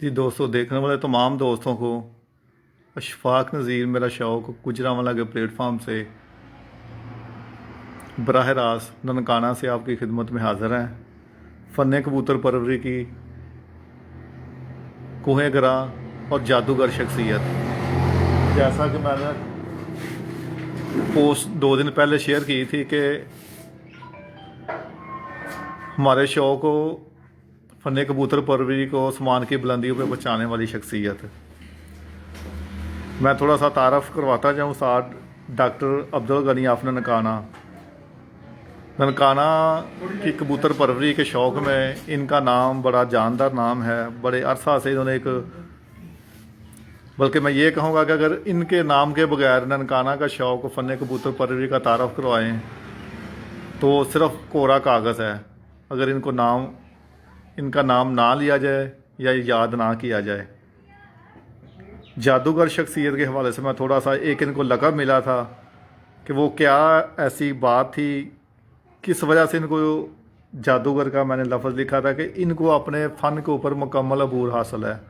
जी दोस्तों, देखने वाले तमाम दोस्तों को अशफाक नज़ीर मेरा शौक़ गुजरांवाला के प्लेटफार्म से बराह रास्त ननकाना से आपकी खिदमत में हाज़िर हैं। फ़न कबूतर परवरी की कोहें गरा और जादूगर शख्सियत, जैसा कि मैंने पोस्ट 2 दिन पहले शेयर की थी कि हमारे शौक़ को फ़न कबूतर परवरी को आसमान की बुलंदियों पर पहुँचाने वाली शख्सियत। मैं थोड़ा सा तारफ़ करवाता जाऊँ उस्ताद डॉक्टर अब्दुल गनी ऑफ ननकाना की कबूतर परवरी के शौक़ में इनका नाम बड़ा जानदार नाम है। बड़े अरसा से इन्होंने बल्कि मैं ये कहूँगा कि अगर इनके नाम के बगैर ननकाना का शौक़ फ़न कबूतर परवरी का तारफ़ करवाएं तो सिर्फ़ कोरा कागज़ है, अगर इनका नाम ना लिया जाए या याद ना किया जाए। जादूगर शख्सियत के हवाले से मैं थोड़ा सा, एक इनको लक़ब मिला था कि वो क्या ऐसी बात थी, किस वजह से इनको जादूगर का मैंने लफ्ज़ लिखा था कि इनको अपने फ़न के ऊपर मुकम्मल अबूर हासिल है।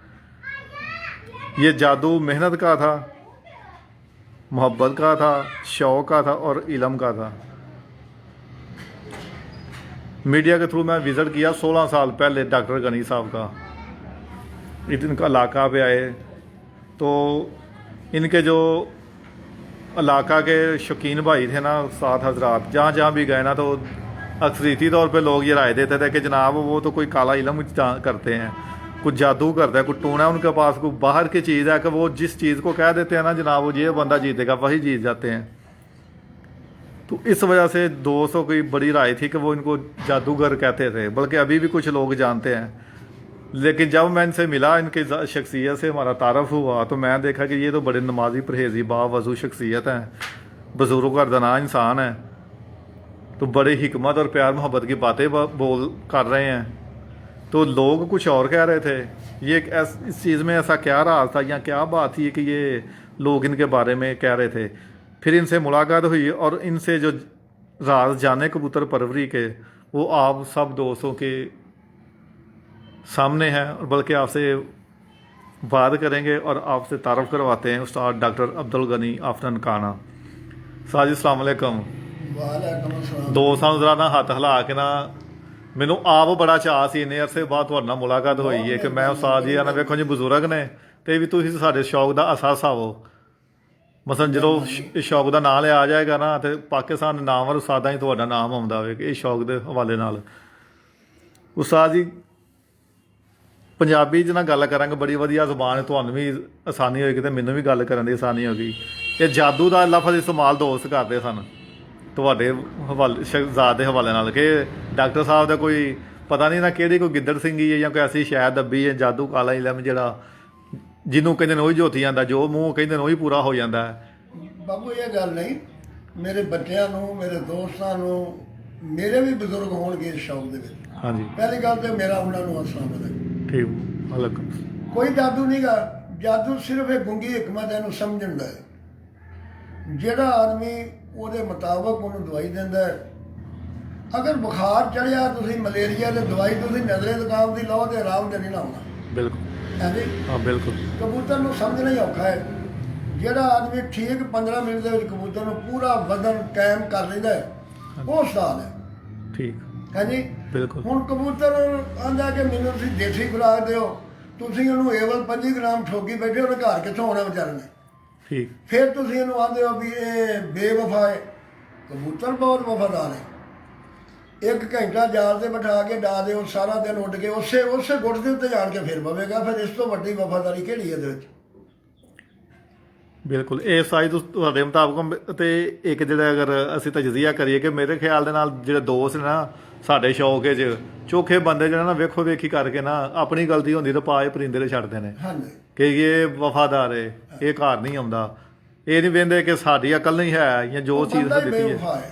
ये जादू मेहनत का था, मोहब्बत का था, शौक़ का था और इल्म का था। मीडिया के थ्रू मैं विज़िट किया 16 साल पहले डॉक्टर गनी साहब का। इनका इलाका पे आए तो इनके जो इलाका के शौकीन भाई थे ना, साथ हजरात, जहाँ जहाँ भी गए ना तो अक्सरीती तौर पे लोग ये राय देते थे कि जनाब वो तो कोई काला इल्म करते हैं, कुछ जादू करता है, कुछ टूना है उनके पास, कोई बाहर की चीज़ है कि वो जिस चीज़ को कह देते हैं ना जनाब वो ये बंदा जीतेगा, वही जीत जाते हैं। तो इस वजह से दोस्तों की बड़ी राय थी कि वो इनको जादूगर कहते थे, बल्कि अभी भी कुछ लोग जानते हैं। लेकिन जब मैं इनसे मिला, इनके शख्सियत से हमारा तारफ़ हुआ तो मैं देखा कि ये तो बड़े नमाजी परहेज़ी बावज़ू शख्सियत हैं, बुज़ुर्ग और दना इंसान हैं, तो बड़े हिकमत और प्यार मोहब्बत की बातें बोल कर रहे हैं। तो लोग कुछ और कह रहे थे, ये इस चीज़ में ऐसा क्या राज था या क्या बात थी कि ये लोग इनके बारे में कह रहे थे। फिर इनसे मुलाकात हुई और इनसे जो राज जाने कबूतर परवरी के, वो आप सब दोस्तों के सामने हैं, और बल्कि आपसे बात करेंगे और आपसे तारफ़ करवाते हैं उस्ताद डॉक्टर अब्दुल गनी ऑफ ननकाना। साजी अस्सलाम वालेकुम। दोस्तों जरा ना हाथ हिला के ना, मैनू आप बड़ा चाह सी इन्ने अरसे बाद तुहाडे नाल मुलाकात हुई है कि मैं उस्ताद जी ना वेखो जी बुजुर्ग ने ते भी तुसीं साडे शौक दा असासा हो। मसलन जो शौक का नाम लिया जाएगा ना तो पाकिस्तान के नाम और उस्तादा ही तुहाडा नाम आउंदा होवे इस शौक के हवाले नाल। उस्ताद जी पंजाबी च ना गल करांगे, बड़ी वधिया ज़बान है, तुहानूं भी आसानी होएगी तो मैनूं भी गल करन दी आसानी होगी। ये जादू का लफ्ज़ इस्तेमाल दोस्त करते सन तुहाडे हवाले ज़ात के हवाले नाल कि डॉक्टर साहब का कोई पता नहीं ना किहड़ी कोई गिद्दड़ सिंगी है या कोई ऐसी शैद दब्बी है, जादू काला इलम जिहड़ा जिन्हों कहते हैं वही जोती जाता, जो मूँह कहते हैं वही पूरा हो जाता है। बाबू ये गल नहीं, मेरे बच्चों को, मेरे दोस्तों को, मेरे भी बजुर्ग होणगे इस शौक दे विच। हाँ जी, पहली गल तो मेरा उन्होंने अस्सलाम वालेकुम। ठीक वालेकुम। कोई जादू नहीं गा, जादू सिर्फ एक गुंगी हिकमत है समझण दा है। जिहड़ा आदमी ਉਹਦੇ मुताबिक ਉਹਨੂੰ दवाई दिंदा है, अगर बुखार चढ़िया तुसीं मलेरिया की दवाई तुसीं नजरे दुकान की लो तो आराम तो नहीं ना होना। बिल्कुल है जी, हाँ बिल्कुल। कबूतर को समझना ही औखा है। ਜਿਹੜਾ आदमी ठीक 15 मिनट के कबूतर को पूरा वजन कायम कर लेता है वो उस्ताद है। ठीक है जी, बिल्कुल। ਹੁਣ कबूतर आंदा कि मैनू तुसीं देसी खुराक दिओ, तुसीं ਉਹਨੂੰ ਏਵਲ 25 ग्राम ठोकी बैठे, ਉਹਨੇ घर कित्थों आउणा विचारे ने। ठीक फिर तुसीं ਇਹਨੂੰ आंदे हो भी ये बेवफा है। कबूतर बहुत वफादार है। 1 घंटा जाल से बिठा के डा दिओ, सारा दिन उड़ के उसे गुट के उत्ते जान के फिर पवेगा। फिर इस तो वड्डी वफादारी किहड़ी है ਇਹਦੇ ਵਿੱਚ। बिल्कुल ਇਹ ਸਾਈਜ਼ ਤੁਹਾਡੇ ਮੁਤਾਬਕ ਤੇ ਇੱਕ ਜਿਹੜਾ ਅਗਰ ਅਸੀਂ ਤਜਜ਼ੀਆ ਕਰੀਏ ਕਿ ਮੇਰੇ ਖਿਆਲ ਦੇ ਨਾਲ ਜਿਹੜੇ ਦੋਸਤ ਨੇ ਨਾ ਸਾਡੇ ਸ਼ੌਕ 'ਚ ਚੋਖੇ ਬੰਦੇ ਜਿਹੜਾ ਨਾ ਵੇਖੋ ਵੇਖੀ ਕਰਕੇ ਨਾ ਆਪਣੀ ਗਲਤੀ ਹੁੰਦੀ ਤਾਂ ਪਾਏ ਪਰਿੰਦੇ ਦੇ ਛੱਡਦੇ ਨੇ ਹਾਂਜੀ ਕਿ ਇਹ ਵਫਾਦਾਰ ਹੈ, ਇਹ ਘਰ ਨਹੀਂ ਆਉਂਦਾ, ਇਹ ਨਹੀਂ ਵੇਂਦੇ ਕਿ ਸਾਡੀ ਅਕਲ ਨਹੀਂ ਹੈ ਜਾਂ ਜੋ ਚੀਜ਼ ਦਿੱਤੀ बेवफा ਹੈ। है,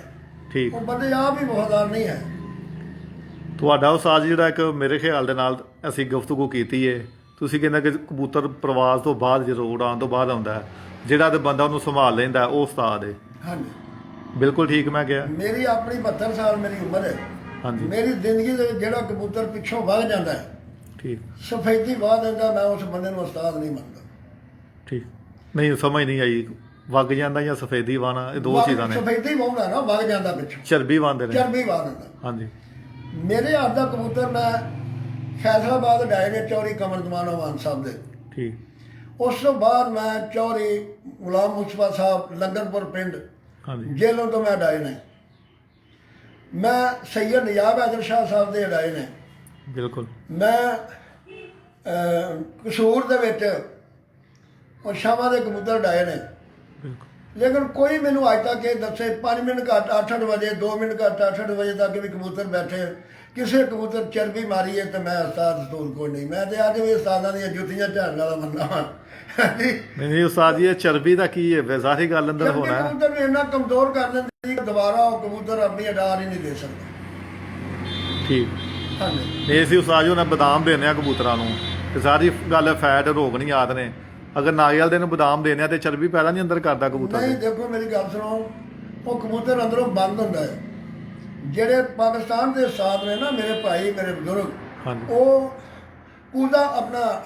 ਠੀਕ वो बंदे आप भी वफादार नहीं है। ਤੁਹਾਡਾ ਉਸਤਾਦ ਜਿਹੜਾ ਇੱਕ ਮੇਰੇ ਖਿਆਲ ਦੇ ਨਾਲ ਅਸੀਂ ਗੁਫ਼ਤਗੂ ਕੀਤੀ ਹੈ, ਤੁਸੀਂ ਕਹਿੰਦੇ ਕਿ ਕਬੂਤਰ ਪ੍ਰਵਾਸ ਤੋਂ ਬਾਅਦ ਜਦੋਂ ਉਡਾਣ ਤੋਂ ਬਾਅਦ ਆਉਂਦਾ ਹੈ, ਜਿਹੜਾ ਤੇ ਬੰਦਾ ਉਹਨੂੰ ਸੰਭਾਲ ਲੈਂਦਾ ਉਹ ਉਸਤਾਦ ਹੈ। ਹਾਂਜੀ ਬਿਲकुल ठीक मैं किया। मेरी अपनी 72 साल मेरी उम्र है। हाँ जी मेरी जिंदगी ਦੇ ਜਿਹੜਾ ਕਬੂਤਰ ਪਿੱਛੋਂ ਵਗ ਜਾਂਦਾ ਹੈ ਠੀਕ ਸਫੈਦੀ ਵਾਹ ਦਿੰਦਾ, ਮੈਂ ਉਸ ਬੰਦੇ ਨੂੰ ਉਸਤਾਦ ਨਹੀਂ ਮੰਨਦਾ। ਠੀਕ ਨਹੀਂ ਸਮਝ ਨਹੀਂ ਆਈ, ਵਗ ਜਾਂਦਾ ਜਾਂ ਸਫੇਦੀ ਵਾਣਾ, ਇਹ ਦੋ ਚੀਜ਼ਾਂ ਨੇ। ਸਫੈਦੀ ਵਾਹੁੰਦਾ ਨਾ, ਵਗ ਜਾਂਦਾ ਪਿੱਛੋਂ, ਚਰਬੀ ਵਾਂਦੇ ਨੇ। ਚਰਬੀ ਵਾਹ ਦਿੰਦਾ। ਹਾਂਜੀ। ਮੇਰੇ ਹੱਥ ਦਾ ਕਬੂਤਰ ਮੈਂ ਫੈਸਲਾਬਾਦ ਡਾਏ ਨੇ ਚੌਰੀ ਕਮਰਦਮਾਨ ਮਾਨ ਸਾਹਿਬ ਦੇ। ਠੀਕ। ਉਸ ਤੋਂ ਬਾਅਦ ਮੈਂ ਚੌਰੀ ਗੁਲਾਮ ਮੁਸਤਫਾ ਸਾਹਿਬ ਲੰਗਰਪੁਰ ਪਿੰਡ ਹਾਂਜੀ। ਜੇਲੋਂ ਤੋਂ ਮੈਂ ਡਾਏ ਨੇ। ਮੈਂ ਸੈਯਦ ਨਿਜਾਬ ਹੈਦਰ ਸ਼ਾਹ ਸਾਹਿਬ ਦੇ ਡਾਏ ਨੇ। ਬਿਲਕੁਲ। ਮੈਂ ਕਸੂਰ ਦੇ ਵਿੱਚ ਉਹ ਸ਼ਾਮਾਂ ਦੇ ਕਬੂਤਰ ਡਾਏ ਨੇ। ਬਿਲਕੁਲ। ਲੇਕਿਨ ਕੋਈ ਮੈਨੂੰ ਅੱਜ ਤੱਕ ਇਹ ਦੱਸੇ 5 ਮਿੰਟ ਘੱਟ 8 ਵਜੇ, 2 ਮਿੰਟ ਘੱਟ 8 ਵਜੇ ਤੱਕ ਵੀ ਕਬੂਤਰ ਬੈਠੇ, ਕਿਸੇ ਕਬੂਤਰ ਚਰਬੀ ਮਾਰੀ ਹੈ ਤੇ ਮੈਂ ਉਸਤਾਦ ਸਤੂਲ ਕੋਈ ਨਹੀਂ। ਮੈਂ ਤੇ ਅੱਜ ਵੀ ਉਸਤਾਦਾਂ ਦੀਆਂ ਜੁੱਤੀਆਂ ਝਾੜਨ ਵਾਲਾ ਬੰਦਾ ਹਾਂ। ਨਹੀਂ ਉਸਤਾਦ ਜੀ, ਇਹ ਚਰਬੀ ਦਾ ਕੀ ਹੈ? ਸਾਰੀ ਗੱਲ ਅੰਦਰ ਹੋਣਾ ਹੈ। ਕਬੂਤਰ ਨੂੰ ਇੰਨਾ ਕਮਜ਼ੋਰ ਕਰ ਦਿੰਦੀ ਕਿ ਦੁਬਾਰਾ ਉਹ ਕਬੂਤਰ ਆਪਣੀ ਅਡਾਰ ਹੀ ਨਹੀਂ ਦੇ ਸਕਦਾ। ਠੀਕ। ਹਾਂਜੀ। ਨਹੀਂ ਅਸੀਂ ਉਸਤਾਦ ਜੀ ਉਹਨਾਂ ਬਦਾਮ ਦੇਣੇ ਆ ਕਬੂਤਰਾਂ ਨੂੰ, ਤੇ ਸਾਰੀ ਗੱਲ ਫੈਟ ਰੋਗ ਨਹੀਂ ਯਾਦ ਨੇ। ਅਗਰ ਨਾਰੀਅਲ ਦੇ ਨੂੰ ਬਦਾਮ ਦੇਣੇ ਆ ਤੇ ਚਰਬੀ ਪੈਦਾ ਨਹੀਂ ਅੰਦਰ ਕਰਦਾ ਕਬੂਤਰ ਨਹੀਂ, ਦੇ? ਦੇਖੋ ਮੇਰੀ ਗੱਲ ਸੁਣੋ, ਉਹ ਕਬੂਤਰ ਅੰਦਰੋਂ ਬੰਦ ਹੁੰਦਾ ਹੈ। ਜਿਹੜੇ ਪਾਕਿਸਤਾਨ ਦੇ ਉਸਤਾਦ ਨੇ ਨਾ, ਮੇਰੇ ਭਾਈ, ਮੇਰੇ ਬਜ਼ੁਰਗ, ਹਾਂਜੀ। ਉਹ ਉਹਦਾ ਆਪਣਾ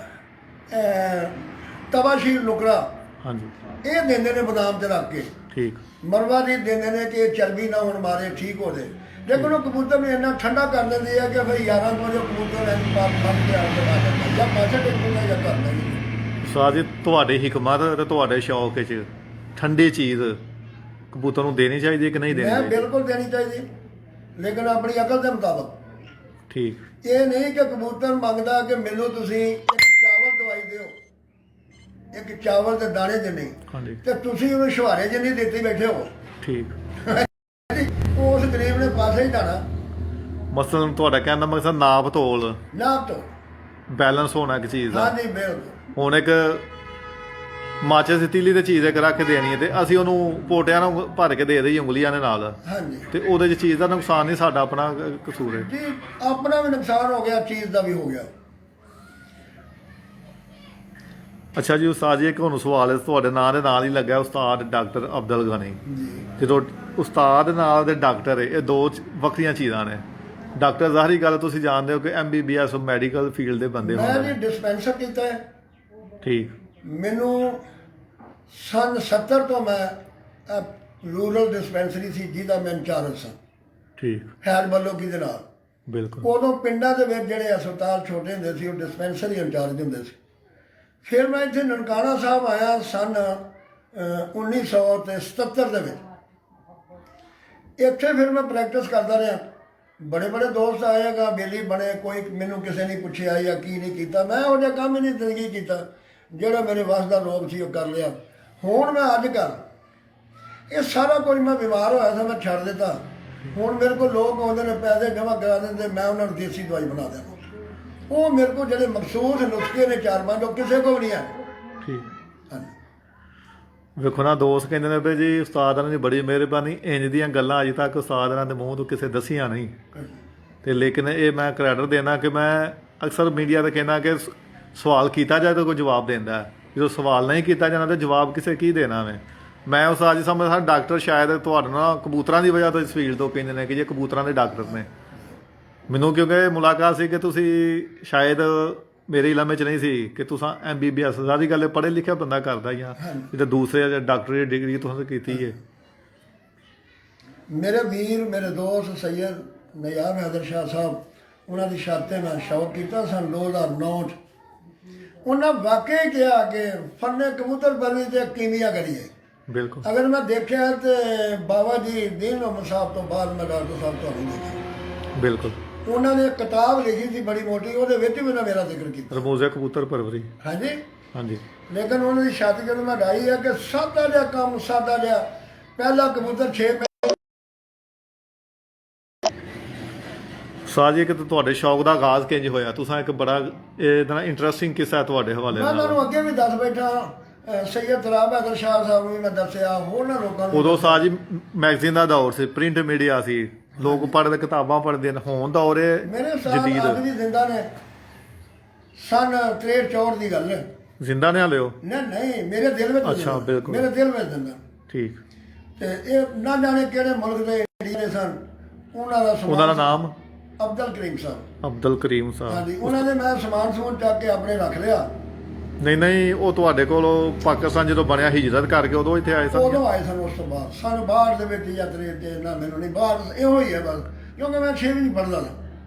ਤਵਾਸ਼ੀਰ ਨੁਕਰਾ ਹਾਂਜੀ। ਇਹ ਦਿੰਦੇ ਨੇ ਬਦਾਮ ਤੇ ਰੱਖ ਕੇ। ਠੀਕ। ਮਰਵਾ ਦੀ ਦਿੰਦੇ ਨੇ ਕਿ ਇਹ ਚਰਬੀ ਨਾ ਹੁਣ ਮਾਰੇ, ਠੀਕ ਹੋ ਜਾਏ। ਲੇਕਿਨ ਉਹ ਕਬੂਤਰ ਨੂੰ ਇੰਨਾ ਠੰਡਾ ਕਰ ਦਿੰਦੇ ਆ ਕਿ ਫਿਰ 11 ਵਜੇ ਕਬੂਤਰ ਐਨ ਪਾਸ ਬੰਦ ਕੇ ਆ ਜਾਂਦਾ, ਜਾਂ ਪਾਸੇ ਟੇਕੂਗਾ ਜਾਂ ਕਰਨਾ ਨਹੀਂ। ਉਸਤਾਦ ਜੀ, ਤੁਹਾਡੀ ਹਿਕਮਤ ਤੇ ਤੁਹਾਡੇ ਸ਼ੌਕ ਵਿੱਚ ਠੰਡੀ ਚੀਜ਼ ਕਬੂਤਰ ਨੂੰ ਦੇਣੀ ਚਾਹੀਦੀ ਹੈ ਕਿ ਨਹੀਂ ਦੇਣੀ ਮੈਂ ਚਾਹੀਦੀ? ਬਿਲਕੁਲ ਦੇਣੀ ਚਾਹੀਦੀ, ਲੇਕਿਨ ਆਪਣੀ ਅਕਲ ਦੇ ਮੁਤਾਬਕ। ਠੀਕ। ਇਹ ਨਹੀਂ ਕਿ ਕਬੂਤਰ ਮੰਗਦਾ ਕਿ ਮੈਨੂੰ ਤੁਸੀਂ ਇੱਕ ਚਾਵਲ ਦਵਾਈ ਦਿਓ, ਇੱਕ ਚਾਵਲ ਦੇ ਦਾਣੇ ਜਿੰਨੇ, ਹਾਂਜੀ। ਤੇ ਤੁਸੀਂ ਉਹਨੂੰ ਸ਼ੁਹਾਰੇ ਜਿੰਨੀ ਦਿੱਤੀ ਬੈਠੇ ਹੋ। ਠੀਕ। ਉਸ ਗਰੀਬ ਨੇ ਪਾਸੇ ਹੀ ਜਾਣਾ। ਮਸਲਨ ਤੁਹਾਡਾ ਕਹਿਣ ਦਾ ਮਕਸਦ ਨਾਪ ਤੋਲ, ਨਾ ਤੋਂ ਬੈਲੈਂਸ ਹੋਣਾ ਇੱਕ ਚੀਜ਼ ਦਾ। ਹਾਂਜੀ, ਬਿਲਕੁਲ। ਹੁਣ ਇੱਕ ਮਾਚਿਸ ਦੀ ਤੀਲੀ ਤੇ ਚੀਜ਼ ਇੱਕ ਰੱਖ ਕੇ ਦੇਣੀ ਹੈ ਤੇ ਅਸੀਂ ਉਹਨੂੰ ਪੋਟਿਆਂ ਨੂੰ ਭਰ ਕੇ ਦੇ ਦੇਈਏ ਉਂਗਲੀਆਂ ਦੇ ਨਾਲ, ਹਾਂਜੀ। ਤੇ ਉਹਦੇ 'ਚ ਚੀਜ਼ ਦਾ ਨੁਕਸਾਨ ਨਹੀਂ, ਸਾਡਾ ਆਪਣਾ ਕਸੂਰ ਹੈ। ਜੀ, ਆਪਣਾ ਵੀ ਨੁਕਸਾਨ ਹੋ ਗਿਆ, ਚੀਜ਼ ਦਾ ਵੀ ਹੋ ਗਿਆ। ਅੱਛਾ ਜੀ ਉਸਤਾਦ ਜੀ, ਇੱਕ ਹੁਣ ਸਵਾਲ ਹੈ, ਤੁਹਾਡੇ ਨਾਂ ਦੇ ਨਾਲ ਹੀ ਲੱਗਾ ਉਸਤਾਦ ਡਾਕਟਰ ਅਬਦੁਲ ਗਨੀ। ਜੀ। ਜਦੋਂ ਉਸਤਾਦ ਨਾਲ ਦੇ ਡਾਕਟਰ ਇਹ ਦੋ ਵੱਖਰੀਆਂ ਚੀਜ਼ਾਂ ਨੇ। ਡਾਕਟਰ ਜ਼ਾਹਰੀ ਗੱਲ ਤੁਸੀਂ ਜਾਣਦੇ ਹੋ ਕਿ MBBS ਮੈਡੀਕਲ ਫੀਲਡ ਦੇ ਬੰਦੇ ਮੈਂ ਹੁੰਦੇ ਜੀ ਨੇ। ਡਿਸਪੈਂਸਰ ਕੀਤਾ ਹੈ। ਠੀਕ। ਮੈਨੂੰ ਸੰਨ 70 ਤੋਂ ਮੈਂ ਰੂਰਲ ਡਿਸਪੈਂਸਰੀ ਸੀ ਜਿਹਦਾ ਮੈਂ ਇੰਚਾਰਜ ਸਾਂ, ਠੀਕ। ਖੈਰ ਬੱਲੋਕੀ ਦੇ ਨਾਲ। ਬਿਲਕੁਲ। ਉਦੋਂ ਪਿੰਡਾਂ ਦੇ ਵਿੱਚ ਜਿਹੜੇ ਹਸਪਤਾਲ ਛੋਟੇ ਹੁੰਦੇ ਸੀ, ਉਹ ਡਿਸਪੈਂਸਰੀ ਇੰਚਾਰਜ ਹੁੰਦੇ ਸੀ। ਫਿਰ ਮੈਂ ਇੱਥੇ ਨਨਕਾਣਾ ਸਾਹਿਬ ਆਇਆ ਸੰਨ 1977 ਦੇ ਵਿੱਚ। ਇੱਥੇ ਫਿਰ ਮੈਂ ਪ੍ਰੈਕਟਿਸ ਕਰਦਾ ਰਿਹਾ। ਬੜੇ ਬੜੇ ਦੋਸਤ ਆਏਗਾ, ਬੇਲੀ ਬਣੇ, ਕੋਈ ਮੈਨੂੰ ਕਿਸੇ ਨੇ ਪੁੱਛਿਆ ਜਾਂ ਕੀ ਨਹੀਂ ਕੀਤਾ। ਮੈਂ ਉਹ ਜਿਹਾ ਕੰਮ ਹੀ ਨਹੀਂ ਜ਼ਿੰਦਗੀ ਕੀਤਾ, ਜਿਹੜਾ ਮੇਰੇ ਵੱਸ ਦਾ ਰੋਗ ਸੀ ਉਹ ਕਰ ਲਿਆ। ਹੁਣ ਮੈਂ ਅੱਜ ਕੱਲ੍ਹ ਇਹ ਸਾਰਾ ਕੁਝ, ਮੈਂ ਬਿਮਾਰ ਹੋਇਆ ਸੀ, ਮੈਂ ਛੱਡ ਦਿੱਤਾ। ਹੁਣ ਮੇਰੇ ਕੋਲ ਲੋਕ ਆਉਂਦੇ ਨੇ, ਪੈਸੇ ਜਮ੍ਹਾਂ ਕਰਾ ਦਿੰਦੇ, ਮੈਂ ਉਹਨਾਂ ਨੂੰ ਦੇਸੀ ਦਵਾਈ ਬਣਾ ਦਿੰਦਾ। ਉਹ ਮੇਰੇ ਕੋਲ ਜਿਹੜੇ ਮਖਸੂਸ ਨੁਸਖੇ ਨੇ 4-5, ਉਹ ਕਿਸੇ ਕੋਲ ਨਹੀਂ ਹੈ। ਠੀਕ। ਹਾਂਜੀ। ਵੇਖੋ ਨਾ, ਦੋਸਤ ਕਹਿੰਦੇ ਨੇ ਵੀ ਜੀ ਉਸਤਾਦਾਂ ਦੀ ਬੜੀ ਮਿਹਰਬਾਨੀ, ਇੰਜ ਦੀਆਂ ਗੱਲਾਂ ਅਜੇ ਤੱਕ ਉਸਤਾਦਾਂ ਦੇ ਮੂੰਹ ਤੋਂ ਕਿਸੇ ਦੱਸੀਆਂ ਨਹੀਂ। ਤੇ ਲੇਕਿਨ ਇਹ ਮੈਂ ਕ੍ਰੈਡਿਟ ਦੇਣਾ ਕਿ ਮੈਂ ਅਕਸਰ ਮੀਡੀਆ ਤੇ ਕਹਿੰਦਾ ਕਿ ਸਵਾਲ ਕੀਤਾ ਜਾਏ ਤਾਂ ਕੋਈ ਜਵਾਬ ਦਿੰਦਾ ਹੈ, ਜਦੋਂ ਸਵਾਲ ਨਹੀਂ ਕੀਤਾ ਜਾਂਦਾ ਤਾਂ ਜਵਾਬ ਕਿਸੇ ਕੀ ਦੇਣਾ ਵੇ। ਮੈਂ ਉਸ ਅੱਜ ਸਮਝਦਾ ਡਾਕਟਰ ਸ਼ਾਇਦ ਤੁਹਾਡੇ ਨਾਲ ਕਬੂਤਰਾਂ ਦੀ ਵਜ੍ਹਾ ਤੋਂ ਇਸ ਫੀਲਡ ਤੋਂ ਕਹਿੰਦੇ ਨੇ ਕਿ ਜੇ ਕਬੂਤਰਾਂ ਦੇ ਡਾਕਟਰ ਨੇ। ਮੈਨੂੰ ਕਿਉਂਕਿ ਮੁਲਾਕਾਤ ਸੀ ਕਿ ਤੁਸੀਂ ਸ਼ਾਇਦ ਮੇਰੇ ਇਲਾਕੇ 'ਚ ਨਹੀਂ ਸੀ ਕਿ ਤੁਸੀਂ MBBS ਸਾਰੀ ਗੱਲ ਪੜ੍ਹੇ ਲਿਖਿਆ ਬੰਦਾ ਕਰਦਾ ਹੀ ਆ, ਜਿੱਦਾਂ ਦੂਸਰੇ ਡਾਕਟਰੀ ਡਿਗਰੀ ਤੁਸੀਂ ਕੀਤੀ ਹੈ। ਮੇਰੇ ਵੀਰ, ਮੇਰੇ ਦੋਸਤ ਸੈਯਦ ਨਿਜਾਬ ਹੈਦਰ ਸ਼ਾਹ ਸਾਹਿਬ, ਉਹਨਾਂ ਦੀ ਸ਼ਾਤੇ ਮੈਂ ਸ਼ੌਕ ਕੀਤਾ ਸਨ 2009। ਉਹਨਾਂ ਵਾਕਈ ਕਿਹਾ ਕਿ ਫੰਨੇ ਕਬੂਤਰ ਬਣੀ ਤੇ ਕੀਮੀਆ ਕਰੀਏ। ਬਿਲਕੁਲ। ਅਗਰ ਮੈਂ ਦੇਖਿਆ ਤੇ ਬਾਬਾ ਜੀ ਦੀਨ ਮੁਹੰਮਦ ਸਾਹਿਬ ਤੋਂ ਬਾਅਦ ਮੈਂ ਡਾਕਟਰ ਸਾਹਿਬ ਤੋਂ ਨਹੀਂ ਦੇਖਿਆ। ਬਿਲਕੁਲ। ਉਹਨਾਂ ਨੇ ਕਿਤਾਬ ਲਿਖੀ ਸੀ ਬੜੀ ਮੋਟੀ, ਉਹਦੇ ਵਿੱਚ ਵੀ ਉਹਨਾਂ ਮੇਰਾ ਜ਼ਿਕਰ ਕੀਤਾ। ਰਮੂਜ਼ੇ ਕਬੂਤਰ ਪਰਵਰੀ। ਹਾਂਜੀ। ਹਾਂਜੀ। ਲੇਕਿਨ ਉਹਨਾਂ ਦੀ ਛਾਤੀ ਜਦੋਂ ਮੈਂ ਡਾਈ ਹੈ ਕਿ ਸਾਦਾ ਜਿਹਾ ਕੰਮ, ਸਾਦਾ ਜਿਹਾ। ਪਹਿਲਾ ਕਬੂਤਰ 6 ਸਾਜੀ ਕਿ ਤੁਹਾਡੇ ਸ਼ੌਕ ਦਾ ਆਗਾਜ਼ ਕਿੰਜ ਹੋਇਆ? ਤੁਸੀਂ ਇੱਕ ਬੜਾ ਇਹਦਾ ਇੰਟਰਸਟਿੰਗ ਕਿੱਸਾ ਹੈ ਤੁਹਾਡੇ ਹਵਾਲੇ ਮੈਂ ਨਾਲ। ਤੁਹਾਨੂੰ ਅੱਗੇ ਵੀ ਦੱਸ ਬੈਠਾ, ਸੈਯਦ ਤਲਾਬ ਹੈਦਰ ਸ਼ਾਹ ਸਾਹਿਬ ਨੂੰ ਵੀ ਮੈਂ ਦੱਸਿਆ, ਹੋਰਨਾਂ ਲੋਕਾਂ ਨੂੰ। ਉਦੋਂ ਸਾਜੀ ਮੈਗਜ਼ੀਨ ਦਾ ਦੌਰ ਸੀ, ਪ੍ਰਿੰਟ ਮੀਡੀਆ ਸੀ, ਲੋਕ ਪੜ੍ਹਦੇ, ਕਿਤਾਬਾਂ ਪੜ੍ਹਦੇ ਨੇ। ਹੁਣ ਦੌਰ ਹੈ ਮੇਰੇ ਸਾਥ ਅੱਜ ਵੀ ਜ਼ਿੰਦਾ ਨੇ। ਸੰਨ 63-64 ਦੀ ਗੱਲ ਹੈ। ਜ਼ਿੰਦਾ ਨੇ ਲਿਓ? ਨਹੀਂ, ਮੇਰੇ ਦਿਲ ਵਿੱਚ। ਅੱਛਾ, ਬਿਲਕੁਲ। ਮੇਰੇ ਦਿਲ ਵਿੱਚ ਜ਼ਿੰਦਾ। ਠੀਕ। ਤੇ ਇਹ ਨਾ ਜਾਣੇ ਕਿਹੜੇ ਮੁਲਕ ਦੇ ਇੰਡੀਆ ਦੇ ਸਨ, ਉਹਨਾਂ ਦਾ ਨਾਮ ਅਬਦੁਲ ਕਰੀਮ ਸਾਹਿਬ। ਅਬਦੁਲ ਕਰੀਮ ਸਾਹਿਬ। ਹਾਂਜੀ, ਉਹਨਾਂ ਦੇ ਮੈਂ ਸਮਾਨ ਸਮੂਨ ਚੱਕ ਕੇ ਆਪਣੇ ਰੱਖ ਲਿਆ। ਨਹੀਂ ਉਹ ਤੁਹਾਡੇ ਕੋਲ ਪਾਕਿਸਤਾਨ ਜਦੋਂ ਬਣਿਆ ਹਿਜਰਤ ਕਰਕੇ ਉਦੋਂ ਇੱਥੇ ਆਏ ਸਨ? ਉਦੋਂ ਆਏ ਸਨ। ਉਸ ਤੋਂ ਬਾਅਦ ਸਾਨੂੰ ਬਾਹਰ ਦੇ ਵਿੱਚ ਯਾਤਰੀ ਤੇ ਨਾ ਮੈਨੂੰ ਨਹੀਂ, ਬਾਹਰ ਇਹੋ ਹੀ ਹੈ ਬਸ, ਕਿਉਂਕਿ ਮੈਂ 6ਵੀਂ ਪੜ੍ਹਦਾ ਸੀ।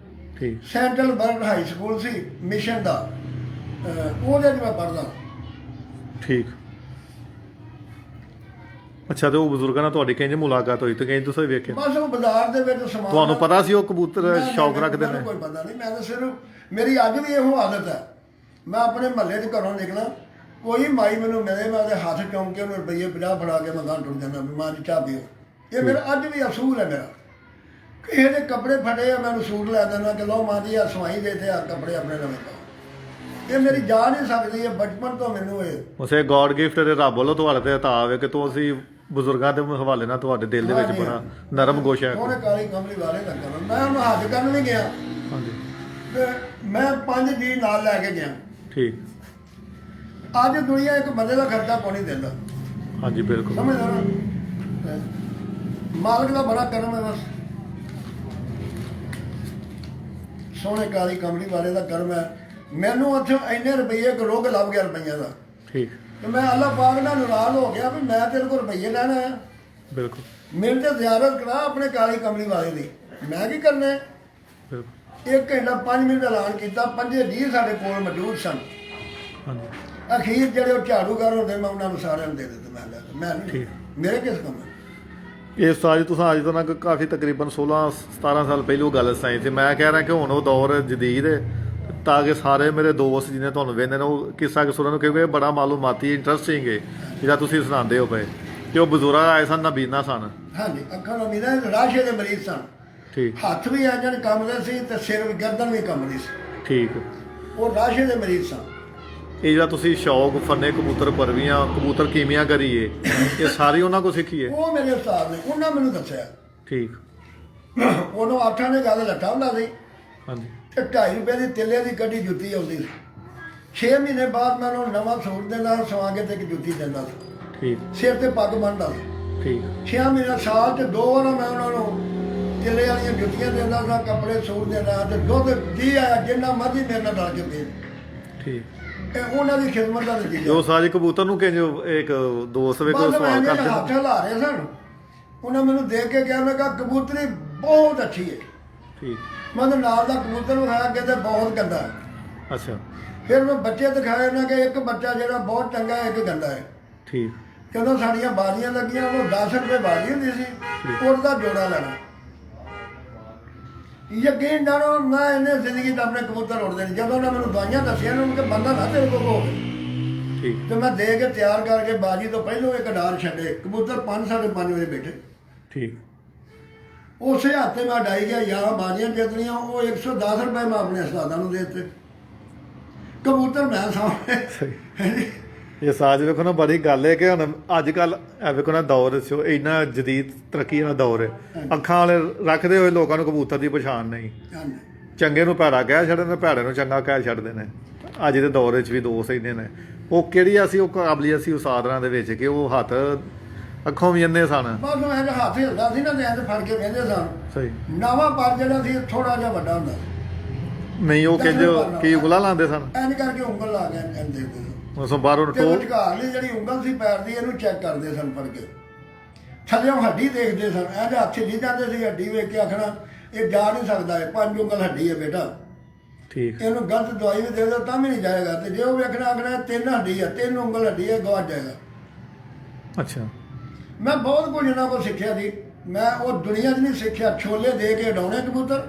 ਠੀਕ। ਸੈਂਟਰਲ ਬਰਡ ਹਾਈ ਸਕੂਲ ਸੀ ਮਿਸ਼ਨ ਦਾ, ਉਹਦੇ 'ਚ ਮੈਂ ਪੜ੍ਹਦਾ। ਠੀਕ। ਅੱਛਾ, ਤੇ ਉਹ ਬਜ਼ੁਰਗਾਂ ਨਾਲ ਤੁਹਾਡੀ ਕਿੰਜ ਮੁਲਾਕਾਤ ਹੋਈ ਤੇ ਕਿੰਜ ਤੁਸੀਂ ਵੇਖਿਆ? ਬਸ ਉਹ ਬਾਜ਼ਾਰ ਦੇ ਵਿੱਚ ਸਮਾਨ, ਤੁਹਾਨੂੰ ਪਤਾ ਸੀ ਉਹ ਕਬੂਤਰ ਮੈਂ- ਸ਼ੌਕ ਮੈਨੂੰ- ਰੱਖਦੇ ਨੇ? ਮੈਨੂੰ ਕੋਈ ਪਤਾ ਨਹੀਂ, ਮੈਂ ਤਾਂ ਸਿਰਫ ਮੇਰੀ ਅੱਜ ਵੀ ਇਹੋ ਆਦਤ ਹੈ, ਮੈਂ ਆਪਣੇ ਮਹੱਲੇ 'ਚ ਘਰੋਂ ਨਿਕਲਾਂ, ਕੋਈ ਮਾਈ ਮੈਨੂੰ ਮਿਲੇ, ਮੈਂ ਉਹਦੇ ਹੱਥ ਚੁੰਮ ਕੇ ਉਹਨੂੰ ਰੁਪਈਏ 50 ਫੜਾ ਕੇ ਮੈਂ ਗਾਂ ਟੁੱਟ ਜਾਂਦਾ ਵੀ ਮਾਂ ਦੀ ਚਾਹ ਪੀਓ। ਇਹ ਮੇਰਾ ਅੱਜ ਵੀ ਅਸੂਲ ਹੈ ਮੇਰਾ। ਕਿਸੇ ਦੇ ਕੱਪੜੇ ਫਟੇ ਆ ਮੈਨੂੰ ਸੂਟ ਲੈ ਦੇਣਾ ਕਿ ਲਓ ਮਾਂ ਦੀ ਆ ਸਵਾਈ ਦੇ ਤੇ ਆ ਕੱਪੜੇ ਆਪਣੇ ਨਵੇਂ ਪਾਓ। ਇਹ ਮੇਰੀ ਜਾਨ ਨਹੀਂ ਸਕਦੀ, ਇਹ ਬਚਪਨ ਤੋਂ ਮੈਨੂੰ ਇਹ ਉਸੇ ਗੋਡ ਗਿਫਟ ਦੇ ਰੱਬ ਵੱਲੋਂ ਤੁਹਾਡੇ ਤੇ ਅਤਾ ਆਵੇ ਕਿ ਤੁਸੀਂ ਬਜ਼ੁਰਗਾਂ ਦੇ ਹਵਾਲੇ ਨਾਲ ਤੁਹਾਡੇ ਦਿਲ ਦੇ ਵਿੱਚ ਹਾਂਜੀ, ਬੜਾ ਨਰਮ ਗੋਸ਼ਾ ਹੈ। ਉਹਨੇ ਕਾਲੀ ਕਮਲੀ ਵਾਲੇ ਦਾ ਕਰਨਾ। ਮੈਂ ਉਹਨੂੰ ਹੱਥ ਕਰਨ ਵੀ ਗਿਆ ਹਾਂਜੀ। ਤੇ ਮੈਂ 5 ਜੀ ਨਾਲ ਲੈ ਕੇ ਗਿਆ। ਠੀਕ। ਅੱਜ ਦੁਨੀਆ ਇੱਕ ਬੰਦੇ ਦਾ ਖਰਚਾ ਕੋਈ ਨਹੀਂ ਦਿੰਦਾ, ਹਾਂਜੀ ਬਿਲਕੁਲ। ਸਮਝਦਾ ਨਾ? ਮਾਲਕ ਦਾ ਬੜਾ ਕਰਮ ਹੈ ਬਸ, ਸੋਹਣੇ ਕਾਲੀ ਕਮਲੀ ਵਾਲੇ ਦਾ ਕਰਮ ਹੈ। ਮੈਨੂੰ ਉੱਥੇ ਇੰਨੇ ਰੁਪਈਏ ਕਰੋਗ ਲੱਭ ਗਿਆ ਰੁਪਈਆ ਦਾ, ਠੀਕ। ਤੇ ਮੈਂ ਅੱਲਾਹ ਪਾਕ ਨਾਲ ਨਾਰਾਜ਼ ਹੋ ਗਿਆ ਵੀ ਮੈਂ ਤੇਰੇ ਕੋਲ ਰੁਪਈਏ ਲੈਣਾ ਆ। ਬਿਲਕੁਲ ਮੇਰੇ ਤੇ ਜ਼ਿਆਰਤ ਕਰਾ ਆਪਣੇ ਕਾਲੀ ਕਮਲੀ ਵਾਲੇ ਦੀ, ਮੈਂ ਕੀ ਕਰਨਾ ਹੈ? ਬਿਲਕੁਲ। 1 ਘੰਟਾ 5 ਮਿੰਟ ਦਾ ਐਲਾਨ ਕੀਤਾ, 5 ਜੀ ਸਾਡੇ ਕੋਲ ਮੌਜੂਦ ਸਨ। ਹਾਂਜੀ। ਅਖੀਰ ਜਿਹੜੇ ਉਹ ਝਾੜੂਗਰ ਹੁੰਦੇ ਮੈਂ ਉਹਨਾਂ ਨੂੰ ਸਾਰਿਆਂ ਨੂੰ ਦੇ ਦਿੱਤੇ। ਮੈਂ ਨਹੀਂ, ਠੀਕ। ਮੇਰੇ ਕਿਸ ਕੰਮ ਹੈ? ਇਹ ਸਾਰੀ ਤੁਸੀਂ ਅੱਜ ਤੋਂ ਨਾ ਕਾਫੀ ਤਕਰੀਬਨ 16-17 ਸਾਲ ਪਹਿਲੋਂ ਗੱਲ ਸਾਈ ਸੀ। ਮੈਂ ਕਹਿ ਰਿਹਾ ਕਿ ਹੁਣ ਉਹ ਦੌਰ ਜਦੀਦ ਹੈ, ਤਾਂ ਕਿ ਸਾਰੇ ਮੇਰੇ ਦੋਸਤ ਜਿਹਨੇ ਤੁਹਾਨੂੰ ਵੇਖਦੇ ਨੇ ਉਹ ਕਿੱਸਾ ਕਿਸੂਰਾਂ ਨੂੰ, ਕਿਉਂਕਿ ਇਹ ਬੜਾ ਮਾਲੂਮਾਤੀ ਇੰਟਰਸਟਿੰਗ ਹੈ ਜਿਹੜਾ ਤੁਸੀਂ ਸੁਣਾਉਂਦੇ ਹੋ ਪਏ ਕਿ ਉਹ ਬਜ਼ੁਰਗ ਆਏ ਸਨ, ਨਬੀਨਾ ਸਨ। ਹਾਂਜੀ, ਅੱਖਾਂ ਨੂੰ ਮੀਨਾ ਰਾਸ਼ੇ ਦੇ ਮਰੀਜ਼ ਸਨ। ਠੀਕ। ਹੱਥ ਵੀ ਆ ਜਾਣ ਕੰਮਦੇ ਸੀ ਤੇ ਸਿਰ ਵੀ ਗਰਦਨ ਵੀ ਕੰਮਦੀ ਸੀ। ਠੀਕ। ਉਹ ਰਾਸ਼ੇ ਦੇ ਮਰੀਜ਼ ਸਨ। ਇਹ ਜਿਹੜਾ ਤੁਸੀਂ ਸ਼ੌਕ ਫੰਨੇ ਕਬੂਤਰ ਪਰਵੀਆਂ ਕਬੂਤਰ ਕੀਮੀਆਂ ਕਰੀਏ, ਇਹ ਸਾਰੀ ਉਹਨਾਂ ਕੋਲ ਸਿੱਖੀਏ? ਉਹ ਮੇਰੇ ਉਸਤਾਦ ਨੇ, ਉਹਨਾਂ ਮੈਨੂੰ ਦੱਸਿਆ। ਠੀਕ। ਉਹਨੂੰ ਆਠਾਂ ਨੇ ਗੱਲ ਲੱਟਾ ਹੁੰਦਾ ਸੀ ਹਾਂਜੀ। ਤੇ 2.5 ਰੁਪਏ ਦੀ ਤਿੱਲੇ ਦੀ ਕੱਢੀ ਜੁੱਤੀ ਆਉਂਦੀ ਸੀ। 6 ਮਹੀਨੇ ਬਾਅਦ ਮੈਂ ਉਹਨੂੰ ਨਵਾਂ ਸੂਟ ਦੇ ਨਾਲ ਸਵਾ ਕੇ ਤੇ ਇੱਕ ਜੁੱਤੀ ਦਿੰਦਾ ਸੀ। ਠੀਕ। ਸਿਰ ਤੇ ਪੱਗ ਬੰਨ੍ਹਦਾ ਸੀ। ਠੀਕ। 6 ਮਹੀਨੇ ਸਾਲ 'ਚ 2 ਵਾਰ ਮੈਂ ਉਹਨਾਂ ਨੂੰ ਤਿੱਲੇ ਵਾਲੀਆਂ ਜੁੱਤੀਆਂ ਦਿੰਦਾ ਸਾਂ, ਕੱਪੜੇ ਸੂਟ ਦਿੰਦਾ ਤੇ ਦੁੱਧ ਦੀ ਆਇਆ ਜਿੰਨਾ ਮਰਜ਼ੀ ਮੇਰੇ ਨਾਲ ਡਲ ਕੇ ਦੇ। ਠੀਕ। ਇਹ ਉਹਨਾਂ ਦੀ ਖਿਦਮਤ ਦਾ ਨਤੀਜਾ। ਉਹ ਸਾਜ ਕਬੂਤਰ ਨੂੰ ਕਿੰਜ ਇੱਕ ਦੋਸਤ ਵੇ ਕੋਈ ਸਵਾਲ ਹੱਥ ਕਰਦੇ? ਹਿਲਾ ਰਹੇ ਸਨ, ਉਹਨਾਂ ਮੈਨੂੰ ਦੇਖ ਕੇ ਕਿਹਾ, ਮੈਂ ਕਿਹਾ ਕਬੂਤਰੀ ਬਹੁਤ ਅੱਛੀ ਹੈ। ਠੀਕ। ਮੈਂ ਤਾਂ ਨਾਲ ਦਾ ਕਬੂਤਰ ਵਿਖਾਇਆ, ਕਹਿੰਦੇ ਬਹੁਤ ਗੰਦਾ ਹੈ। ਅੱਛਾ। ਫਿਰ ਮੈਂ ਬੱਚੇ ਦਿਖਾਏ ਉਹਨਾਂ ਕਿ ਇੱਕ ਬੱਚਾ ਜਿਹੜਾ ਬਹੁਤ ਚੰਗਾ ਹੈ, ਇੱਕ ਗੰਦਾ ਹੈ। ਠੀਕ। ਜਦੋਂ ਸਾਡੀਆਂ ਬਾਜ਼ੀਆਂ ਲੱਗੀਆਂ ਉਹ 10 ਰੁਪਏ ਬਾਜ਼ੀ ਹੁੰਦੀ ਸੀ, ਉਹਦਾ ਜੋੜਾ ਲੈਣਾ। ਯਕੀਨ ਜਾਣੋ ਮੈਂ ਇਹਨੇ ਜ਼ਿੰਦਗੀ 'ਚ ਆਪਣੇ ਕਬੂਤਰ ਉੜਦੇ ਨਹੀਂ। ਜਦੋਂ ਉਹਨਾਂ ਮੈਨੂੰ ਦਵਾਈਆਂ ਦੱਸੀਆਂ ਨਾ ਕਿ ਬੰਦਾ ਨਾ ਤੇਰੇ ਕੋਲ ਹੋ। ਠੀਕ। ਤੇ ਮੈਂ ਦੇ ਕੇ ਤਿਆਰ ਕਰਕੇ ਬਾਜੀ ਤੋਂ ਪਹਿਲਾਂ ਇੱਕ ਡਾਰ ਛੱਡੇ, ਕਬੂਤਰ 5-5:30 ਵਜੇ ਬੈਠੇ। ਠੀਕ। ਉਸੇ ਹੱਥੇ ਮੈਂ ਡਾਈ ਗਿਆ ਯਾਰ ਬਾਜ਼ੀਆਂ ਜਿੱਤਣੀਆਂ, ਉਹ 110 ਰੁਪਏ ਮੈਂ ਆਪਣੇ ਉਸਤਾਦਾਂ ਨੂੰ ਦੇ ਦਿੱਤੇ। ਕਬੂਤਰ ਮੈਂ ਸਾਹਮਣੇ। ਇਹ ਸਾਜ ਵੇਖੋ ਨਾ, ਬੜੀ ਗੱਲ ਹੈ ਕਿ ਹੁਣ ਅੱਜ ਕੱਲ ਵੇਖੋ ਨਾ ਦੌਰ ਸੋ ਇੰਨਾ ਜਦੀਦ ਤਰੱਕੀ ਵਾਲਾ ਦੌਰ ਹੈ। ਅੱਖਾਂ ਵਾਲੇ ਰੱਖਦੇ ਹੋਏ ਲੋਕਾਂ ਨੂੰ ਕਬੂਤਰ ਦੀ ਪਛਾਣ ਨਹੀਂ। ਚੰਗੇ ਨੂੰ ਭੈੜਾ ਕਹਿ ਛੱਡਦੇ ਨੇ, ਭੈੜੇ ਨੂੰ ਚੰਗਾ ਕਹਿ ਛੱਡਦੇ ਨੇ। ਅੱਜ ਦੇ ਦੌਰ ਵਿੱਚ ਵੀ ਦੋਸਤ ਇੰਨੇ ਨੇ। ਉਹ ਕਿਹੜੀ ਅਸੀਂ ਉਹ ਕਾਬਲੀਅਤ ਸੀ ਉਸਤਾਦਾਂ ਦੇ ਵਿੱਚ ਕਿ ਉਹ ਹੱਥ ਅੱਖੋਂ ਵੀ ਇੰਨੇ ਸਨ। ਬਸ ਮੈਂ ਹੱਥ ਹਿਲਦਾ ਸੀ ਨਾ ਤੇ ਐਂ ਫੜ ਕੇ ਕਹਿੰਦੇ ਸਨ। ਸਹੀ। ਨਵਾਂ ਪਰ ਜਿਹੜਾ ਸੀ ਥੋੜਾ ਜਿਹਾ ਵੱਡਾ ਹੁੰਦਾ ਨਹੀਂ, ਉਹ ਕਿੰਜ ਕੀ ਉਂਗਲਾਂ ਲਾਉਂਦੇ ਸਨ? ਐਂ ਕਰਕੇ ਉਂਗਲ ਲਾ ਕੇ ਕਹਿੰਦੇ ਸੀ। ਉਸ ਤੋਂ ਬਾਹਰੋਂ ਤੇ ਵਿਚਕਾਰਲੀ ਜਿਹੜੀ ਉਂਗਲ ਸੀ ਪੈਰ ਦੀ, ਇਹਨੂੰ ਚੈੱਕ ਕਰਦੇ ਸਨ ਫੜ ਕੇ। ਥੱਲਿਓਂ ਹੱਡੀ ਦੇਖਦੇ ਸਨ, ਐਂ ਦੇ ਹੱਥ ਨਹੀਂ ਜਾਂਦੇ ਸੀ। ਹੱਡੀ ਵੇਖ ਕੇ ਆਖਣਾ ਇਹ ਜਾ ਨਹੀਂ ਸਕਦਾ, ਇਹ 5 ਉਂਗਲ ਹੱਡੀ ਹੈ ਬੇਟਾ। ਠੀਕ। ਇਹਨੂੰ ਗਲਤ ਦਵਾਈ ਵੀ ਦੇ ਦਿਓ ਤਾਂ ਵੀ ਨਹੀਂ ਜਾਏਗਾ। ਤੇ ਜੇ ਉਹ ਵੇਖਣਾ ਆਖਣਾ 3 ਹੱਡੀ ਹੈ, 3 ਉਂਗਲ ਹੱਡੀ ਹੈ, ਗਵਾਚ ਜਾਏਗਾ। ਅੱਛਾ। ਮੈਂ ਬਹੁਤ ਕੁਝ ਇਹਨਾਂ ਕੋਲ ਸਿੱਖਿਆ ਸੀ। ਮੈਂ ਉਹ ਦੁਨੀਆ 'ਚ ਨਹੀਂ ਸਿੱਖਿਆ। ਛੋਲੇ ਦੇ ਕੇ ਉਡਾਉਣੇ ਕਬੂਤਰ।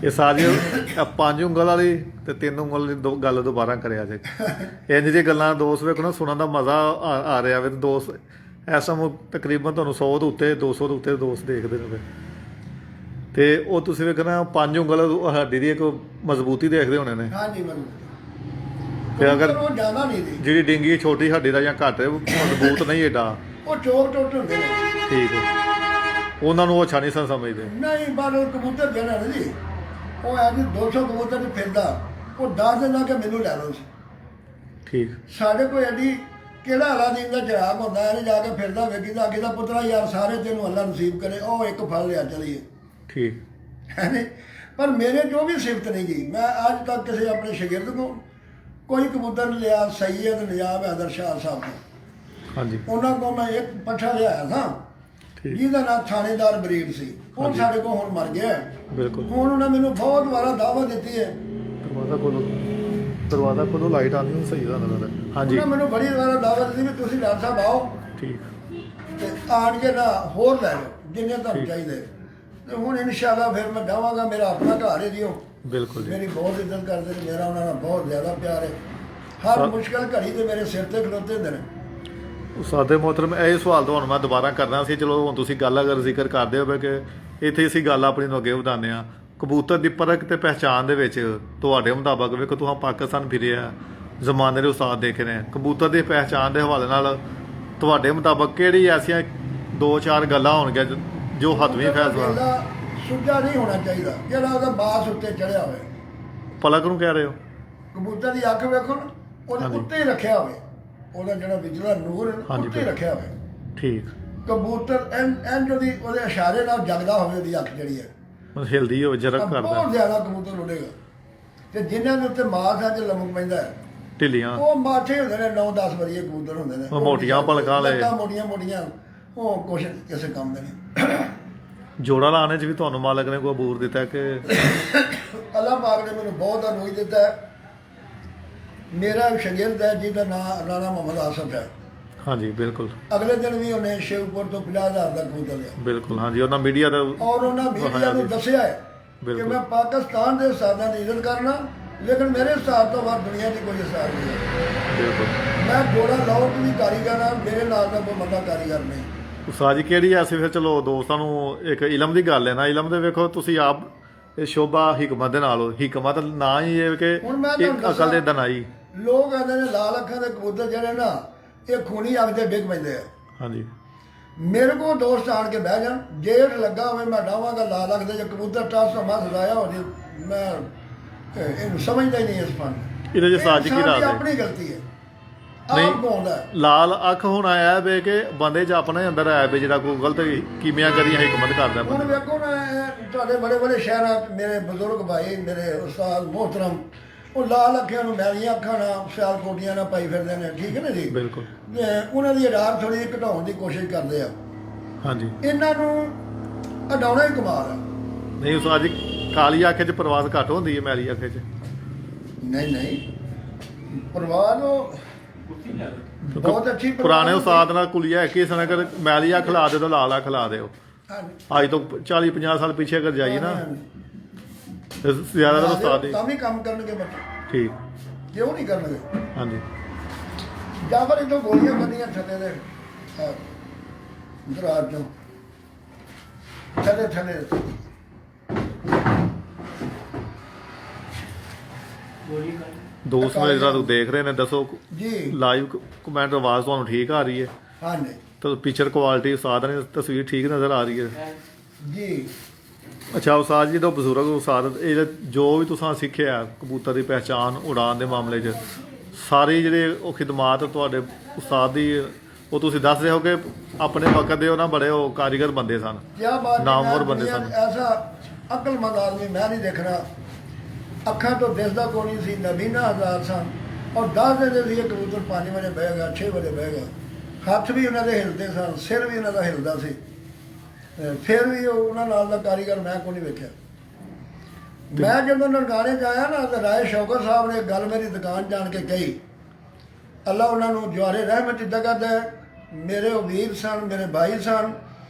ਇਹ ਸਾਰੀ 5 ਉਂਗਲ ਵਾਲੀ ਤੇ 3 ਉਂਗਲ ਦੀ ਗੱਲ ਦੁਬਾਰਾ ਕਰਿਆ ਜੇ। ਇੰਜ ਦੀਆਂ ਗੱਲਾਂ ਦੋਸਤ ਵੇਖੋ ਨਾ, ਸੁਣਨ ਦਾ ਮਜ਼ਾ ਆ ਰਿਹਾ ਵੇ। ਦੋਸਤ ਇਸ ਸਮੇਂ ਤਕਰੀਬਨ ਤੁਹਾਨੂੰ 100 ਤੋਂ ਉੱਤੇ 200 ਤੋਂ ਉੱਤੇ ਦੋਸਤ ਦੇਖਦੇ ਨੇ। ਤੇ ਉਹ ਤੁਸੀਂ ਵੇਖਣਾ 5 ਉਂਗਲ ਹੱਡੀ ਦੀ ਇੱਕ ਮਜ਼ਬੂਤੀ ਦੇਖਦੇ ਹੋਣੇ ਨੇ। ਹਾਂਜੀ ਮਜ਼ਬੂਤ। ਤੇ ਅਗਰ ਉਹ ਜ਼ਿਆਦਾ ਨਹੀਂ ਦੀ ਜਿਹੜੀ ਡਿੰਗੀ ਛੋਟੀ ਹੱਡੀ ਦਾ ਜਾਂ ਘੱਟ ਮਜ਼ਬੂਤ ਨਹੀਂ ਏਡਾ, ਉਹ ਚੋਕ ਟੁੱਟ ਹੁੰਦੇ ਨੇ। ਠੀਕ ਹੈ। ਉਹਨਾਂ ਨੂੰ ਉਹ ਅੱਛਾ ਨਹੀਂ ਸਮਝਦੇ। ਨਹੀਂ, ਪਰ ਉਹ ਕਬੂਤਰ ਜਿਹੜਾ ਨਾ ਜੀ, ਉਹ ਹੈ ਜੀ 200 ਕਬੂਤਰ ਨੂੰ ਫਿਰਦਾ, ਉਹ 10 ਦਿਨਾਂ ਕੇ ਮੈਨੂੰ ਲੈ ਲਓ। ਠੀਕ। ਸਾਡੇ ਕੋਲ ਐਡੀ ਕਿਹੜਾ ਅਲਾਦੀਨ ਦਾ ਜਰਾਬ ਹੁੰਦਾ, ਇਹਨੇ ਜਾ ਕੇ ਫਿਰਦਾ ਵੇਖੀ ਤਾਂ ਅੱਗੇ ਦਾ ਪੁੱਤਰਾ ਯਾਰ ਸਾਰੇ ਤੈਨੂੰ ਅੱਲਾ ਨਸੀਬ ਕਰੇ, ਉਹ ਇੱਕ ਫੜ ਲਿਆ ਚਲੀਏ। ਠੀਕ ਹੈ ਨੀ। ਪਰ ਮੇਰੇ ਜੋ ਵੀ ਸਿਫਤ ਨਹੀਂ ਗਈ, ਮੈਂ ਅੱਜ ਤੱਕ ਕਿਸੇ ਆਪਣੇ ਸ਼ਾਗਿਰਦ ਕੋਲ ਕੋਈ ਕਬੂਤਰ ਨਹੀਂ ਲਿਆ। ਸੈਯਦ ਨਿਜਾਮ ਹੈਦਰ ਸ਼ਾਹ ਸਾਹਿਬ ਤੋਂ, ਹਾਂਜੀ ਉਹਨਾਂ ਕੋਲ ਮੈਂ ਇੱਕ ਪੱਠਾ ਲਿਆਇਆ ਸਾਂ ਠੀਕ ਜਿਹਦਾ ਨਾਮ ਥਾਣੇਦਾਰ ਬਰੀਡ ਸੀ। ਉਹ ਹਾਂਜੀ। ਸਾਡੇ ਕੋਲ ਹੁਣ ਮਰ ਗਿਆ। ਬਿਲਕੁਲ। ਹੁਣ ਉਹਨਾਂ ਮੈਨੂੰ ਬਹੁਤ ਵਾਰਾ ਦਾਅਵਾ ਦਿੱਤੀ ਹੈ। ਦਰਵਾਜ਼ਾ ਖੋਲੋ ਲਾਈਟ ਆਉਂਦੀ ਹੁਣ ਸਹੀ ਲੱਗਦਾ। ਹਾਂਜੀ ਉਹਨਾਂ ਮੈਨੂੰ ਬੜੀ ਵਾਰਾ ਦਾਅਵਾ ਦਿੱਤੀ ਵੀ ਤੁਸੀਂ ਡਾਕਟਰ ਸਾਹਿਬ ਆਓ ਠੀਕ ਤੇ ਆਣ ਕੇ ਨਾ ਹੋਰ ਲੈ ਲਓ ਜਿੰਨੇ ਤੁਹਾਨੂੰ ਠੀਕ। ਚਾਹੀਦੇ। ਤੇ ਹੁਣ ਇਨਸ਼ਾਅੱਲਾ ਫਿਰ ਮੈਂ ਜਾਵਾਂਗਾ। ਮੇਰਾ ਆਪਣਾ ਘਰ ਹੈ ਜੀ, ਉਹ ਬਿਲਕੁਲ ਜੀ। ਮੇਰੀ ਬਹੁਤ ਇੱਜ਼ਤ ਕਰਦੇ ਨੇ, ਮੇਰਾ ਉਹਨਾਂ ਨਾਲ ਬਹੁਤ ਜ਼ਿਆਦਾ ਪਿਆਰ ਹੈ। ਹਰ ਸਰ- ਮੁਸ਼ਕਲ ਘੜੀ ਤੇ ਮੇਰੇ ਸਿਰ ਤੇ ਖਲੋਤੇ ਹੁੰਦੇ ਨੇ। ਉਸਤਾਦ ਮੁਹਤਰਮ, ਇਹ ਸਵਾਲ ਤੁਹਾਨੂੰ ਮੈਂ ਦੁਬਾਰਾ ਕਰਨਾ ਸੀ। ਚਲੋ ਹੁਣ ਤੁਸੀਂ ਗੱਲ ਅਗਰ ਜ਼ਿਕਰ ਕਰਦੇ ਹੋ ਕਿ ਇੱਥੇ ਅਸੀਂ ਗੱਲ ਆਪਣੀ ਨੂੰ ਅੱਗੇ ਵਧਾਉਂਦੇ ਹਾਂ। ਕਬੂਤਰ ਦੀ ਪਰਖ ਤੇ ਪਹਿਚਾਣ ਦੇ ਵਿੱਚ ਤੁਹਾਡੇ ਮੁਤਾਬਕ ਵੇਖੋ ਤੁਸੀਂ ਪਾਕਿਸਤਾਨ ਫਿਰੇ ਆ, ਜ਼ਮਾਨੇ ਦੇ ਉਸਤਾਦ ਦੇਖੇ ਨੇ, ਕਬੂਤਰ ਦੀ ਪਹਿਚਾਣ ਦੇ ਹਵਾਲੇ ਨਾਲ ਤੁਹਾਡੇ ਮੁਤਾਬਕ ਕਿਹੜੀ ਐਸੀਆਂ 2-4 ਗੱਲਾਂ ਹੋਣਗੀਆਂ ਜੋ ਹੱਥਵੀਂ ਫੈਸਲਾ? ਇਹਦਾ ਸੁੱਜਾ ਨਹੀਂ ਹੋਣਾ ਚਾਹੀਦਾ ਜਿਹੜਾ ਉਹਦਾ ਬਾਸ ਉੱਤੇ ਚੜਿਆ ਹੋਵੇ। ਪਲਕ ਨੂੰ ਕਹਿ ਰਹੇ ਹੋ? ਕਬੂਤਰ ਦੀ ਅੱਖ ਵੇਖੋ ਨਾ, ਉਹਦੇ ਹਾਂਜੀ। ਉੱਤੇ ਹੀ ਰੱਖਿਆ ਹੋਵੇ, ਉਹਦਾ ਜਿਹੜਾ ਵਿਚਲਾ ਨੂਰ ਹੈ ਨਾ, ਹਾਂਜੀ, ਉੱਤੇ ਹੀ ਰੱਖਿਆ ਹੋਵੇ। ਠੀਕ। ਕਬੂਤਰ ਐਨ ਉਹਦੀ ਉਹਦੇ ਇਸ਼ਾਰੇ ਨਾਲ ਜਗਦਾ ਹੋਵੇ, ਉਹਦੀ ਅੱਖ ਜਿਹੜੀ ਹੈ ਮਤਲਬ ਹਿਲਦੀ ਹੋਵੇ, ਜਰਕ ਕਰਦਾ, ਬਹੁਤ ਜ਼ਿਆਦਾ ਕਬੂਤਰ ਉੱਡੇਗਾ। ਤੇ ਜਿਨ੍ਹਾਂ ਦੇ ਉੱਤੇ ਮਾਸ ਅੱਜ ਲਮਕ ਪੈਂਦਾ ਹੈ, ਢਿੱਲੀਆਂ ਉਹ ਮਾਠੇ ਹੁੰਦੇ ਨੇ, 9-10 ਵਰੀਏ ਕਬੂਤਰ ਹੁੰਦੇ ਨੇ, ਉਹ ਮੋਟੀਆਂ ਪਲਕਾਂ ਵਾਲੇ। ਲੱਤਾਂ ਮੋਟੀਆਂ ਉਹ ਕੁਛ ਕਿਸੇ ਕੰਮ ਦੇ ਨਹੀਂ। ਜੋੜਾ ਲਾਣੇ 'ਚ ਵੀ ਤੁਹਾਨੂੰ ਮਾਲਕ ਨੇ ਕੋਈ ਅਬੂਰ ਦਿੱਤਾ ਕਿ? ਅੱਲਾਹ ਪਾਕ ਨੇ ਮੈਨੂੰ ਬਹੁਤ ਅਨੁਜ ਦਿੱਤਾ ਹੈ। ਮੇਰਾ ਸ਼ਾਗਿਰਦ ਹੈ ਜਿਹਦਾ ਨਾਮ ਰਾਣਾ ਮੁਹੰਮਦ ਆਸਫ ਹੈ। ਹਾਂਜੀ ਬਿਲਕੁਲ ਅਗਲੇ ਦਿਨ ਵੀ ਉਹਨੇ ਸ਼ਿਵਪੁਰ ਤੋਂ 50,000 ਦਾ ਕਬੂਤਰ ਲਿਆ ਬਿਲਕੁਲ। ਹਾਂਜੀ ਉਹਨਾਂ ਮੀਡੀਆ ਦਾ ਔਰ ਉਹਨਾਂ ਮੀਡੀਆ ਨੂੰ ਦੱਸਿਆ ਹੈ ਕਿ ਬਿਲਕੁਲ। ਮੈਂ ਪਾਕਿਸਤਾਨ ਦੇ ਉਸਤਾਦਾਂ ਦੀ ਇੱਜ਼ਤ ਕਰਨਾ, ਲੇਕਿਨ ਮੇਰੇ ਉਸਤਾਦ ਤੋਂ ਬਾਅਦ ਦੁਨੀਆ ਦੀ ਕੋਈ ਉਸਤਾਦ ਨਹੀਂ ਹੈ। ਬਿਲਕੁਲ। ਮੈਂ ਜੋੜਾ ਲਾਉਣ ਦੀ ਵੀ ਕਾਰੀਗਰ ਹਾਂ, ਮੇਰੇ ਨਾਲ ਦਾ ਕੋਈ ਬੰਦਾ ਕਾਰੀਗਰ ਨਹੀਂ। ਉਸਤਾਦ ਜੀ ਕਿਹੜੀ ਐਸੀ ਫਿਰ ਚਲੋ ਦੋਸਤਾਂ ਨੂੰ ਇੱਕ ਇਲਮ ਦੀ ਗੱਲ ਹੈ ਨਾ, ਇਲਮ ਦੇ ਵੇਖੋ ਤੁਸੀਂ ਆਪ ਇਹ ਸ਼ੋਭਾ ਹਿਕਮਤ ਦੇ ਨਾਲ ਹੋ। ਹਿਕਮਤ ਨਾ ਹੀ ਇਹ ਕਿ ਹੁਣ ਮੈਂ ਇੱਕ ਤੁਹਾਨੂੰ ਅਕਲ ਦੇ ਦੱਸਾਂ, ਦਨਾਈ। ਲੋਕ ਕਹਿੰਦੇ ਨੇ ਲਾਲ ਅੱਖਾਂ ਦੇ ਕਬੂਤਰ ਜਿਹੜੇ ਨਾ ਇਹ ਖੂਨੀ ਅੱਗ ਤੇ ਡਿੱਗ ਪੈਂਦੇ ਆ। ਹਾਂਜੀ ਮੇਰੇ ਕੋਲ ਦੋਸਤ ਆਣ ਕੇ ਬਹਿ ਜਾਣ, ਜੇਠ ਲੱਗਾ ਹੋਵੇ ਮੈਂ ਡਾਵਾਂਗਾ ਲਾਲ ਅੱਖ ਦੇ, ਜੇ ਕਬੂਤਰ ਟਾਸ ਤੋਂ ਮਸ ਲਾਇਆ ਹੋ ਜੇ, ਮੈਂ ਇਹਨੂੰ ਸਮਝਦਾ ਹੀ ਨਹੀਂ ਇਸ ਫਨ। ਇਹਦੇ 'ਚ ਉਸਤਾਦ ਜੀ ਕੀ ਰਾਜ ਹੈ? ਆਪਣੀ ਗਲਤੀ ਹੈ, ਨਹੀਂ। ਆਪ ਗਾਉਂਦਾ ਹੈ। ਲਾਲ ਅੱਖ ਹੁਣ ਆਇਆ ਵੇ ਕਿ ਬੰਦੇ 'ਚ ਆਪਣੇ ਅੰਦਰ ਆਇਆ ਵੇ ਜਿਹੜਾ ਕੋਈ ਗਲਤ ਕੀਮੀਆਂ ਕਰੀਆਂ ਹਿਕਮਤ ਕਰਦਾ ਹੁਣ ਬੰਦਾ। ਵੇਖੋ ਨਾ, ਤੁਹਾਡੇ ਬੜੇ ਬੜੇ ਸ਼ਹਿਰਾਂ 'ਚ ਮੇਰੇ ਬਜ਼ੁਰਗ ਭਾਈ, ਮੇਰੇ ਉਸਤਾਦ ਮੁਹਤਰਮ, ਉਹ ਲਾਲ ਅੱਖਾਂ ਨੂੰ ਮੈਲੀਆਂ ਅੱਖਾਂ ਨਾਲ ਸਿਆਲ ਕੋਟੀਆਂ ਨਾਲ ਪਾਈ ਫਿਰਦੇ ਨੇ, ਠੀਕ ਹੈ ਨਾ ਜੀ। ਬਿਲਕੁਲ। ਤੇ ਉਹਨਾਂ ਦੀ ਅਡਾਰ ਥੋੜੀ ਘਟਾਉਣ ਦੀ ਕੋਸ਼ਿਸ਼ ਕਰਦੇ ਆ। ਹਾਂਜੀ ਇਹਨਾਂ ਨੂੰ ਅਡਾਉਣਾ ਹੀ ਕਮਾਲ ਆ। ਨਹੀਂ ਉਸਤਾਦ ਜੀ, ਕਾਲੀ ਅੱਖ 'ਚ ਪ੍ਰਵਾਸ ਘੱਟ ਹੁੰਦੀ ਹੈ ਮੈਲੀ ਅੱਖ 'ਚ? ਨਹੀਂ ਪਰਵਾਹ ਨੂੰ ਬਹੁਤ ਅੱਛੀ ਪਰਵਾਹ ਪੁਰਾਣੇ ਹੁੰਦੀ। ਉਸਤਾਦ ਨਾਲ ਕੁਲੀਆ ਕਿਸੇ ਨੇ ਅਗਰ ਮੈਲੀ ਅੱਖ ਲਾ ਦੇ ਤਾਂ ਲਾਲ ਅੱਖ ਲਾ ਦਿਓ। ਹਾਂਜੀ। ਅੱਜ ਤੋਂ 40-50 ਸਾਲ ਪਿੱਛੇ ਅਗਰ ਜਾਈਏ ਨਾ, ਤੇ ਜ਼ਿਆਦਾਤਰ ਉਸਤਾਦ ਹੀ ਤਾਂ ਵੀ ਕੰਮ ਕਰਨਗੇ ਬੱਚੇ, ਠੀਕ। ਕਿਉਂ ਨਹੀਂ ਕਰਨਗੇ? ਹਾਂਜੀ ਜਾਂ ਫਿਰ ਇਦੋਂ ਗੋਲੀਆਂ ਬੰਦੀਆਂ ਥੱਲੇ ਦੇ ਦਰਾਜ ਚੋਂ ਥੱਲੇ ਦੋਸਤ ਮੇਰੇ ਜਿਹੜਾ ਤੂੰ ਦੇਖ ਰਹੇ ਨੇ, ਦੱਸੋ ਜੀ। ਲਾਈਵ ਕਮੈਂਟ ਆਵਾਜ਼ ਤੁਹਾਨੂੰ ਠੀਕ ਆ ਰਹੀ ਹੈ? ਹਾਂਜੀ ਤਾਂ ਪਿਕਚਰ ਕੁਆਲਿਟੀ ਉਸਤਾਦ ਨੇ ਤਸਵੀਰ ਠੀਕ ਨਜ਼ਰ ਆ ਰਹੀ ਹੈ? ਜੀ। ਅੱਛਾ ਉਸਤਾਦ ਜੀ, ਤੋਂ ਬਜ਼ੁਰਗ ਉਸਤਾਦ ਇਹ ਜੋ ਵੀ ਤੁਸੀਂ ਸਿੱਖਿਆ ਕਬੂਤਰ ਦੀ ਪਹਿਚਾਣ ਉਡਾਨ ਦੇ ਮਾਮਲੇ 'ਚ, ਸਾਰੇ ਜਿਹੜੇ ਉਹ ਖਿਦਮਾਤ ਤੁਹਾਡੇ ਉਸਤਾਦ ਦੀ ਉਹ ਤੁਸੀਂ ਦੱਸ ਰਹੇ ਹੋ ਕਿ ਆਪਣੇ ਵਕਤ ਦੇ ਉਹਨਾਂ ਬੜੇ ਉਹ ਕਾਰੀਗਰ ਬੰਦੇ ਸਨ, ਕਿਆ ਬਾਤ ਹੈ, ਨਾਮਵਰ ਮੈਂ ਬੰਦੇ ਦੁਨੀਆ ਸਨ। 'ਚ ਐਸਾ ਅਕਲਮੰਦ ਆਦਮੀ ਮੈਂ ਨਹੀਂ ਦੇਖਣਾ। ਅੱਖਾਂ ਤੋਂ ਦਿਸਦਾ ਕੋਈ ਨਹੀਂ ਸੀ, ਨਬੀਨਾ ਹਜ਼ਾਰ ਸਨ ਔਰ 10 ਦਿਨ ਸੀ ਇਹ ਕਬੂਤਰ 5 ਵਜੇ ਬਹਿਗਾ, 6 ਵਜੇ ਬਹਿਗਾ। ਹੱਥ ਵੀ ਉਹਨਾਂ ਦੇ ਹਿਲਦੇ ਸਨ, ਸਿਰ ਵੀ ਉਹਨਾਂ ਦਾ ਹਿਲਦਾ ਸੀ। ਫਿਰ ਵੀ ਉਹਨਾਂ ਨਾਲ ਦਾ ਕਾਰੀਗਰ ਮੈਂ ਕੋਈ ਨਹੀਂ ਵੇਖਿਆ। ਮੈਂ ਜਦੋਂ ਨਨਕਾਣੇ 'ਚ ਆਇਆ ਨਾ, ਤਾਂ ਰਾਏ ਸ਼ੌਕਤ ਸਾਹਿਬ ਨੇ ਗੱਲ ਮੇਰੀ ਦੁਕਾਨ ਜਾਣ ਕੇ ਕਹੀ। ਅੱਲਾ ਉਹਨਾਂ ਨੂੰ ਜਵਾਰੇ ਰਹਿਮਤ ਇੱਦਾਂ ਕਰਦਾ ਹੈ, ਮੇਰੇ ਉਹ ਵੀਰ ਸਨ, ਮੇਰੇ ਭਾਈ ਸਨ।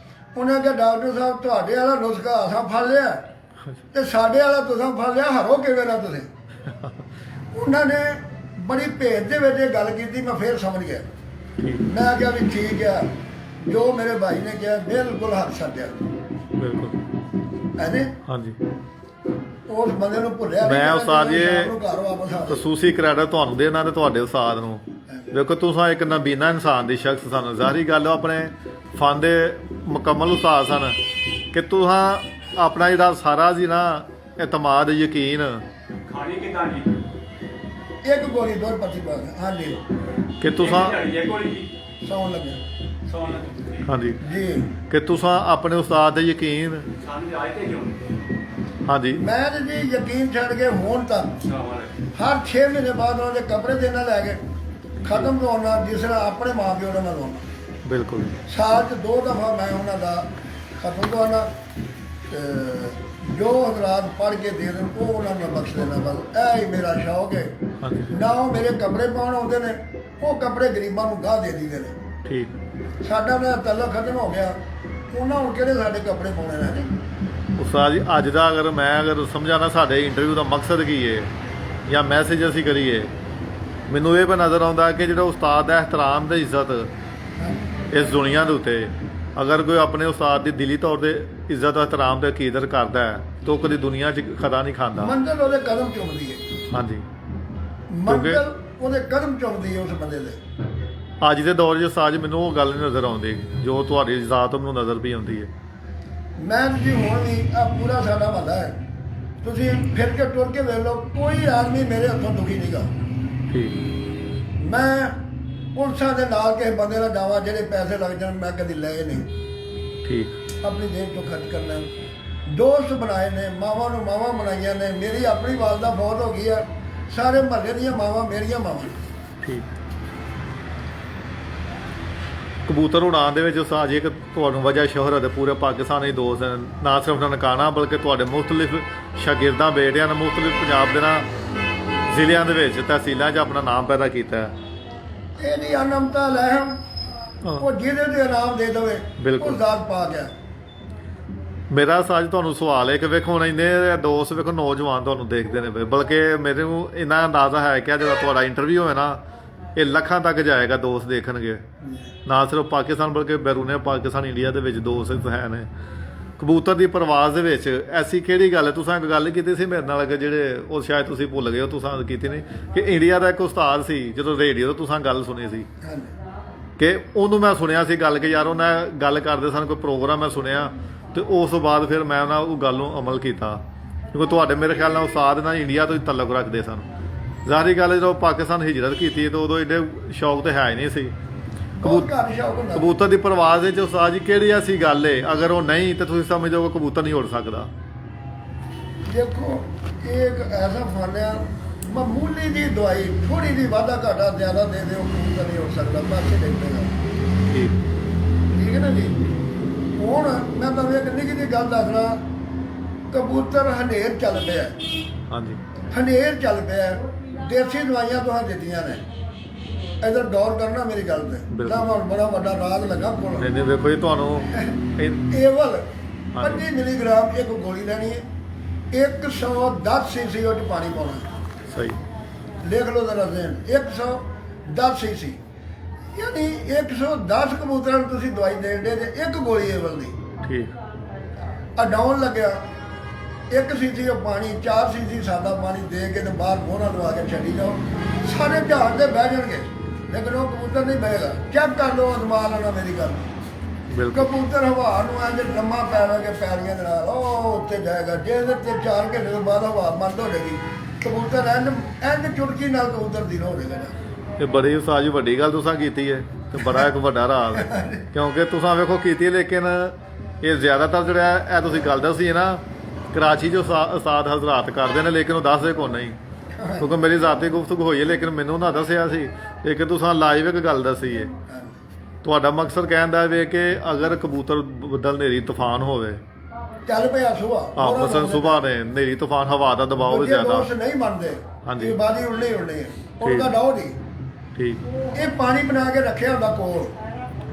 ਉਹਨਾਂ ਕਿਹਾ ਡਾਕਟਰ ਸਾਹਿਬ ਤੁਹਾਡੇ ਵਾਲਾ ਨੁਸਖਾ ਅਸਾਂ ਫੜ ਲਿਆ ਤੇ ਸਾਡੇ ਵਾਲਾ ਤੁਸੀਂ ਫੜ ਲਿਆ, ਹਰੋ ਕਿਵੇਂ ਨਾ ਤੁਸੀਂ? ਉਹਨਾਂ ਨੇ ਬੜੀ ਭੇਦ ਦੇ ਵਿੱਚ ਇਹ ਗੱਲ ਕੀਤੀ, ਮੈਂ ਫੇਰ ਸਮਝ ਗਿਆ। ਮੈਂ ਕਿਹਾ ਵੀ ਠੀਕ ਆ, ਜੋ ਮੇਰੇ ਭਾਈ ਨੇ ਕਿਹਾ ਬਿਲਕੁਲ ਹੱਥ ਛੱਡਿਆ। ਬਿਲਕੁਲ ਹੈਨੇ ਹਾਂਜੀ। ਉਸ ਬੰਦੇ ਨੂੰ ਭੁੱਲਿਆ ਮੈਂ ਉਸਤਾਦ ਜੀ ਸ਼ਾਮ ਨੂੰ ਘਰ ਵਾਪਸ ਆ ਗਏ। ਖਸੂਸੀ ਕ੍ਰੈਡਿਟ ਤੁਹਾਨੂੰ ਦੇਣਾ ਤੇ ਤੁਹਾਡੇ ਉਸਤਾਦ ਨੂੰ। ਵੇਖੋ ਤੁਸੀਂ ਇੱਕ ਨਬੀਨਾ ਇਨਸਾਨ ਦੀ ਸ਼ਖਸ ਸਨ, ਜ਼ਾਹਰੀ ਗੱਲ ਆਪਣੇ ਫਨ ਦੇ ਮੁਕੰਮਲ ਉਸਤਾਦ ਸਨ ਕਿ ਤੁਸੀਂ ਆਪਣਾ ਜਿਹੜਾ ਸਾਰਾ ਸੀ ਨਾ ਇਤਮਾਦ ਯਕੀਨ ਖਾਣੀ ਕਿਦਾਂ ਜੀ? ਇੱਕ ਗੋਲੀ ਦੋ ਪੱਤੀ ਪਾ ਹਾਂਜੀ ਕਿ ਤੁਸੀਂ ਇਹ ਗੋਲੀ ਜੀ ਸੌਣ ਲੱਗੇ ਸਾਨੂੰ ਹਾਂਜੀ ਜੀ ਕਿ ਤੁਸੀਂ ਆਪਣੇ ਉਸਤਾਦ ਦੇ ਯਕੀਨ ਸਾਨੂੰ ਆਏ ਤੇ ਕਿਉਂ ਹਾਂਜੀ ਮੈਂ ਤੇ ਜੀ ਯਕੀਨ ਛੱਡ ਕੇ ਹੁਣ ਤੱਕ ਹਰ 6 ਮਹੀਨੇ ਬਾਅਦ ਉਹਨਾਂ ਦੇ ਕੱਪੜੇ ਦੇਣਾ ਲੈ ਕੇ ਖਤਮ ਹੋਣਾ ਜਿਸ ਤਰ੍ਹਾਂ ਆਪਣੇ ਮਾਂ ਪਿਓ ਨਾਲ ਲਾਉਣਾ ਬਿਲਕੁਲ ਸਾਲ 'ਚ 2 ਦਫਾ ਮੈਂ ਉਹਨਾਂ ਦਾ ਖਤਮ ਕਰਨਾ ਜੋ ਹਜ਼ਰਾਤ ਪੜ੍ਹ ਕੇ ਦੇ ਦੇਣ ਉਹ ਉਹਨਾਂ ਨੂੰ ਬਖਸ਼ ਦੇਣਾ ਬਸ ਇਹ ਹੀ ਮੇਰਾ ਸ਼ੌਕ ਹੈ। ਹਾਂਜੀ ਨਾ ਉਹ ਮੇਰੇ ਕੱਪੜੇ ਪਾਉਣ ਆਉਂਦੇ ਨੇ ਉਹ ਕੱਪੜੇ ਗਰੀਬਾਂ ਨੂੰ ਗਾਹ ਦੇ ਦਿੰਦੇ ਨੇ ਠੀਕ ਸਾਡਾ ਨਾ ਤਾਲੁਕ ਖਤਮ ਹੋ ਗਿਆ ਉਹਨਾਂ ਹੁਣ ਕਿਹੜੇ ਸਾਡੇ ਕੱਪੜੇ ਪਾਉਣੇ ਨੇ ਜੀ ਉਸਤਾਦ ਜੀ ਅੱਜ ਦਾ ਅਗਰ ਸਮਝਾਣਾ ਸਾਡੇ ਇੰਟਰਵਿਊ ਦਾ ਮਕਸਦ ਕੀ ਹੈ ਜਾਂ ਮੈਸੇਜ ਅਸੀਂ ਕਰੀਏ ਮੈਨੂੰ ਇਹ ਵੀ ਨਜ਼ਰ ਆਉਂਦਾ ਕਿ ਜਿਹੜਾ ਉਸਤਾਦ ਦਾ ਇਹਤਰਾਮ ਤੇ ਇੱਜ਼ਤ ਇਸ ਦੁਨੀਆ ਦੇ ਉੱਤੇ ਅਗਰ ਕੋਈ ਆਪਣੇ ਉਸਤਾਦ ਦੀ ਦਿਲੀ ਤੌਰ ਤੇ ਇੱਜ਼ਤ ਇਹਤਰਾਮ ਤੇ ਕੀਦਰ ਕਰਦਾ ਹੈ ਤਾਂ ਉਹ ਕਦੀ ਦੁਨੀਆ 'ਚ ਖਰਾ ਨਹੀਂ ਖਾਂਦਾ ਮੰਜ਼ਿਲ ਉਹਦੇ ਕਦਮ ਚੁੰਮਦੀ ਹੈ ਹਾਂਜੀ ਮੰਜ਼ਿਲ ਉਹਦੇ ਕਦਮ ਚੁੰਮਦੀ ਹੈ ਉਸ ਬੰਦੇ ਦੇ ਅੱਜ ਦੇ ਦੌਰ 'ਚ ਉਸਤਾਦ ਜੀ ਮੈਨੂੰ ਉਹ ਗੱਲ ਨਹੀਂ ਨਜ਼ਰ ਆਉਂਦੀ ਜੋ ਤੁਹਾਡੀ ਜ਼ਾਤ ਮੈਨੂੰ ਨਜ਼ਰ ਵੀ ਆਉਂਦੀ ਹੈ ਮੈਂ ਜੀ ਹੁਣ ਵੀ ਆ ਪੂਰਾ ਸਾਡਾ ਮਹੱਲਾ ਹੈ ਤੁਸੀਂ ਫਿਰ ਕੇ ਟੁਰ ਕੇ ਵੇਖ ਲਓ ਕੋਈ ਆਦਮੀ ਮੇਰੇ ਹੱਥੋਂ ਦੁਖੀ ਨਹੀਂਗਾ ਠੀਕ ਮੈਂ ਪੁਲਿਸਾਂ ਦੇ ਨਾਲ ਕਿਸੇ ਬੰਦੇ ਦਾ ਜਾਵਾਂ ਜਿਹੜੇ ਪੈਸੇ ਲੱਗ ਜਾਣ ਮੈਂ ਕਦੀ ਲਏ ਨਹੀਂ ਠੀਕ ਆਪਣੀ ਜੇਬ ਤੋਂ ਖਰਚ ਕਰਨਾ ਦੋਸਤ ਬਣਾਏ ਨੇ ਮਾਵਾਂ ਨੂੰ ਮਾਵਾਂ ਬਣਾਈਆਂ ਨੇ ਮੇਰੀ ਆਪਣੀ ਵਾਲਦਾ ਬਹੁਤ ਹੋ ਗਈ ਆ ਸਾਰੇ ਮਹੱਲੇ ਦੀਆਂ ਮਾਵਾਂ ਮੇਰੀਆਂ ਮਾਵਾਂ ਠੀਕ ਕਬੂਤਰ ਉਡਾਉਣ ਦੇ ਵਿੱਚ ਉਸਤਾਦ ਜੀ ਇੱਕ ਤੁਹਾਨੂੰ ਵਜ੍ਹਾ ਸ਼ੋਹਰਤ ਹੈ ਪੂਰੇ ਪਾਕਿਸਤਾਨ ਦੇ ਦੋਸਤ ਹਨ ਨਾ ਸਿਰਫ ਨਨਕਾਣਾ ਬਲਕਿ ਤੁਹਾਡੇ ਮੁਖਤਲਿਫ ਸ਼ਾਗਿਰਦਾਂ ਬੇਟਿਆਂ ਨੇ ਮੁਖਤਲਿਫ ਪੰਜਾਬ ਦੇ ਨਾ ਜ਼ਿਲ੍ਹਿਆਂ ਦੇ ਵਿੱਚ ਤਹਿਸੀਲਾਂ 'ਚ ਆਪਣਾ ਨਾਮ ਪੈਦਾ ਕੀਤਾ ਹੈ ਇਹ ਨਹੀਂ ਅਨਮਤਾ ਲਹਿਮ ਉਹ ਜਿਹਦੇ ਦੇ ਇਨਾਮ ਦੇ ਦੇਵੇ ਬਿਲਕੁਲ। ਉਹ ਜ਼ਾਤ ਪਾ ਗਿਆ ਮੇਰਾ ਸਾਜ ਤੁਹਾਨੂੰ ਸਵਾਲ ਹੈ ਕਿ ਵੇਖੋ ਹੁਣ ਇੰਨੇ ਦੋਸਤ ਵੇਖੋ ਨੌਜਵਾਨ ਤੁਹਾਨੂੰ ਦੇਖਦੇ ਨੇ ਪਏ ਬਲਕਿ ਮੇਰੇ ਨੂੰ ਇੰਨਾ ਅੰਦਾਜ਼ਾ ਹੈ ਕਿ ਜਦੋਂ ਤੁਹਾਡਾ ਇੰਟਰਵਿਊ ਹੋਵੇ ਨਾ ਇਹ ਲੱਖਾਂ ਤੱਕ ਜਾਏਗਾ ਦੋਸਤ ਦੇਖਣਗੇ ਨਾ ਸਿਰਫ ਪਾਕਿਸਤਾਨ ਬਲਕਿ ਬੈਰੂਨੇ ਪਾਕਿਸਤਾਨ ਇੰਡੀਆ ਦੇ ਵਿੱਚ ਦੋਸਤ ਹੈ ਨੇ ਕਬੂਤਰ ਦੀ ਪਰਵਾਜ਼ ਦੇ ਵਿੱਚ ਐਸੀ ਕਿਹੜੀ ਗੱਲ ਹੈ ਤੁਸੀਂ ਇੱਕ ਗੱਲ ਕੀਤੀ ਸੀ ਮੇਰੇ ਨਾਲ ਕਿ ਜਿਹੜੇ ਉਹ ਸ਼ਾਇਦ ਤੁਸੀਂ ਭੁੱਲ ਗਏ ਹੋ ਤੁਸੀਂ ਕੀਤੀ ਨਹੀਂ ਕਿ ਇੰਡੀਆ ਦਾ ਇੱਕ ਉਸਤਾਦ ਸੀ ਜਦੋਂ ਰੇਡੀਓ ਤੋਂ ਤੁਸੀਂ ਗੱਲ ਸੁਣੀ ਸੀ ਹਾਂਜੀ ਕਿ ਉਹਨੂੰ ਮੈਂ ਸੁਣਿਆ ਸੀ ਗੱਲ ਕਿ ਯਾਰ ਉਹਨਾਂ ਗੱਲ ਕਰਦੇ ਸਨ ਕੋਈ ਪ੍ਰੋਗਰਾਮ ਮੈਂ ਸੁਣਿਆ ਤੇ ਉਸ ਤੋਂ ਬਾਅਦ ਫਿਰ ਮੈਂ ਉਹਨਾਂ ਉਹ ਗੱਲ ਨੂੰ ਅਮਲ ਕੀਤਾ ਕਿਉਂਕਿ ਤੁਹਾਡੇ ਮੇਰੇ ਖਿਆਲ ਨਾਲ ਉਸਤਾਦ ਨਾਲ ਇੰਡੀਆ ਤੋਂ ਹੀ ਤਾਲੁਕ ਰੱਖਦੇ ਸਨ ਜ਼ਾਹਰੀ ਗੱਲ ਜਦੋਂ ਪਾਕਿਸਤਾਨ ਹਿਜਰਤ ਕੀਤੀ ਤਾਂ ਉਦੋਂ ਏਡੇ ਸ਼ੌਕ ਤੇ ਹੈ ਹੀ ਨਹੀਂ ਸੀ ਬਹੁਤ ਘੱਟ ਸ਼ੌਕ ਹੁੰਦਾ ਕਬੂਤਰ ਦੀ ਪਰਵਾਜ਼ ਦੇ ਵਿੱਚ ਉਸਤਾਦ ਜੀ ਕਿਹੜੀ ਐਸੀ ਗੱਲ ਏ ਅਗਰ ਉਹ ਨਹੀਂ ਤੇ ਤੁਸੀਂ ਸਮਝੋ ਕਿ ਕਬੂਤਰ ਨਹੀਂ ਉੜ ਸਕਦਾ ਦੇਖੋ ਇਹ ਇੱਕ ਐਸਾ ਫਲ ਆ ਮਾਮੂਲੀ ਦੀ ਦਵਾਈ ਥੋੜੀ ਦੀ ਵਾਧਾ ਘਾਟਾ ਜ਼ਿਆਦਾ ਦੇ ਦਿਓ ਕਬੂਤਰ ਨਹੀਂ ਹੋ ਸਕਦਾ ਬਾਕੀ ਨਹੀਂ ਪਏਗਾ ਠੀਕ ਠੀਕ ਹੈ ਨਾ ਜੀ ਹੁਣ ਮੈਂ ਤੁਹਾਨੂੰ ਇੱਕ ਨਿੱਕੀ ਜਿਹੀ ਗੱਲ ਦੱਸਣਾ ਕਬੂਤਰ ਹਨੇਰ ਚੱਲ ਪਿਆ ਹਾਂਜੀ ਹਨੇਰ ਚੱਲ ਪਿਆ ਦੇਸੀ ਦਵਾਈਆਂ ਤੁਹਾਨੂੰ ਦਿੱਤੀਆਂ ਨੇ ਇਧਰ ਗੌਰ ਕਰਨਾ ਮੇਰੀ ਗੱਲ ਤੇ ਬਿਲਕੁਲ। ਤਾਂ ਹੁਣ ਬੜਾ ਵੱਡਾ ਰਾਗ ਲੱਗਾ ਕੋਲ ਨਹੀਂ ਨਹੀਂ ਵੇਖੋ ਜੀ ਤੁਹਾਨੂੰ ਏਵਲ 25 ਮਿਲੀਗ੍ਰਾਮ ਇੱਕ ਗੋਲੀ ਲੈਣੀ ਹੈ 110 ਸੀਸੀ ਉਹ 'ਚ ਪਾਣੀ ਪਾਉਣਾ ਸਹੀ ਲਿਖ ਲਓ ਜ਼ਰਾ ਜ਼ੇਨ 110 ਸੀਸੀ ਯਾਨੀ 110 ਕਬੂਤਰਾਂ ਨੂੰ ਤੁਸੀਂ ਦਵਾਈ ਦੇਣ ਦੇ ਤੇ ਇੱਕ ਗੋਲੀ ਏਵਲ ਦੀ ਠੀਕ ਅਡਾਉਣ ਲੱਗਿਆ 1 ਸੀਸੀ ਉਹ ਪਾਣੀ 4 ਸੀਸੀ ਸਾਦਾ ਪਾਣੀ ਦੇ ਕੇ ਤੇ ਬਾਹਰ ਮੋਹਰਾ ਲਵਾ ਕੇ ਛੱਡੀ ਜਾਓ ਸਾਰੇ ਜਹਾਜ਼ ਤੇ ਬਹਿ ਜਾਣਗੇ ਲੇਕਿਨ ਉਹ ਕਬੂਤਰ ਨਹੀਂ ਬਹਿਗਾ ਚੈੱਕ ਕਰ ਲਓ ਅਜ਼ਮਾ ਲੈਣਾ ਮੇਰੀ ਗੱਲ ਬਿਲਕੁਲ ਕਬੂਤਰ ਹਵਾ ਨੂੰ ਇੰਜ ਲੰਮਾ ਪੈਰਾਂਗੇ ਪੈਰੀਆਂ ਦੇ ਨਾਲ ਉਹ ਉੱਤੇ ਜਾਏਗਾ ਜੇ ਇਹਦੇ ਤੇ 4 ਘੰਟੇ ਤੋਂ ਬਾਅਦ ਹਵਾ ਬੰਦ ਹੋ ਜਾਏਗੀ ਕਬੂਤਰ ਇੰਜ ਚੁਟਕੀ ਨਾਲ ਕਬੂਤਰ ਦੀ ਹੋ ਜਾਏਗਾ ਇਹ ਬੜੀ ਉਸਤਾਦ ਜੀ ਵੱਡੀ ਗੱਲ ਤੁਸੀਂ ਕੀਤੀ ਹੈ ਤੇ ਬੜਾ ਇੱਕ ਵੱਡਾ ਰਾਜ਼ ਕਿਉਂਕਿ ਤੁਸੀਂ ਵੇਖੋ ਕੀਤੀ ਲੇਕਿਨ ਇਹ ਜ਼ਿਆਦਾਤਰ ਜਿਹੜਾ ਇਹ ਤੁਸੀਂ ਗੱਲ ਦੱਸੀ ਹੈ ਨਾ ਕਰਾਚੀ 'ਚ ਉਸਤਾਦ ਹਜ਼ਰਾਤ ਕਰਦੇ ਨੇ ਲੇਕਿਨ ਉਹ ਦੱਸਦੇ ਕੋ ਨਹੀਂ ਕਿਉਂਕਿ ਮੇਰੀ ਜ਼ਾਤੀ ਗੁਫ਼ਤਗੂ ਹੋਈ ਹੈ ਲੇਕਿਨ ਮੈਨੂੰ ਨਾ ਦੱਸਿਆ ਸੀ ਲੇਕਿਨ ਤੁਸੀਂ ਲਾਈਵ ਇੱਕ ਗੱਲ ਦੱਸੀ ਹੈ ਤੁਹਾਡਾ ਮਕਸਦ ਕਹਿਣ ਦਾ ਵੀ ਕਿ ਅਗਰ ਕਬੂਤਰ ਬੱਦਲ ਹਨੇਰੀ ਤੂਫਾਨ ਹੋਵੇ ਚੱਲ ਪਿਆ ਸੁਬਾਹ ਮਸਲ ਸੁਬਾਹ ਨੇ ਹਨੇਰੀ ਤੂਫਾਨ ਹਵਾ ਦਾ ਦਬਾਅ ਵੀ ਜ਼ਿਆਦਾ ਦੋਸਤ ਨਹੀਂ ਮੰਨਦੇ ਹਾਂਜੀ। ਇਹ ਬਾਦੀ ਉੜਨੇ ਹੈ ਉਹਦਾ ਡਾਉ ਨਹੀਂ ਠੀਕ ਇਹ ਪਾਣੀ ਬਣਾ ਕੇ ਰੱਖਿਆ ਹੁੰਦਾ ਕੋਲ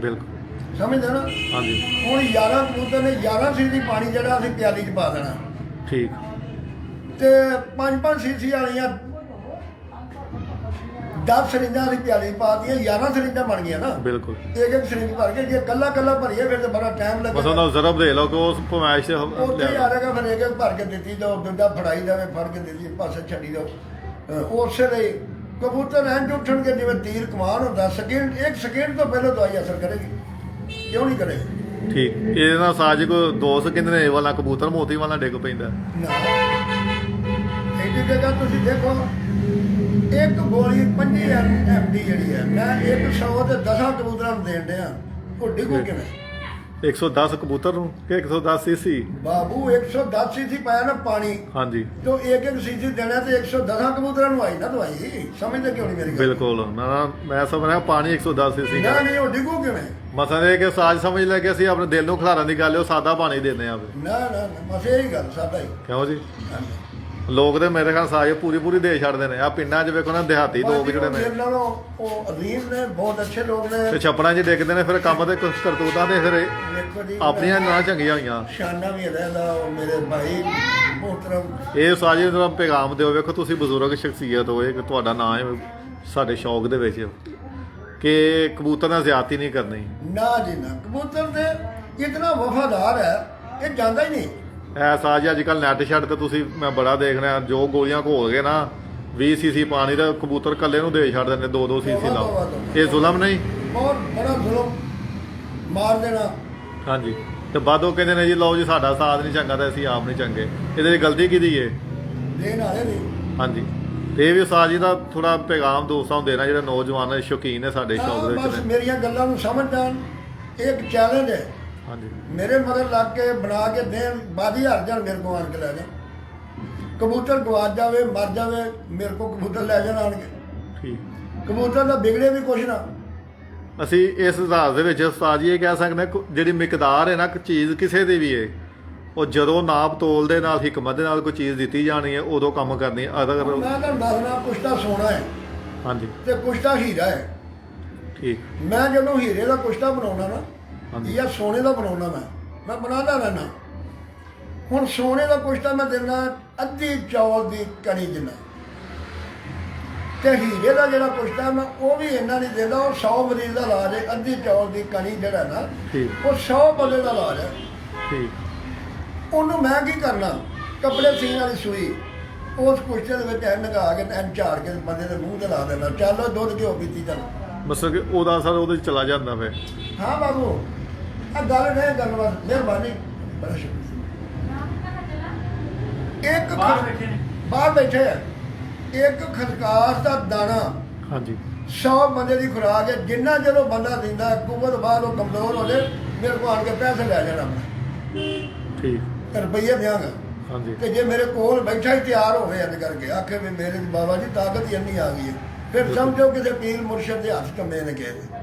ਬਿਲਕੁਲ ਸਮਝਦੇ ਨਾ ਹਾਂਜੀ ਹੁਣ 11 ਕਬੂਤਰ ਨੇ 11 ਸੀਸੀ ਪਾਣੀ ਜਿਹੜਾ ਅਸੀਂ ਪਿਆਲੀ 'ਚ ਪਾ ਦੇਣਾ ਠੀਕ ਤੇ 5-5 ਸੀਸੀ ਵਾਲੀਆਂ 10 ਸਰਿੰਜਾਂ ਅਸੀਂ ਪਿਆਲੀ 'ਚ ਪਾ ਦਿੱਤੀਆਂ 11 ਸਰਿੰਜਾਂ ਬਣ ਗਈਆਂ ਨਾ ਬਿਲਕੁਲ ਇੱਕ ਸਰਿੰਜ ਭਰ ਕੇ ਜੇ ਕੱਲਾ ਭਰੀਏ ਫਿਰ ਤਾਂ ਬੜਾ ਟਾਈਮ ਬਸ ਲੱਗੇਗਾ ਉਹਨਾਂ ਜ਼ਰਬ ਦੇ ਲਓ ਕਿ ਉਸ ਪਮਾਇਸ਼ ਤੇ ਉੱਥੇ ਹੀ ਆ ਰਿਹਾ ਫਿਰ ਇੱਕ ਭਰ ਕੇ ਦਿੱਤੀ ਜਾਓ ਦੂਜਾ ਫੜਾਈ ਜਾਵੇ ਫੜ ਕੇ ਦਿੱਤੀ ਪਾਸੇ ਛੱਡੀ ਜਾਓ ਉਸੇ ਲਈ ਕਬੂਤਰ ਐਂਜ ਉੱਠਣਗੇ ਜਿਵੇਂ ਤੀਰ ਕਮਾਨ ਹੁੰਦਾ ਸਕਿੰਟ 1 ਸਕਿੰਟ ਤੋਂ ਪਹਿਲਾਂ ਦਵਾਈ ਅਸਰ ਕਰੇਗੀ ਕਿਉਂ ਨਹੀਂ ਕਰੇਗੀ ਠੀਕ ਇਹਦੇ ਨਾਲ ਸਾਜ ਕੋ ਦੋਸਤ ਕਹਿੰਦੇ ਨੇ ਇਹ ਵਾਲਾ ਕਬੂਤਰ ਮੋਤੀ ਵਾਲਾ ਡਿੱਗ ਪੈਂਦਾ ਨਾ ਇਹਦੀ ਜਗ੍ਹਾ ਤੁਸੀਂ ਦੇਖੋ ਇੱਕ ਗੋਲੀ 25 MD ਜਿਹੜੀ ਹੈ ਮੈਂ 100 ਤੇ 10 ਕਬੂਤਰਾਂ ਨੂੰ ਦੇਣ ਡਿਆ ਉਹ ਡਿੱਗੂ ਕਿਵੇਂ 110 ਕਬੂਤਰ ਨੂੰ ਕਿ 110 ਸੀਸੀ? ਬਾਬੂ 110 ਸੀਸੀ ਪਾਇਆ ਨਾ ਪਾਣੀ ਹਾਂਜੀ ਤੋਂ ਇੱਕ ਸੀਸੀ ਦੇਣਾ ਤੇ 110 ਕਬੂਤਰਾਂ ਨੂੰ ਆਈ ਨਾ ਦਵਾਈ। ਸਮਝਦੇ ਕਿਉਂ ਨਹੀਂ ਮੇਰੀ ਗੱਲ? ਬਿਲਕੁਲ ਮੈਂ ਸਮਝ ਰਿਹਾ ਪਾਣੀ 110 ਸੀਸੀ ਨਾ ਨਹੀਂ ਉਹ ਡਿੱਗੂ ਕਿਵੇਂ? ਮਸਾ ਇਹ ਕਿ ਸਾਜ ਸਮਝ ਲੈ ਕੇ ਅਸੀਂ ਆਪਣੇ ਦਿਲ ਨੂੰ ਖਿਲਾਰਨ ਦੀ ਗੱਲ ਉਹ ਸਾਦਾ ਪਾਣੀ ਦਿੰਦੇ ਆ ਨਾ ਨਾ ਬਸ ਇਹੀ ਗੱਲ ਸਾਡਾ ਹੀ। ਕਿਉਂ ਜੀ? ਹਾਂਜੀ। ਲੋਕ ਤੇ ਮੇਰੇ ਖਿਆਲ ਸਾਜ ਪੂਰੀ ਦੇ ਛੱਡਦੇ ਨੇ ਆ ਪਿੰਡਾਂ 'ਚ ਵੇਖੋ ਨਾ ਦਿਹਾਤੀ ਲੋਕ ਜਿਹੜੇ ਨੇ ਮੇਰੇ ਨਾਲੋਂ ਉਹ ਅਜ਼ੀਮ ਨੇ, ਬਹੁਤ ਅੱਛੇ ਲੋਕ ਨੇ। ਤੇ ਛੱਪੜਾਂ 'ਚ ਡਿੱਗਦੇ ਨੇ ਫਿਰ ਕੰਮ ਤੇ ਕੁਛ ਕਰਤੂਤਾਂ ਤੇ ਫਿਰ ਵੇਖੋ ਜੀ ਆਪਣੀਆਂ ਨਾ ਚੰਗੀਆਂ ਹੋਈਆਂ। ਸ਼ਾਨਾ ਵੀ ਰਹਿੰਦਾ ਉਹ ਮੇਰੇ ਭਾਈ ਮੁਹਤਰਮ। ਇਹ ਸਾਜੇ ਦਾ ਪੈਗਾਮ ਦਿਓ। ਵੇਖੋ ਤੁਸੀਂ ਬਜ਼ੁਰਗ ਸ਼ਖਸੀਅਤ ਹੋ, ਇਹ ਤੁਹਾਡਾ ਨਾਂ ਹੈ ਸਾਡੇ ਸ਼ੌਕ ਦੇ ਵਿੱਚ ਕਿ ਕਬੂਤਰ ਨਾਲ ਜ਼ਿਆਦਤੀ ਨਹੀਂ ਕਰਨੀ। ਨਾ ਜੀ ਨਾ, ਕਬੂਤਰ ਤੇ ਇਤਨਾ ਵਫਾਦਾਰ ਹੈ ਇਹ ਜਾਂਦਾ ਹੀ ਨਹੀਂ। ਐ ਸਾਜ ਅੱਜ ਕੱਲ ਨੈਟ ਛੱਡ ਤੇ ਤੁਸੀਂ ਮੈਂ ਬੜਾ ਦੇਖ ਰਿਹਾ ਜੋ ਗੋਲੀਆਂ ਘੋਲ ਗਏ ਨਾ 20 ਸੀਸੀ ਪਾਣੀ ਦਾ ਕਬੂਤਰ ਕੱਲੇ ਨੂੰ ਦੇ ਛੱਡ ਦਿੰਦੇ 2-2 ਸੀਸੀ ਲਾਓ। ਇਹ ਜ਼ੁਲਮ ਨਹੀਂ? ਬਹੁਤ ਬੜਾ ਜ਼ੁਲਮ ਮਾਰ ਦੇਣਾ। ਹਾਂਜੀ ਤੇ ਬਾਅਦੋਂ ਕਹਿੰਦੇ ਨੇ ਜੀ ਲਓ ਜੀ ਸਾਡਾ ਸਾਥ ਨਹੀਂ ਚੰਗਾ ਤਾਂ ਅਸੀਂ ਆਪ ਨਹੀਂ ਚੰਗੇ। ਇਹਦੇ 'ਚ ਗਲਤੀ ਕਿਹਦੀ ਏ? ਦੇਣ ਵਾਲੇ ਦੀ। ਹਾਂਜੀ ਤੇ ਇਹ ਵੀ ਉਸਤਾਦ ਜੀ ਦਾ ਥੋੜਾ ਪੈਗਾਮ ਦੋਸਤਾਂ ਨੂੰ ਦੇਣਾ ਜਿਹੜੇ ਨੌਜਵਾਨ ਸ਼ੌਕੀਨ ਨੇ ਸਾਡੇ ਸ਼ੌਕ ਦੇ ਬਸ ਵਿੱਚ ਨੇ। ਮੇਰੀਆਂ ਗੱਲਾਂ ਨੂੰ ਸਮਝ ਜਾਣ। ਇਹ ਇੱਕ ਚੈਲੰਜ ਹੈ। ਹਾਂਜੀ ਮੇਰੇ ਮਗਰ ਲੱਗ ਕੇ ਬਣਾ ਕੇ ਦੇਣ ਬਾਜੀ ਹਾਰ ਜਾਣ ਮੇਰੇ ਕੋਲ ਆਣ ਕੇ ਲੈ ਜਾ। ਕਬੂਤਰ ਗਵਾਚ ਜਾਵੇ ਮਰ ਜਾਵੇ ਮੇਰੇ ਕੋਲ ਕਬੂਤਰ ਲੈ ਜਾਣ ਆਣ ਕੇ। ਠੀਕ ਕਬੂਤਰ ਦਾ ਵਿਗੜੇ ਵੀ ਕੁਛ ਨਾ। ਅਸੀਂ ਇਸ ਇਤਿਹਾਸ ਦੇ ਵਿੱਚ ਉਸਤਾਦ ਜੀ ਇਹ ਕਹਿ ਸਕਦੇ ਹਾਂ ਜਿਹੜੀ ਮਿਕਦਾਰ ਹੈ ਨਾ ਚੀਜ਼ ਕਿਸੇ ਦੀ ਵੀ ਹੈ ਉਹ ਜਦੋਂ ਨਾਪ ਤੋਲ ਦੇ ਨਾਲ ਹਿਕਮਤ ਦੇ ਨਾਲ ਕੋਈ ਚੀਜ਼ ਦਿੱਤੀ ਜਾਣੀ ਹੈ ਉਦੋਂ ਕੰਮ ਕਰਨੀ ਹੈ। ਅਗਰ ਮੈਂ ਤਾਂ ਦੱਸਣਾ ਕੁਛ ਤਾਂ ਸੋਨਾ ਹੈ ਹਾਂਜੀ ਤੇ ਕੁਛ ਤਾਂ ਹੀਰਾ ਹੈ। ਠੀਕ ਮੈਂ ਜਦੋਂ ਹੀਰੇ ਦਾ ਕੁਸ਼ਤਾ ਬਣਾਉਣਾ ਨਾ ਹਾਂਜੀ ਜਾਂ ਸੋਨੇ ਦਾ ਬਣਾਉਣਾ ਮੈਂ ਬਣਾਉਂਦਾ ਰਹਿਣਾ। ਹੁਣ ਸੋਨੇ ਦਾ ਕੁਸ਼ਤਾ ਮੈਂ ਦਿੰਦਾ ਅੱਧੀ ਚੌਲ ਦੀ ਕਣੀ ਦਿੰਦਾ ਤੇ ਹੀਰੇ ਦਾ ਜਿਹੜਾ ਕੁਸ਼ਤਾ ਮੈਂ ਉਹ ਵੀ ਇੰਨਾ ਨਹੀਂ ਦਿੰਦਾ। ਉਹ 100 ਮਰੀਜ਼ ਦਾ ਇਲਾਜ ਹੈ। ਅੱਧੀ ਚੌਲ ਦੀ ਕਣੀ ਜਿਹੜਾ ਨਾ ਠੀਕ ਉਹ 100 ਬੰਦੇ ਦਾ ਇਲਾਜ ਹੈ। ਠੀਕ ਉਹਨੂੰ ਮੈਂ ਕੀ ਕਰਨਾ ਕੱਪੜੇ ਸੀਨ ਵਾਲੀ ਸੂਈ ਉਸ ਕੁਸ਼ਤੇ ਦੇ ਵਿੱਚ ਐਨ ਲਗਾ ਕੇ ਐਨ ਝਾੜ ਕੇ ਬੰਦੇ ਦੇ ਮੂੰਹ ਤੇ ਲਾ ਦੇਣਾ। ਚੱਲ ਦੁੱਧ ਘਿਓ ਪੀਤੀ ਚੱਲ। ਮਤਲਬ ਕਿ ਉਹਦਾ ਅਸਰ ਉਹਦੇ 'ਚ ਚਲਾ ਜਾਂਦਾ ਵੇ। ਹਾਂ ਬਾਬੂ ਆ ਗੱਲ ਨਹੀਂ ਗੱਲਬਾਤ ਮਿਹਰਬਾਨੀ ਬੜਾ ਸ਼ੁਕਰੀਆ। ਇੱਕ ਬਾਹਰ ਬੈਠੇ ਆ ਇੱਕ ਖਸਕਾਸ ਦਾ ਦਾਣਾ ਹਾਂਜੀ 100 ਬੰਦੇ ਦੀ ਖੁਰਾਕ ਹੈ। ਜਿੰਨਾ ਜਦੋਂ ਬੰਦਾ ਦਿੰਦਾ ਕੁਵਤ ਬਾਅਦ ਉਹ ਕਮਜ਼ੋਰ ਹੋ ਜਾਏ ਮੇਰੇ ਕੋਲ ਆਣ ਕੇ ਪੈਸੇ ਲੈ ਜਾਣਾ ਠੀਕ ਰੁਪਈਏ ਦਿਆਂਗਾ। ਹਾਂਜੀ ਤੇ ਜੇ ਮੇਰੇ ਕੋਲ ਬੈਠਾ ਹੀ ਤਿਆਰ ਹੋਵੇ ਇੰਜ ਕਰਕੇ ਆਖੇ ਵੀ ਮੇਰੇ ਬਾਬਾ ਜੀ ਤਾਕਤ ਹੀ ਇੰਨੀ ਆ ਗਈ ਹੈ ਫਿਰ ਸਮਝੋ ਕਿਸੇ ਪੀਰ ਮੁਰਸ਼ਿਦ ਦੇ ਹੱਥ ਕੰਮੇ ਨੇ ਗਏ।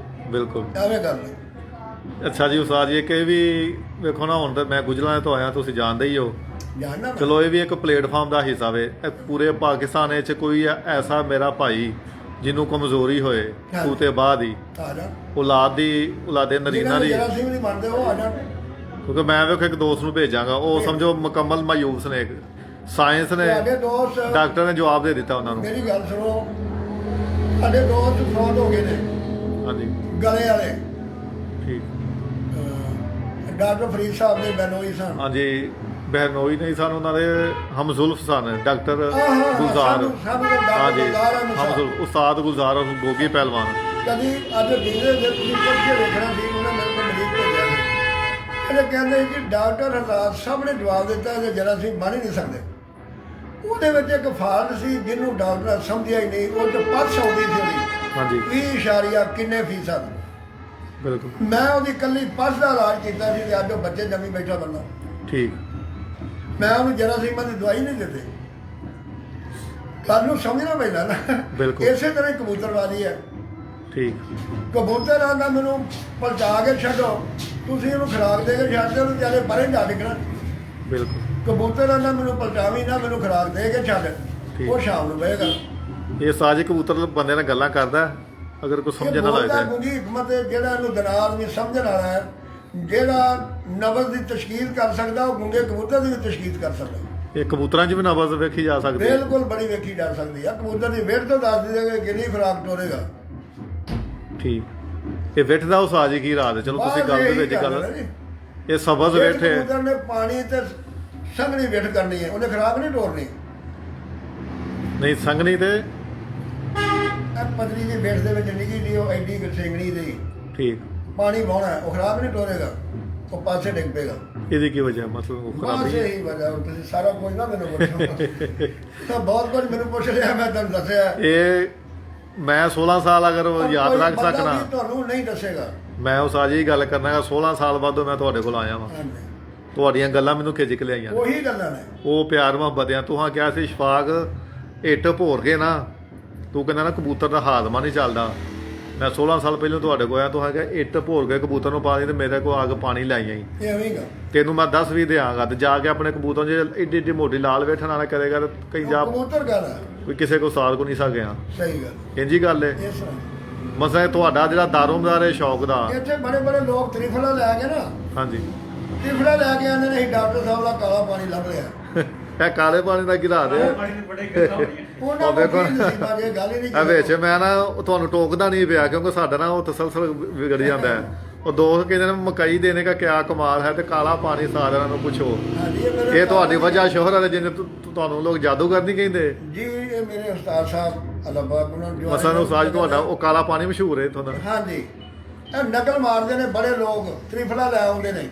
ਬਿਲਕੁਲ ਐਵੇਂ ਗੱਲ ਨਹੀਂ। ਅੱਛਾ ਜੀ ਉਸਤਾਦ ਜੀ ਕਿ ਵੀ ਵੇਖੋ ਨਾ ਹੁਣ ਤਾਂ ਮੈਂ ਗੁਜਰਾਂ ਤੋਂ ਆਇਆ ਤੁਸੀਂ ਜਾਣਦੇ ਹੀ ਹੋ। ਜਾਣਨਾ ਮੈਂ। ਚਲੋ ਇਹ ਵੀ ਇੱਕ ਪਲੇਟਫਾਰਮ ਦਾ ਹਿੱਸਾ ਵੇ ਇਹ ਪੂਰੇ ਪਾਕਿਸਤਾਨ ਵਿੱਚ ਕੋਈ ਐਸਾ ਮੇਰਾ ਭਾਈ ਜਿਹਨੂੰ ਕਮਜ਼ੋਰੀ ਹੋਏ ਹਾਂਜੀ। ਤੂੰ ਤੇ ਬਾਅਦ ਹੀ ਆ ਜਾ ਔਲਾਦੇ ਨਰੀਨਾ ਦੀ ਜਿਹੜਾ ਸਿੰਘ ਨਹੀਂ ਮੰਨਦੇ ਉਹ ਆ ਜਾਣ। ਕਿਉਂਕਿ ਮੈਂ ਵੇਖੋ ਇੱਕ ਦੋਸਤ ਨੂੰ ਭੇਜਾਂਗਾ ਉਹ ਸਮਝੋ ਮੁਕੰਮਲ ਮਾਯੂਸ ਨੇ ਸਾਇੰਸ ਨੇ ਤੁਹਾਡੇ ਦੋਸਤ ਡਾਕਟਰ ਨੇ ਜਵਾਬ ਦੇ ਦਿੱਤਾ ਉਹਨਾਂ ਨੂੰ। ਮੇਰੀ ਗੱਲ ਸੁਣੋ ਸਾਡੇ ਦੋਸਤ ਫੌਤ ਹੋ ਗਏ ਨੇ ਹਾਂਜੀ ਗਲੇ ਵਾਲੇ ਠੀਕ ਡਾਕਟਰ ਫਰੀਦ ਸਾਹਿਬ ਦੇ ਬੈਨੋਈ ਸਨ। ਹਾਂਜੀ ਬਹਿਨੋਈ ਨਹੀਂ ਸਨ ਉਹਨਾਂ ਦੇ ਹਮਜ਼ੁਲਫ ਸਨ ਡਾਕਟਰ ਗੁਲਜ਼ਾਰ ਸਾਨੂੰ ਡਾਕਟਰ ਹਾਂਜੀ ਗੁਲਜ਼ਾਰ ਅਹਿਮਦ ਸਾਹਿਬ। ਹਮਜ਼ੁਲਫ ਉਸਤਾਦ ਗੁਲਜ਼ਾਰ ਗੋਗੀ ਪਹਿਲਵਾਨ। ਕਦੀ ਅੱਜ ਦੀਦੇ ਦੇ ਤੁਸੀਂ ਪੁੱਛ ਕੇ ਵੇਖਣਾ ਸੀ ਉਹਨਾਂ ਮੇਰੇ ਕੋਲ ਮਰੀਜ਼ ਭੇਜਿਆ ਸੀ। ਇਹਨੇ ਕਹਿੰਦੇ ਕਿ ਡਾਕਟਰ ਹਜ਼ਾਰ ਸਭ ਨੇ ਜਵਾਬ ਦਿੱਤਾ ਕਿ ਜਰਾ ਅਸੀਂ ਮੰਨ ਹੀ ਨਹੀਂ ਸਕਦੇ। ਉਹਦੇ ਵਿੱਚ ਇੱਕ ਫਾਲਟ ਸੀ ਜਿਹਨੂੰ ਡਾਕਟਰ ਸਮਝਿਆ ਹੀ ਨਹੀਂ। ਉਹ ਤੇ ਪਰਸ ਆਉਂਦੀ ਸੀ ਉਹਦੀ ਹਾਂਜੀ 20 ਕਿੰਨੇ ਫੀਸਦ। ਬਿਲਕੁਲ ਮੈਂ ਉਹਦੀ ਕੱਲੀ ਪਰਸ ਦਾ ਇਲਾਜ ਕੀਤਾ ਸੀ ਤੇ ਅੱਜ ਉਹ ਬੱਚੇ ਜੰਮੀ ਬੈਠਾ ਬੰਦਾ। ਠੀਕ ਮੈਂ ਉਹਨੂੰ ਜਰਾਸੀਮਾਂ ਦੀ ਦਵਾਈ ਨਹੀਂ ਦਿੱਤੀ। ਗੱਲ ਨੂੰ ਸਮਝਣਾ ਪੈਂਦਾ ਨਾ। ਬਿਲਕੁਲ। ਇਸੇ ਤਰ੍ਹਾਂ ਹੀ ਕਬੂਤਰਬਾਜ਼ੀ ਹੈ। ਠੀਕ ਕਬੂਤਰ ਆਂਦਾ ਮੈਨੂੰ ਪਲਟਾ ਕੇ ਛੱਡੋ ਤੁਸੀਂ ਉਹਨੂੰ ਖੁਰਾਕ ਦੇ ਕੇ ਛੱਡਦੇ ਉਹਨੂੰ ਚਾਲੇ ਪਰੇ ਜਾ ਡਿੱਗਣਾ। ਬਿਲਕੁਲ ਕਬੂਤਰ ਆਂਦਾ ਮੈਨੂੰ ਪਲਟਾਵੀ ਨਾ ਮੈਨੂੰ ਖੁਰਾਕ ਦੇ ਕੇ ਛੱਡ ਠੀਕ। ਉਹ ਸ਼ਾਮ ਨੂੰ ਬਹੇਗਾ। ਇਹ ਸਾਜ ਕਬੂਤਰ ਬੰਦੇ ਨਾਲ ਗੱਲਾਂ ਕਰਦਾ ਅਗਰ ਕੋਈ ਸਮਝਣ ਨਾ ਲੱਗਦਾ ਗੁੰਗੀ ਹਕਮਤ ਹੈ ਜਿਹੜਾ ਇਹਨੂੰ ਦਿਨਾਰ ਨਹੀਂ ਸਮਝਣ ਵਾਲਾ ਹੈ ਜਿਹੜਾ ਨਬਜ਼ ਦੀ ਤਸ਼ਕੀਲ ਕਰ ਸਕਦਾ ਉਹ ਗੁੰਗੇ ਕਬੂਤਰ ਦੀ ਵੀ ਤਸ਼ਕੀਲ ਕਰ ਸਕਦਾ। ਇਹ ਕਬੂਤਰਾਂ 'ਚ ਵੀ ਨਬਜ਼ ਵੇਖੀ ਜਾ ਸਕਦੀ ਹੈ। ਬਿਲਕੁਲ ਬੜੀ ਵੇਖੀ ਜਾ ਸਕਦੀ ਆ। ਕਬੂਤਰ ਦੀ ਵੇਟ ਤੋਂ ਦੱਸ ਦੇਗਾ ਕਿੰਨੀ ਖੁਰਾਕ ਟੋਰੇਗਾ। ਠੀਕ ਇਹ ਵਿਠ ਦਾ ਉਹ ਸਾਜ ਕੀ ਰਾਤ ਹੈ। ਚਲੋ ਤੁਸੀਂ ਗੱਲ ਦੇ ਵਿੱਚ ਗੱਲ ਇਹ ਸਬਜ਼ ਵਿਠ ਹੈ। ਕਬੂਤਰ ਨੇ ਪਾਣੀ ਤੇ ਸੰਘਣੀ ਵੇਟ ਕਰਨੀ ਹੈ ਉਹਨੇ ਖੁਰਾਕ ਨਹੀਂ ਟੋਰਨੀ। ਨਹੀਂ ਸੰਗਣੀ ਤੇ ਇਹ ਪਤਲੀ ਦੀ ਵੇਟ ਦੇ ਵਿੱਚ ਨਿੱਕੀ ਦੀ ਉਹ ਐਡੀ ਸਿੰਘਣੀ ਦੀ ਠੀਕ ਪਾਣੀ ਪਾਉਣਾ ਉਹ ਖਰਾਬ ਨਹੀਂ ਟੋਰੇਗਾ ਉਹ ਪਾਸੇ ਡਿੱਗ ਪਏਗਾ। ਇਹਦੀ ਕੀ ਵਜ੍ਹਾ ਮਤਲਬ ਉਹ ਬਸ ਖਰਾਬੀ ਇਹੀ ਵਜ੍ਹਾ ਤੁਸੀਂ ਸਾਰਾ ਕੁਝ ਨਾ ਮੈਨੂੰ ਪੁੱਛੋ ਤਾਂ ਬਹੁਤ ਕੁਝ ਮੈਨੂੰ ਪੁੱਛ ਲਿਆ ਮੈਂ ਤੁਹਾਨੂੰ ਦੱਸਿਆ। ਇਹ ਮੈਂ 16 ਸਾਲ ਅਗਰ ਯਾਦ ਰੱਖ ਬੰਦਾ ਸਕਣਾ ਵੀ ਤੁਹਾਨੂੰ ਨਹੀਂ ਦੱਸੇਗਾ ਮੈਂ ਉਸ ਅੱਜ ਹੀ ਗੱਲ ਕਰਨਾਗਾ 16 ਸਾਲ ਬਾਅਦੋਂ ਮੈਂ ਤੁਹਾਡੇ ਕੋਲ ਆਇਆ ਵਾਂ ਹਾਂਜੀ ਤੁਹਾਡੀਆਂ ਗੱਲਾਂ ਮੈਨੂੰ ਖਿੱਚ ਕੇ ਲਿਆਈਆਂ ਨੇ। ਉਹੀ ਗੱਲਾਂ ਨੇ। ਉਹ ਪਿਆਰ ਮੁਹੱਬਤ ਆ ਤੁਹਾਂ ਕਿਹਾ ਸੀ ਸ਼ਫਾਕ ਇੱਟ ਭੋਰ ਕੇ ਨਾ ਤੂੰ ਕਹਿੰਦਾ ਨਾ ਕਬੂਤਰ ਦਾ ਹਾਜ਼ਮਾ ਨਹੀਂ ਚੱਲਦਾ। ਮੈਂ 16 ਸਾਲ ਪਹਿਲਾਂ ਤੁਹਾਡੇ ਕੋਲ ਆਇਆ ਤੁਹਾਂ ਕਿਹਾ ਇੱਟ ਭੋਰ ਕੇ ਕਬੂਤਰ ਨੂੰ ਪਾ ਦੇ ਤੇ ਮੇਰੇ ਕੋਲ ਆ ਕੇ ਪਾਣੀ ਲੈ ਆਈ ਇਹ ਐਵੇਂ ਹੀ ਗਾ। ਤੈਨੂੰ ਮੈਂ 10 ਵੀ ਦਿਆਂਗਾ ਤੇ ਜਾ ਕੇ ਆਪਣੇ ਕਬੂਤਰ ਜੇ ਏਡੀ ਏਡੀ ਮੋਟੀ ਲਾਲ ਵੇਠਣ ਵਾਲਾ ਕਰੇਗਾ ਤੇ ਕਈ ਜਾ ਕਬੂਤਰ ਗੱਲ ਹੈ। ਕੋਈ ਕਿਸੇ ਕੋ ਸਾਲ ਕੋ ਨਹੀਂ ਸਕਿਆ। ਸਹੀ ਗੱਲ ਇੰਜੀ ਗੱਲ ਏ। ਇਸ ਤਰ੍ਹਾਂ ਮਸਾ ਤੁਹਾਡਾ ਜਿਹੜਾ ਦਾਰੋਮਦਾਰ ਹੈ ਸ਼ੌਕ ਦਾ। ਇੱਥੇ ਬੜੇ ਬੜੇ ਲੋਕ ਤ੍ਰਿਫਲਾ ਲੈ ਕੇ ਨਾ ਹਾਂਜੀ ਤ੍ਰਿਫਲਾ ਲੈ ਕੇ ਆਉਂਦੇ ਨੇ ਅਸੀਂ ਡਾਕਟਰ ਸਾਹਿਬ ਦਾ ਕਾਲਾ ਪਾਣੀ ਲੱਭ ਲਿਆ। ਇਹ ਕਾਲੇ ਪਾਣੀ ਦਾ ਗਿਰਾ ਦੇ ਪਾਣੀ ਦੇ ਬੜੇ ਗੱਲਾਂ ਹੋਈਆਂ ਉਹਨਾਂ ਉਹ ਦੇਖੋ। ਨੂੰ ਨਸੀਬਾਂ ਦੀ ਗੱਲ ਹੀ ਨਹੀਂ ਆ ਵਿੱਚ ਮੈਂ ਨਾ ਉਹ ਤੁਹਾਨੂੰ ਟੋਕਦਾ ਨਹੀਂ ਪਿਆ ਕਿਉਂਕਿ ਸਾਡਾ ਨਾ ਉਹ ਤਸਲਸਲ ਵਿਗੜ ਜਾਂਦਾ ਹੈ। ਉਹ ਦੋਸਤ ਕਹਿੰਦੇ ਨੇ ਮਕਈ ਦੇਣੇ ਦਾ ਕਿਆ ਕਮਾਲ ਹੈ ਤੇ ਕਾਲਾ ਪਾਣੀ ਸਾਰਿਆਂ ਨੂੰ ਪੁੱਛੋ। ਹਾਂਜੀ ਮੇਰੇ ਇਹ ਤੁਹਾਡੀ ਵਜ੍ਹਾ ਸ਼ੋਹਰਤ ਹੈ ਜਿੰਨੇ ਤੁਹਾਨੂੰ ਲੋਕ ਜਾਦੂਗਰ ਨਹੀਂ ਕਹਿੰਦੇ। ਜੀ ਇਹ ਮੇਰੇ ਉਸਤਾਦ ਸਾਹਿਬ ਅਲੱਬਾ ਉਹਨਾਂ ਨੂੰ ਮਸਾਂ ਨੂੰ ਸਾਜ ਤੁਹਾਡਾ ਉਹ ਕਾਲਾ ਪਾਣੀ ਮਸ਼ਹੂਰ ਹੈ ਇੱਥੋਂ ਦਾ। ਹਾਂਜੀ ਇਹ ਨਕਲ ਮਾਰਦੇ ਨੇ ਬੜੇ ਲੋਕ ਤ੍ਰਿਫਲਾ ਲੈ ਆਉਂਦੇ ਨੇ।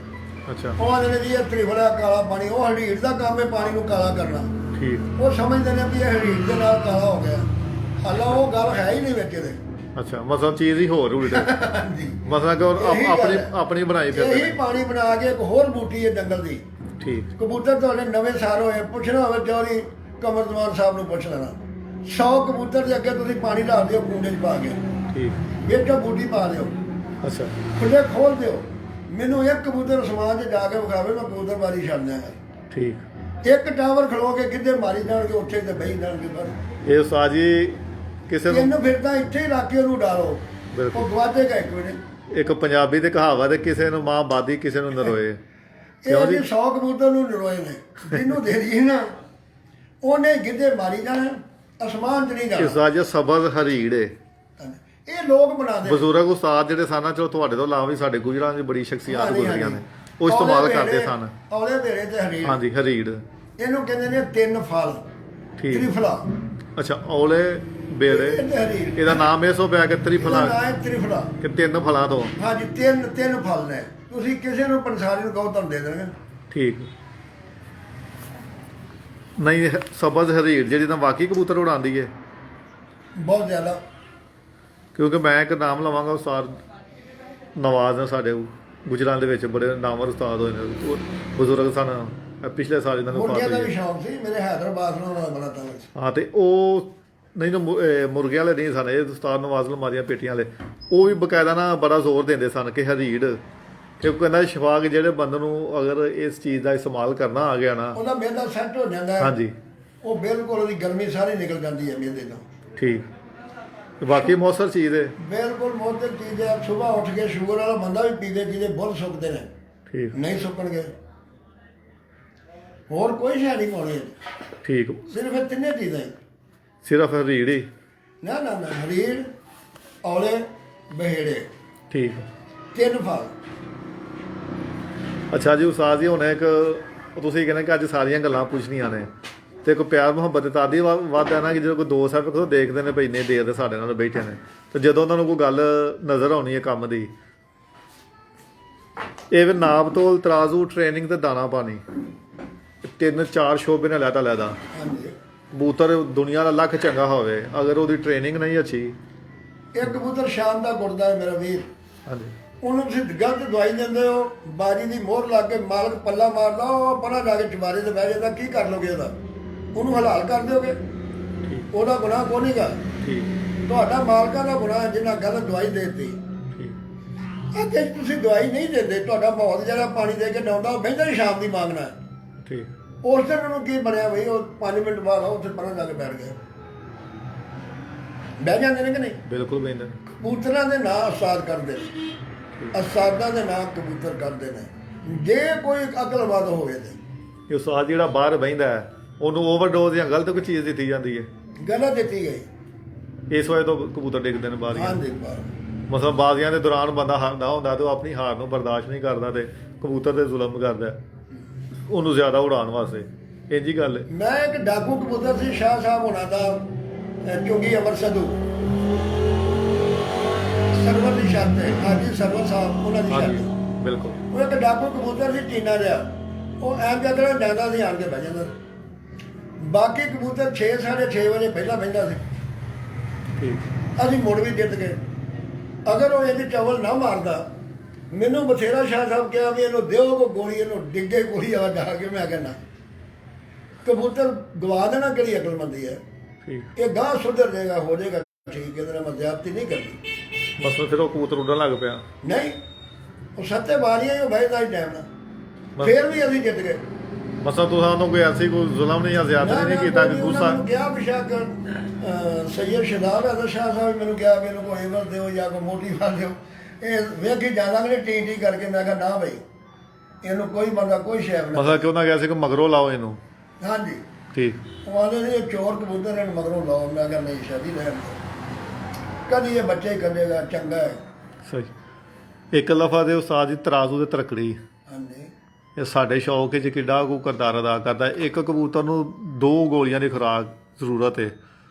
ਅੱਛਾ ਉਹ ਆਉਂਦੇ ਨੇ ਜੀ ਇਹ ਤ੍ਰਿਫਲਾ ਕਾਲਾ ਪਾਣੀ ਉਹ ਹਰੀੜ ਦਾ ਕੰਮ ਹੈ ਪਾਣੀ ਨੂੰ ਕਾਲਾ ਕਰਨਾ। ਠੀਕ। ਉਹ ਸਮਝਦੇ ਨੇ ਵੀ ਇਹ ਹਰੀੜ ਦੇ ਨਾਲ ਕਾਲਾ ਹੋ ਗਿਆ। ਹਾਲਾ ਉਹ ਗੱਲ ਹੈ ਹੀ ਨਹੀਂ ਵਿੱਚ ਇਹਦੇ। ਅੱਛਾ ਮਸਾਂ ਚੀਜ਼ ਹੀ ਹੋਰ ਉਲਟ ਹਾਂਜੀ ਮਸਾਂ ਕਿ ਇਹੀ ਗੱਲ ਆਪਣੀ ਹੈ। ਆਪਣੀ ਬਣਾਈ ਫਿਰਦੇ ਇਹੀ ਨੇ। ਪਾਣੀ ਬਣਾ ਕੇ ਇੱਕ ਹੋਰ ਬੂਟੀ ਹੈ ਜੰਗਲ ਦੀ। ਠੀਕ। ਕਬੂਤਰ ਤੁਹਾਡੇ ਨਵੇਂ ਸਾਲ ਹੋਏ ਪੁੱਛਣਾ ਹੋਵੇ ਚੌਧਰੀ ਕਮਰਦਵਾਨ ਸਾਹਿਬ ਨੂੰ ਪੁੱਛ ਲੈਣਾ 100 ਕਬੂਤਰ ਦੇ ਅੱਗੇ ਤੁਸੀਂ ਪਾਣੀ ਲਾ ਦਿਓ ਕੂੜੇ 'ਚ ਪਾ ਕੇ ਠੀਕ। ਵਿੱਚੋਂ ਬੂਟੀ ਪਾ ਦਿਓ ਅੱਛਾ ਖੁੱਲੇ ਖੋਲ ਦਿਓ ਮੈਨੂੰ ਇੱਕ ਕਬੂਤਰ ਅਸਮਾਨ 'ਚ ਜਾ ਕੇ ਵਿਖਾਵੇ ਮੈਂ ਕਬੂਤਰਬਾਰੀ ਛੱਡ ਦਿਆਂਗਾ। ਠੀਕ। ਇੱਕ ਟਾਵਰ ਖਲੋ ਕੇ ਕਿੱਧੇ ਮਾਰੀ ਜਾਣਗੇ ਉੱਥੇ ਤੇ ਬਹਿ ਜਾਣਗੇ ਬਸ। ਇਹ ਸਾਜੀ ਕਿਸੇ ਨੂੰ ਇਹਨੂੰ ਫਿਰ ਤਾਂ ਇੱਥੇ ਹੀ ਰੱਖ ਕੇ ਉਹਨੂੰ ਡਾਲੋ ਬਿਲਕੁਲ। ਉਹ ਗਵਾਚੇਗਾ ਇੱਕ ਮਿੰਟ। ਇੱਕ ਪੰਜਾਬੀ ਦੀ ਕਹਾਵਤ ਹੈ ਕਿਸੇ ਨੂੰ ਮਾਂ ਬਾਦੀ ਕਿਸੇ ਨੂੰ ਨਰੋਏ। ਇਹ ਜੀ 100 ਕਬੂਤਰ ਨੂੰ ਨਰੋਏ ਨੇ ਜਿਹਨੂੰ ਦੇ ਦਈਏ ਨਾ ਉਹਨੇ ਗਿੱਧੇ ਮਾਰੀ ਜਾਣਾ ਅਸਮਾਨ 'ਚ ਨਹੀਂ ਇਹ ਜਾਣਾ। ਸਾਜ ਸਬਜ਼ ਹਰੀੜ ਏ। ਇਹ ਲੋਕ ਬਣਾਉਂਦੇ ਨੇ। ਬਜ਼ੁਰਗ ਉਸਤਾਦ ਜਿਹੜੇ ਸਨ ਚਲੋ ਤੁਹਾਡੇ ਤੋਂ ਇਲਾਵਾ ਵੀ ਸਾਡੇ ਗੁਜਰਾਂ ਦੀ ਬੜੀ ਸ਼ਖਸੀਅਤ ਹਾਂਜੀ, ਗੁਜ਼ਰੀਆਂ ਨੇ ਹਾਂਜੀ। ਉਹ ਇਸਤੇਮਾਲ ਔਲੇ ਕਰਦੇ ਵੇਲੇ- ਸਨ। ਔਲੇ ਵੇਲੇ ਤੇ ਹਰੀੜ ਹਾਂਜੀ ਹਰੀੜ। ਇਹਨੂੰ ਕਹਿੰਦੇ ਨੇ ਤਿੰਨ ਫਲ ਠੀਕ। ਤ੍ਰਿਫਲਾ। ਅੱਛਾ ਔਲੇ ਬੇੜੇ ਇਹ ਤੇ ਹਰੀੜ ਇਹਦਾ ਨਾਮ ਇਸ ਤੋਂ ਪਿਆ ਕਿ ਤ੍ਰਿਫਲਾ ਇਹਦਾ ਨਾਂ ਹੈ ਤ੍ਰਿਫਲਾ। ਕਿ ਤਿੰਨ ਫਲਾਂ ਤੋਂ। ਹਾਂਜੀ ਤਿੰਨ ਫਲ ਨੇ ਤੁਸੀਂ ਕਿਸੇ ਨੂੰ ਪੰਸਾਰੀ ਨੂੰ ਕਹੋ ਤੁਹਾਨੂੰ ਦੇ ਦੇਣਗੇ। ਠੀਕ। ਨਹੀਂ ਸਬਜ਼ ਹਰੀੜ ਜਿਹੜੀ ਤਾਂ ਵਾਕਈ ਕਬੂਤਰ ਉਡਾਉਂਦੀ ਏ ਬਹੁਤ ਜ਼ਿਆਦਾ। ਕਿਉਂਕਿ ਮੈਂ ਇੱਕ ਨਾਮ ਲਵਾਂਗਾ ਉਸਤਾਦ ਨਵਾਜ਼ ਨੇ ਸਾਡੇ ਗੁਜਰਾਂ ਦੇ ਵਿੱਚ ਬੜੇ ਨਾਮਵਰ ਉਸਤਾਦ ਹੋਏ ਨੇ ਉਹ ਬਜ਼ੁਰਗ ਸਨ ਪਿਛਲੇ ਸਾਲ ਇਹਨਾਂ ਨੂੰ ਮੁਰਗਿਆਂ ਦਾ ਵਫਾਤ ਵੀ ਹੋਈ ਹੈ। ਸ਼ੌਂਕ ਸੀ ਮੇਰੇ ਹੈਦਰਾਬਾਦ ਨਾਲ ਉਹਨਾਂ ਦਾ ਬੜਾ ਤਾਲੁਕ ਸੀ। ਹਾਂ ਤੇ ਉਹ ਨਹੀਂ ਨਾ ਮੁਰਗੇ ਵਾਲੇ ਨਹੀਂ ਸਨ ਇਹ ਉਸਤਾਦ ਨਵਾਜ਼ ਲਮਾਰੀਆਂ ਪੇਟੀਆਂ ਵਾਲੇ ਉਹ ਵੀ ਬਕਾਇਦਾ ਨਾ ਬੜਾ ਜ਼ੋਰ ਦਿੰਦੇ ਸਨ ਕਿ ਹਰੀੜ ਕਿਉਂਕਿ ਕਹਿੰਦਾ ਸ਼ਫਾਕ ਜਿਹੜੇ ਬੰਦੇ ਨੂੰ ਅਗਰ ਇਸ ਚੀਜ਼ ਦਾ ਇਸਤੇਮਾਲ ਕਰਨਾ ਆ ਗਿਆ ਨਾ ਉਹਦਾ ਮਿਹਦਾ ਸੈੱਟ ਹੋ ਜਾਂਦਾ ਹੈ। ਹਾਂਜੀ ਉਹ ਬਿਲਕੁਲ ਉਹਦੀ ਗਰਮੀ ਸਾਰੀ ਨਿਕਲ ਜਾਂਦੀ ਹੈ ਮਿਹਦੇ ਤੋਂ। ਠੀਕ। ਬਾਕੀ ਮੌਸਰ ਚੀਜ਼ ਹੈ। ਬਿਲਕੁਲ ਮੋਦਰ ਚੀਜ਼ ਹੈ। ਸਵੇਰ ਉੱਠ ਕੇ ਸ਼ੂਗਰ ਵਾਲਾ ਬੰਦਾ ਵੀ ਪੀਵੇ ਜਿਹਦੇ ਬੁੱਲ ਸੁੱਕਦੇ ਨੇ ਠੀਕ। ਨਹੀਂ ਸੁੱਕਣਗੇ ਹੋਰ ਕੋਈ ਸ਼ੈ ਨਹੀਂ ਪਾਉਣੀ ਠੀਕ। ਸਿਰਫ ਇਹ ਤਿੰਨੇ ਚੀਜ਼ਾਂ ਹੀ। ਸਿਰਫ ਹਰੀੜ ਹੀ। ਨਾ ਹਰੀੜ ਔਲੇ ਬਹੇੜੇ ਠੀਕ। ਤਿੰਨ ਫਲ। ਅੱਛਾ ਜੀ ਉਸਤਾਦ ਜੀ ਹੁਣ ਇੱਕ ਤੁਸੀਂ ਕਹਿੰਦੇ ਕਿ ਅੱਜ ਸਾਰੀਆਂ ਗੱਲਾਂ ਪੁੱਛਣੀਆਂ ਨੇ ਤੇ ਕੋਈ ਪਿਆਰ ਮੁਹੱਬਤ ਤਾਂ ਦੀ ਵੱਧ ਹੈ ਨਾ ਕਿ ਜਦੋਂ ਕੋਈ ਦੋਸਤ ਹੈ ਫਿਰ ਦੇਖਦੇ ਨੇ ਭਈ ਇੰਨੇ ਦੇਰ ਦੇ ਸਾਡੇ ਨਾਲ ਬੈਠੇ ਨੇ ਤੇ ਜਦੋਂ ਉਹਨਾਂ ਨੂੰ ਕੋਈ ਗੱਲ ਨਜ਼ਰ ਆਉਣੀ ਹੈ ਕੰਮ ਦੀ ਇਹ ਵੀ ਨਾਪ ਤੋਲ ਤਰਾਜ਼ੂ ਟ੍ਰੇਨਿੰਗ ਤੇ ਦਾਣਾ ਪਾਣੀ 3-4 ਸ਼ੋਬੇ ਨੇ ਲੈਤਾ ਲੈਦਾ ਹਾਂਜੀ ਕਬੂਤਰ ਦੁਨੀਆ ਦਾ ਲੱਖ ਚੰਗਾ ਹੋਵੇ ਅਗਰ ਉਹਦੀ ਟ੍ਰੇਨਿੰਗ ਨਹੀਂ ਅੱਛੀ। ਇੱਕ ਕਬੂਤਰ ਸ਼ਾਮ ਦਾ ਗੁਰਦਾ ਹੈ ਮੇਰਾ ਵੀਰ ਹਾਂਜੀ ਉਹਨੂੰ ਤੁਸੀਂ ਗਲਤ ਦਵਾਈ ਦਿੰਦੇ ਹੋ ਬਾਜੀ ਦੀ ਮੋਹਰ ਲਾ ਕੇ ਮਾਲਕ ਪੱਲਾ ਮਾਰਦਾ ਉਹ ਪਰਾਂ ਜਾ ਕੇ ਚੁਬਾਰੇ ਤੇ ਬਹਿ ਜਾਂਦਾ ਕੀ ਕਰ ਲੋਗੇ ਉਹਦਾ ਉਹਨੂੰ ਹਲਾਲ ਕਰ ਦਿਓਗੇ ਉਹਦਾ ਗੁਨਾਹ ਕੋਈ ਨਹੀਂ ਗਾ ਠੀਕ ਤੁਹਾਡਾ ਮਾਲਕਾਂ ਦਾ ਗੁਨਾਹ ਜਿੰਨਾ ਗਲਤ ਦਵਾਈ ਦੇ ਦਿੱਤੀ। ਠੀਕ ਅੱਗੇ ਤੁਸੀਂ ਦਵਾਈ ਨਹੀਂ ਦਿੰਦੇ ਤੁਹਾਡਾ ਮੌਤ ਜਿਹੜਾ ਪਾਣੀ ਦੇ ਕੇ ਡਾਉਂਦਾ ਉਹ ਬਹਿੰਦਾ ਹੀ ਸ਼ਾਮ ਦੀ ਮੰਗਣਾ ਹੈ। ਠੀਕ। ਉਸ ਦਿਨ ਉਹਨੂੰ ਕੀ ਬਣਿਆ ਬਈ ਉਹ 5 ਮਿੰਟ ਬਾਅਦ ਉਹ ਉੱਥੇ ਪਰਾਂ ਜਾ ਕੇ ਬੈਠ ਗਿਆ ਬਹਿ ਜਾਂਦੇ ਨੇ ਕਿ ਨਹੀਂ। ਬਿਲਕੁਲ ਬੈਂਦਾ ਕਬੂਤਰਾਂ ਦੇ ਨਾਂ ਉਸਤਾਦ ਕਰਦੇ ਨੇ ਉਸਤਾਦਾਂ ਦੇ ਨਾਂ ਕਬੂਤਰ ਕਰਦੇ ਨੇ ਜੇ ਕੋਈ ਅਕਲਮੰਦ ਹੋਵੇ ਤੇ ਇਹ ਉਸਤਾਦ ਜਿਹੜਾ ਬਾਹਰ ਬਹਿੰਦਾ ਹੈ ਉਹਨੂੰ ਓਵਰਡੋਜ਼ ਜਾਂ ਗਲਤ ਕੋਈ ਚੀਜ਼ ਦਿੱਤੀ ਜਾਂਦੀ ਹੈ ਗਲਤ ਦਿੱਤੀ ਗਈ। ਇਸ ਵਜ੍ਹਾ ਤੋਂ ਕਬੂਤਰ ਡਿੱਗਦੇ ਨੇ ਬਾਹਰ। ਹਾਂਜੀ ਬਾਹਰ ਮਤਲਬ ਬਾਜ਼ੀਆਂ ਦੇ ਦੌਰਾਨ ਬੰਦਾ ਹਾਰਦਾ ਹੁੰਦਾ ਤੇ ਉਹ ਆਪਣੀ ਹਾਰ ਨੂੰ ਬਰਦਾਸ਼ਤ ਨਹੀਂ ਕਰਦਾ ਤੇ ਕਬੂਤਰ ਤੇ ਜ਼ੁਲਮ ਕਰਦਾ ਉਹਨੂੰ ਜ਼ਿਆਦਾ ਉਡਾਉਣ ਵਾਸਤੇ ਇੰਝ ਹੀ ਗੱਲ ਹੈ। ਮੈਂ ਇੱਕ ਡਾਕੂ ਕਬੂਤਰ ਸੀ ਸ਼ਾਹ ਸਾਹਿਬ ਹੋਣਾ ਦਾ ਚੁੰਗੀ ਅਮਰ ਸੰਧੂ ਸਰਵਰ ਦੀ ਛੱਤ ਹੈ ਹਾਜੀ ਸਰਵਰ ਸਾਹਿਬ ਉਹਨਾਂ ਦੀ ਹਾਂਜੀ ਛੱਤ ਬਿਲਕੁਲ। ਉਹ ਇੱਕ ਡਾਕੂ ਕਬੂਤਰ ਸੀ ਚੀਨਾ ਜਿਹਾ ਉਹ ਐਂ ਜਗੜਾ ਜਾਂਦਾ ਸੀ ਆਣ ਕੇ ਬਹਿ ਜਾਂਦਾ ਬਾਕੀ ਕਬੂਤਰ 6-6:30 ਵਜੇ ਪਹਿਲਾਂ ਬਹਿੰਦਾ ਸੀ। ਠੀਕ। ਅਸੀਂ ਮੁੜ ਵੀ ਜਿੱਤ ਗਏ ਅਗਰ ਉਹ ਇਹਦੀ ਚਵਲ ਨਾ ਮਾਰਦਾ ਮੈਨੂੰ ਬਥੇਰਾ ਸ਼ਾਹ ਸਾਹਿਬ ਕਿਹਾ ਵੀ ਇਹਨੂੰ ਦਿਓ ਕੋ ਗੋਲੀ, ਇਹਨੂੰ ਡਿੱਗੇ ਗੋਲੀ ਆ ਜਾ ਕੇ। ਮੈਂ ਕਹਿੰਦਾ ਕਬੂਤਰ ਗਵਾ ਦੇਣਾ ਕਿਹੜੀ ਅਕਲਮੰਦੀ ਹੈ। ਠੀਕ। ਇਹ ਗਾਂ ਸੁਧਰ ਜਾਏਗਾ, ਹੋ ਜਾਏਗਾ ਠੀਕ, ਇਹਦੇ ਨਾਲ ਮੈਂ ਜ਼ਿਆਦਤੀ ਨਹੀਂ ਕਰਦੀ। ਬਸ ਫਿਰ ਉਹ ਕਬੂਤਰ ਉੱਡਣ ਲੱਗ ਪਿਆ। ਨਹੀਂ, ਉਹ ਸੱਤੇ ਬਾਰੀਆਂ ਹੀ ਬਹਿਦਾ ਹੀ ਟਾਈਮ ਨਾਲ, ਬਸ। ਫੇਰ ਵੀ ਅਸੀਂ ਜਿੱਤ ਗਏ। ਮਸਾ ਤੁਹਾਨੂੰ ਕੋਈ ਐਸੀ ਕੋਈ ਜ਼ੁਲਮ ਨਹੀਂ ਜਾਂ ਜ਼ਿਆਦਤੀ ਨਹੀਂ ਕੀਤਾ ਕਿ ਗੁੱਸਾ। ਮੈਨੂੰ ਕਿਹਾ ਬਿਸ਼ੱਕ ਸੈਯਦ ਸ਼ਦਾਬ ਅਜ਼ਰ ਸ਼ਾਹ ਸਾਹਿਬ ਮੈਨੂੰ ਕਿਹਾ ਵੀ ਇਹਨੂੰ ਕੋਈ ਏਵਰ ਦਿਓ ਜਾਂ ਕੋਈ ਮੋਟੀਵਾ ਦਿਓ। ਇਹ ਵੇਖੀ ਜਾਣਾਂਗੇ ਟੀ ਕਰਕੇ। ਮੈਂ ਕਿਹਾ ਨਾ ਬਈ, ਇਹਨੂੰ ਕੋਈ ਬੰਦਾ ਕੋਈ ਸ਼ੈਬ ਨਾ। ਮਸਾ ਕਿਉਂ ਨਾ ਗਿਆ ਸੀ ਕਿ ਮਗਰੋਂ ਲਾਓ ਇਹਨੂੰ। ਹਾਂਜੀ, ਠੀਕ। ਉਹ ਆਉਂਦੇ ਸੀ ਇਹ ਚੋਰ ਕਬੂਤਰ ਇਹਨੂੰ ਮਗਰੋਂ ਲਾਓ। ਮੈਂ ਕਿਹਾ ਨਹੀਂ ਸ਼ਾਦੀ ਰਹਿਣ ਦਿਓ, ਕਦੀ ਇਹ ਬੱਚੇ ਹੀ ਕਰੇਗਾ, ਚੰਗਾ ਹੈ। ਸਹੀ। ਇੱਕ ਲਫਾ ਦੇ ਉਸਤਾਦ ਦੀ ਤਰਾਜ਼ੂ ਦੇ ਤਰਕੜੀ, ਹਾਂਜੀ, ਇਹ ਸਾਡੇ ਸ਼ੌਕ ਵਿੱਚ ਕਿੱਡਾ ਕੁ ਕਿਰਦਾਰ ਅਦਾ ਕਰਦਾ। ਇੱਕ ਕਬੂਤਰ ਨੂੰ 2 ਗੋਲੀਆਂ ਦੀ ਖੁਰਾਕ ਜ਼ਰੂਰਤ ਹੈ।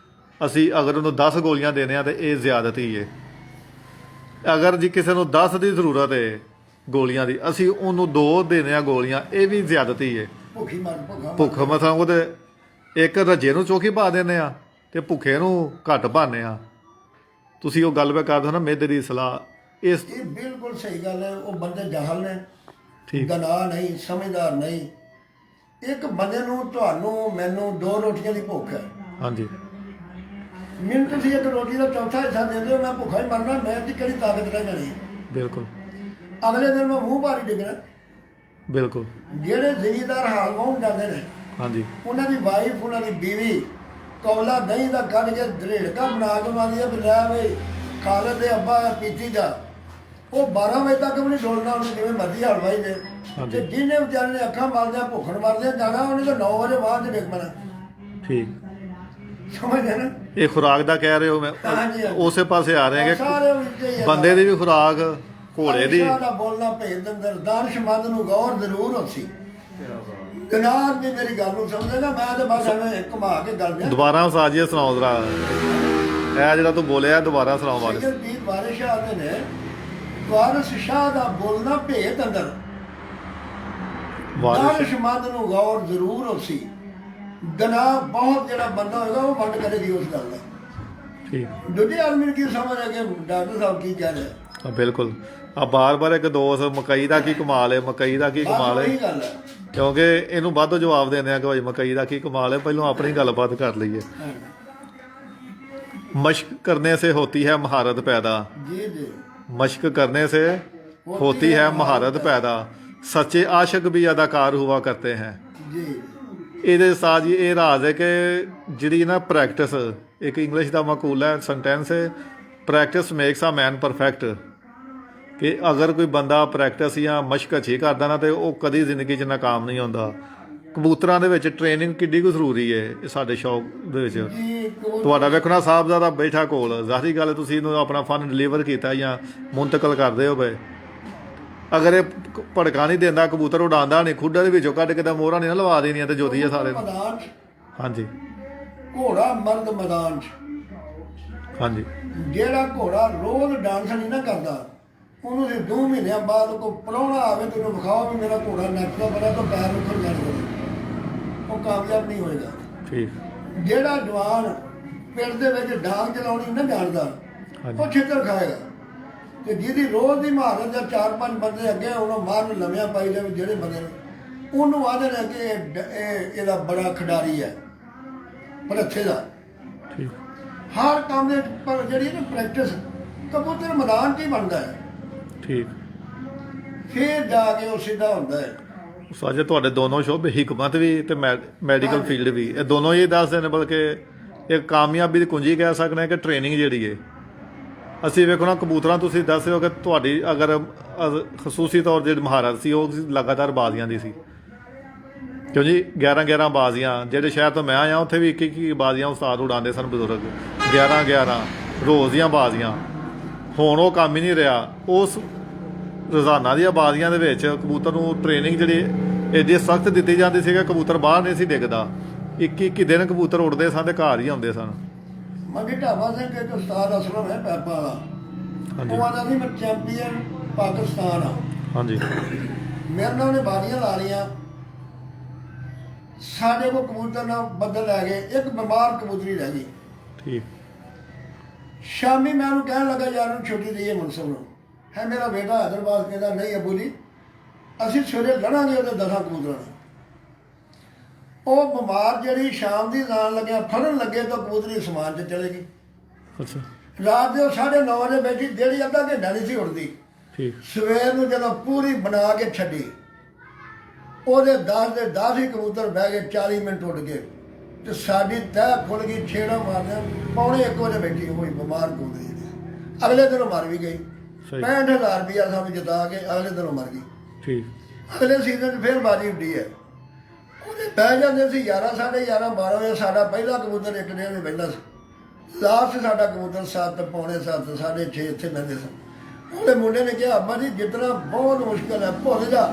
ਅਸੀਂ ਅਗਰ ਉਹਨੂੰ 10 ਗੋਲੀਆਂ ਦੇਣੇ ਆ ਤੇ ਇਹ ਜ਼ਿਆਦਤੀ ਹੈ। ਅਗਰ ਜੇ ਕਿਸੇ ਨੂੰ 10 ਦੀ ਜ਼ਰੂਰਤ ਹੈ ਗੋਲੀਆਂ ਦੀ, ਅਸੀਂ ਉਹਨੂੰ 2 ਦੇਣੇ ਆ ਗੋਲੀਆਂ, ਇਹ ਵੀ ਜ਼ਿਆਦਤੀ ਹੈ। ਭੁੱਖੀ ਮਰ ਭੁੱਖ ਮਸਾਂ ਉਹਦੇ ਇੱਕ ਰੱਜੇ ਨੂੰ ਚੋਖੀ ਪਾ ਦਿੰਦੇ ਆ ਤੇ ਭੁੱਖੇ ਨੂੰ ਘੱਟ ਪਾਉਂਦੇ ਆ। ਤੁਸੀਂ ਉਹ ਗੱਲ ਕਰਦੇ ਹੋ ਨਾ ਮਿਹਦੇ ਦੀ ਸਲਾਹ, ਇਸ ਇਹ ਬਿਲਕੁਲ ਸਹੀ ਗੱਲ ਹੈ। ਉਹ ਬੰਦੇ ਜਾਹਲ ਨੇ, ਠੀਕ। ਗਨਾਹ ਨਹੀਂ, ਸਮਝਦਾਰ ਨਹੀਂ। ਇੱਕ ਬੰਦੇ ਨੂੰ, ਤੁਹਾਨੂੰ ਮੈਨੂੰ 2 ਰੋਟੀਆਂ ਦੀ ਭੁੱਖ ਹੈ, ਹਾਂਜੀ। ਮੈਨੂੰ ਤੁਸੀਂ ਇੱਕ ਰੋਟੀ ਦਾ ਚੌਥਾ ਹਿੱਸਾ ਦੇ ਦਿਓ, ਮੈਂ ਭੁੱਖਾ ਹੀ ਮਰਨਾ। ਮੈਂ ਦੀ ਕਿਹੜੀ ਤਾਕਤ ਰਹਿ ਜਾਣੀ ਹੈ। ਬਿਲਕੁਲ ਅਗਲੇ ਦਿਨ ਮੈਂ ਮੂੰਹ ਭਾਰੀ ਡਿੱਗਣਾ। ਬਿਲਕੁਲ। ਜਿਹੜੇ ਜ਼ਿਮੀਦਾਰ ਹਾਲ ਵਾਹੁਣ ਜਾਂਦੇ ਨੇ, ਹਾਂਜੀ। ਉਹਨਾਂ ਦੀ ਵਾਈਫ, ਉਹਨਾਂ ਦੀ ਬੀਵੀ ਕੌਲਾ ਦਹੀਂ ਦਾ ਕੱਢ ਕੇ ਧਰੇੜਕਾ ਬਣਾ ਕੇ ਮਾਰਦੀ ਆ ਵੀ ਲੈ ਬਈ ਖਾਲਦ ਦੇ ਅੱਬਾ ਪੀਤੀ ਦਾ। ਉਹ 12 ਵਜੇ ਤੱਕ ਵੀ ਨਹੀਂ ਡੋਲਣਾ, ਉਹਨੂੰ ਜਿਵੇਂ ਮਰਜ਼ੀ ਹਲਵਾਈ ਦੇ। ਹਾਂਜੀ। ਤੇ ਜਿਹਨੇ ਵਿਚਾਰੇ ਨੇ ਅੱਖਾਂ ਮਾਰਦਿਆਂ ਭੁੱਖਣ ਮਾਰਦਿਆਂ ਜਾਣਾ, ਉਹਨੇ ਤਾਂ 9 ਵਜੇ ਬਾਅਦ ਚ ਡਿੱਗ ਪੈਣਾ। ਠੀਕ। ਸਮਝਦੇ ਨਾ? ਇਹ ਖੁਰਾਕ ਦਾ ਕਹਿ ਰਹੇ ਹੋ, ਮੈਂ ਹਾਂਜੀ, ਹਾਂਜੀ। ਉਸੇ ਪਾਸੇ ਆ ਰਹੇ ਸਾਰੇ ਕਿ ਵਿੱਚ ਹੀ ਆ। ਬੰਦੇ ਦੀ ਵੀ ਖੁਰਾਕ, ਘੋੜੇ ਦੀ। ਦਾ ਬੋਲਣਾ ਭੇਦ ਦਿੰਦਰ ਦਾਨਸ਼ਮੰਦ ਨੂੰ ਗੌਰ ਜ਼ਰੂਰ ਹੋਸੀ। ਗਨਾਰ ਜੀ ਮੇਰੀ ਗੱਲ ਨੂੰ ਸਮਝੇਗਾ। ਮੈਂ ਤੇ ਬਸ ਐਵੇਂ ਘੁਮਾ ਕੇ ਗੱਲ ਦਿਆਂ। ਦੁਬਾਰਾ ਸਾਜੀਏ ਸੁਣਾਓ ਜ਼ਰਾ, ਇਹ ਜਿਹੜਾ ਤੂੰ ਬੋਲਿਆ ਦੁਬਾਰਾ ਸੁਣਾਓ ਵਾਰਿਸ। ਸੈਯਦ ਵਾਰਿਸ ਸ਼ਾਹ ਦੇ ਨੇ, ਵਾਰਿਸ ਸ਼ਾਹ ਦਾ ਬੋਲਣਾ ਭੇਦ ਅੰਦਰ ਵਾਰਿਸ ਦਾਨਸ਼ਮੰਦ ਨੂੰ ਗੌਰ ਜ਼ਰੂਰ ਹੋਸੀ। ਗਨਾਹ ਬਹੁਤ ਜਿਹੜਾ ਬੰਦਾ ਹੋਏਗਾ ਉਹ ਵੰਡ ਕਰੇਗੀ ਉਸ ਗੱਲ ਦਾ। ਠੀਕ। ਦੂਜੇ ਆਦਮੀ ਨੂੰ ਕੀ ਸਮਝ ਹੈ ਕਿ ਡਾਕਟਰ ਸਾਹਿਬ ਕੀ ਕਹਿ ਰਹੇ। ਹਾਂ, ਬਿਲਕੁਲ। ਆ ਬਾਰ-ਬਾਰ ਇੱਕ ਦੋਸਤ ਮਕਈ ਦਾ ਕੀ ਕਮਾਲ ਹੈ, ਮਕਈ ਦਾ ਕੀ ਕਮਾਲ ਉਹੀ ਹੈ, ਗੱਲ ਹੈ। ਕਿਉਂਕਿ ਇਹਨੂੰ ਵੱਧ ਜਵਾਬ ਦਿੰਦੇ ਆ ਕਿ ਭਾਈ ਮਕਈ ਦਾ ਕੀ ਕਮਾਲ ਹੈ। ਪਹਿਲਾਂ ਆਪਣੀ ਗੱਲਬਾਤ ਕਰ ਲਈਏ। मश्क करने से होती है महारत पैदा, जी जी, मश्क करने से होती है महारत पैदा, सच्चे आशिक भी अदाकार हुआ करते हैं। जी ਇਹਦੇ ਸਾथ ਜੀ ਇਹ ਰਾਜ਼ ਹੈ ਕਿ ਜਿਹੜੀ ਨਾ ਪ੍ਰੈਕਟਿਸ, ਇੱਕ ਇੰਗਲਿਸ਼ ਦਾ ਮਕੂਲਾ ਹੈ, ਸੈਂਟੈਂਸ ਹੈ, practice makes a man perfect. ਕਿ ਅਗਰ ਕੋਈ ਬੰਦਾ ਪ੍ਰੈਕਟਿਸ ਜਾਂ ਮਸ਼ਕ ਅੱਛੀ ਕਰਦਾ ਨਾ ਤੇ ਉਹ ਕਦੀ ਜ਼ਿੰਦਗੀ 'ਚ ਨਾਕਾਮ ਨਹੀਂ ਹੁੰਦਾ। ਕਬੂਤਰਾਂ ਦੇ ਵਿੱਚ ਟ੍ਰੇਨਿੰਗ ਕਿੱਡੀ ਕੁ ਜ਼ਰੂਰੀ ਹੈ ਇਹ ਸਾਡੇ ਸ਼ੌਕ ਦੇ ਵਿੱਚ। जी तो ਤੁਹਾਡਾ ਵੇਖਣਾ ਸਾਹਿਬਜ਼ਾਦਾ ਬੈਠਾ ਕੋਲ, ਜ਼ਾਹਰੀ ਗੱਲ ਤੁਸੀਂ ਇਹਨੂੰ ਆਪਣਾ ਫਨ ਡਿਲੀਵਰ ਕੀਤਾ ਜਾਂ ਮੁੰਤਕਲ ਕਰਦੇ ਹੋ ਬਈ। ਅਗਰ ਇਹ ਭੜਕਾ ਨਹੀਂ ਦਿੰਦਾ, ਕਬੂਤਰ ਉਡਾਉਂਦਾ ਨਹੀਂ, ਖੁੱਡਾਂ ਦੇ ਵਿੱਚੋਂ ਕੱਢ ਕੇ ਤਾਂ ਮੋਹਰਾਂ ਨਹੀਂ ਨਾ ਲਵਾ ਦੇਣੀਆਂ ਤੇ ਜੋਤੀ ਆ ਸਾਰੇ। मैदान च ਹਾਂਜੀ घोड़ा मर्द मैदान च ਹਾਂਜੀ ਜਿਹੜਾ ਘੋੜਾ ਰੋਜ਼ ਡਾਂਸ ਨਹੀਂ ਨਾ ਕਰਦਾ, ਉਹਨੂੰ ਜੇ 2 ਮਹੀਨਿਆਂ ਬਾਅਦ ਕੋਈ ਪ੍ਰਾਹੁਣਾ ਆਵੇ ਤੇ ਉਹਨੂੰ ਵਿਖਾਓ ਵੀ ਮੇਰਾ ਘੋੜਾ ਨੱਚਦਾ ਬੜਾ, ਤਾਂ ਪੈਰ ਉੱਪਰ ਜਾਣਗੇ, ਉਹ ਕਾਮਯਾਬ ਨਹੀਂ ਹੋਏਗਾ। ਠੀਕ। ਜਿਹੜਾ ਜਵਾਨ ਪਿੰਡ ਦੇ ਵਿੱਚ ਡਾਂਗ ਚਲਾਉਣੀ ਨਾ ਜਾਣਦਾ, ਹਾਂਜੀ। ਉਹ ਛਿੱਤਰ ਖਾਏਗਾ। ਤੇ ਜਿਹਦੀ ਰੋਜ਼ ਦੀ ਮਹਾਰਤ ਜਾਂ 4-5 ਬੰਦੇ ਅੱਗੇ ਉਹਨੂੰ ਮਾਰਨ ਲੰਮਿਆਂ ਪਾਈ ਜਾਵੇ, ਜਿਹੜੇ ਬੰਦੇ ਨੇ ਉਹਨੂੰ ਆਖਦੇ ਨੇ ਕਿ ਇਹਦਾ ਬੜਾ ਖਿਡਾਰੀ ਹੈ, ਭਲੱਥੇ ਦਾ। ਠੀਕ। ਹਰ ਕੰਮ ਦੇ ਪਰ ਜਿਹੜੀ ਨਾ ਪ੍ਰੈਕਟਿਸ ਕਬੂਤਰ ਮੈਦਾਨ 'ਚ ਹੀ ਬਣਦਾ ਹੈ, ਠੀਕ। ਫਿਰ ਜਾ ਕੇ ਉਹ ਸਿੱਧਾ ਹੁੰਦਾ ਹੈ। ਸਾਜੇ ਤੁਹਾਡੇ ਦੋਨੋਂ ਸ਼ੋਭੇ, ਹਿਕਮਤ ਵੀ ਤੇ ਮੈਡੀਕਲ ਫੀਲਡ ਵੀ, ਇਹ ਦੋਨੋਂ ਹੀ ਦੱਸਦੇ ਨੇ। ਬਲਕਿ ਇਹ ਕਾਮਯਾਬੀ ਦੀ ਕੁੰਜੀ ਕਹਿ ਸਕਦੇ ਹਾਂ ਕਿ ਟ੍ਰੇਨਿੰਗ ਜਿਹੜੀ ਹੈ। ਅਸੀਂ ਵੇਖੋ ਨਾ ਕਬੂਤਰਾਂ, ਤੁਸੀਂ ਦੱਸ ਰਹੇ ਹੋ ਕਿ ਤੁਹਾਡੀ ਅਗਰ ਖਸੂਸੀ ਤੌਰ ਜਿਹੜੀ ਮਹਾਰਤ ਸੀ ਉਹ ਲਗਾਤਾਰ ਬਾਜ਼ੀਆਂ ਦੀ ਸੀ, ਕਿਉਂ ਜੀ? 11-11 ਬਾਜ਼ੀਆਂ। ਜਿਹੜੇ ਸ਼ਹਿਰ ਤੋਂ ਮੈਂ ਆਇਆ ਉੱਥੇ ਵੀ 21 ਬਾਜ਼ੀਆਂ ਉਸਤਾਦ ਉਡਾਉਂਦੇ ਸਨ ਬਜ਼ੁਰਗ, 11-11 ਰੋਜ਼ ਦੀਆਂ ਬਾਜ਼ੀਆਂ। ਹੁਣ ਉਹ ਕੰਮ ਹੀ ਨਹੀਂ ਰਿਹਾ। ਉਸ ਰੋਜ਼ਾਨਾ ਦੀਆਂ ਬਾਜ਼ੀਆਂ ਦੇ ਵਿੱਚ ਕਬੂਤਰ ਨੂੰ ਟ੍ਰੇਨਿੰਗ ਜਿਹੜੀ ਐਡੀ ਸਖਤ ਦਿੱਤੀ ਜਾਂਦੀ ਸੀ ਕਿ ਕਬੂਤਰ ਬਾਹਰ ਨਹੀਂ ਸੀ ਡਿੱਗਦਾ। 21 ਦਿਨ ਕਬੂਤਰ ਉੱਡਦੇ ਸਨ ਤੇ ਘਰ ਹੀ ਆਉਂਦੇ ਸਨ। ਮੰਗੀ ਢਾਬਾ ਸਿੰਘ ਇੱਕ ਉਸਤਾਦ ਅਸਲਮ ਹੈ ਪੈਪਾ ਵਾਲਾ, ਹਾਂਜੀ ਉਹ ਆਉਂਦਾ ਸੀ ਮੈਂ ਚੈਂਪੀਅਨ ਪਾਕਿਸਤਾਨ ਆ। ਹਾਂਜੀ ਮੇਰੇ ਨਾਲ ਉਹਨੇ ਬਾਜ਼ੀਆਂ ਲਾ ਲਈਆਂ। ਸਾਡੇ ਕੋਲ ਕਬੂਤਰ ਨਾਲ ਬੱਦਲ ਲੈ ਗਏ, ਇੱਕ ਬਿਮਾਰ ਕਬੂਤਰੀ ਰਹਿ ਗਈ। ਠੀਕ। ਸ਼ਾਮੀ ਮੈਂ ਉਹਨੂੰ ਕਹਿਣ ਲੱਗਾ ਯਾਰ ਨੂੰ ਛੁੱਟੀ ਦਈਏ ਮੁਨਸਬ ਨੂੰ, ਹੈ ਮੇਰਾ ਬੇਟਾ ਹੈਦਰਾਬਾਦ ਕਹਿੰਦਾ ਨਹੀਂ ਅੱਬੂ ਜੀ ਅਸੀਂ ਸਵੇਰੇ ਲੜਾਂਗੇ ਉਹਦੇ 10 ਕਬੂਤਰਾਂ ਨਾਲ। ਉਹ ਬਿਮਾਰ ਜਿਹੜੀ ਸ਼ਾਮ ਦੀ ਜਾਣ ਲੱਗਿਆ ਫੜਨ ਲੱਗੇ ਤਾਂ ਕਬੂਤਰੀ ਅਸਮਾਨ 'ਚ ਚਲੇ ਗਈ। ਅੱਛਾ ਰਾਤ ਦੇ 9:30 ਵਜੇ ਬੈਠੀ ਜਿਹੜੀ ਅੱਧਾ ਘੰਟਾ ਨਹੀਂ ਸੀ ਉੱਡਦੀ। ਠੀਕ ਸਵੇਰ ਨੂੰ ਜਦੋਂ ਪੂਰੀ ਬਣਾ ਕੇ ਛੱਡੀ ਉਹਦੇ 10 ਦੇ 10 ਹੀ ਕਬੂਤਰ ਬਹਿ ਗਏ 40 ਮਿੰਟ ਉੱਡ ਗਏ ਤੇ ਸਾਡੀ ਤਹਿ ਖੁੱਲ ਗਈ। ਛੇੜਾ ਮਾਰਦਿਆਂ 1:45 ਵਜੇ ਬੈਠੀ ਹੋਈ ਬਿਮਾਰ ਕਬੂਤਰੀ ਅਗਲੇ ਦਿਨ ਮਰ ਵੀ ਗਈ। ਸਹੀ 65,000 ਰੁਪਇਆ ਸਾਨੂੰ ਜਿਤਾ ਕੇ ਅਗਲੇ ਦਿਨ ਮਰ ਗਈ। ਠੀਕ ਅਗਲੇ ਸੀਜ਼ਨ 'ਚ ਫਿਰ ਬਾਜੀ ਉੱਡੀ ਹੈ। ਉਹਦੇ ਬਹਿ ਜਾਂਦੇ ਸੀ 11 11:30 12 ਵਜੇ। ਸਾਡਾ ਪਹਿਲਾ ਕਬੂਤਰ ਇੱਕ ਡੇਢ ਵਜੇ ਬਹਿੰਦਾ ਸੀ। ਲਾਸਟ ਸਾਡਾ ਕਬੂਤਰ 7 ਪੌਣੇ 7 6:30 ਇੱਥੇ ਬਹਿੰਦੇ ਸਨ। ਉਹਦੇ ਮੁੰਡੇ ਨੇ ਕਿਹਾ ਅੱਬਾ ਜੀ ਜਿੱਤਣਾ ਬਹੁਤ ਮੁਸ਼ਕਲ ਹੈ ਭੁੱਲ ਜਾ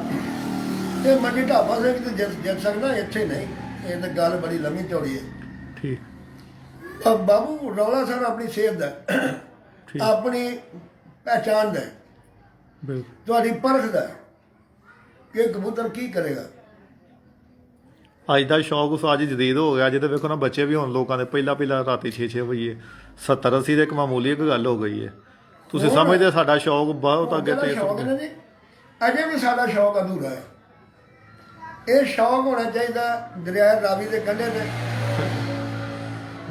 ਇਹ ਮੰਡੀ ਢਾਬਾ ਸਿੰਘ ਤੇ ਜਿੱਤ ਸਕਦਾ ਇੱਥੇ ਨਹੀਂ। ਇਹ ਤਾਂ ਗੱਲ ਬੜੀ ਲੰਮੀ ਚੌੜੀ ਹੈ। ਠੀਕ ਬਾਬੂ ਰੌਲਾ ਸਰ ਆਪਣੀ ਸਿਹਤ ਦਾ ਠੀਕ ਆਪਣੀ ਪਹਿਚਾਣ ਦਾ ਬਿਲਕੁਲ ਤੁਹਾਡੀ ਪਰਖ ਦਾ ਕਿ ਕਬੂਤਰ ਕੀ ਕਰੇਗਾ। ਅੱਜ ਦਾ ਸ਼ੌਕ ਉਸ ਅੱਜ ਜਦੀਦ ਹੋ ਗਿਆ। ਜਿਹਦੇ ਵੇਖੋ ਨਾ ਬੱਚੇ ਵੀ ਹੁਣ ਲੋਕਾਂ ਦੇ ਪਹਿਲਾਂ ਰਾਤੀ 6 ਵਜੇ 70 80 ਦੇ ਇੱਕ ਮਾਮੂਲੀ ਇੱਕ ਗੱਲ ਹੋ ਗਈ ਹੈ। ਤੁਸੀਂ ਹੋਰ। ਸਮਝਦੇ ਸਾਡਾ ਸ਼ੌਕ ਬਹੁਤ ਅੱਗੇ ਜਿਹੜਾ ਤੇਜ਼ ਸ਼ੌਕ ਹੋ ਹੈ ਗਿਆ। ਨਾ ਜੀ ਅਜੇ ਵੀ ਸਾਡਾ ਸ਼ੌਕ ਅਧੂਰਾ ਹੈ। ਇਹ ਸ਼ੌਕ ਹੋਣਾ ਚਾਹੀਦਾ ਦਰਿਆ ਰਾਵੀ ਦੇ ਕੰਢੇ ਤੇ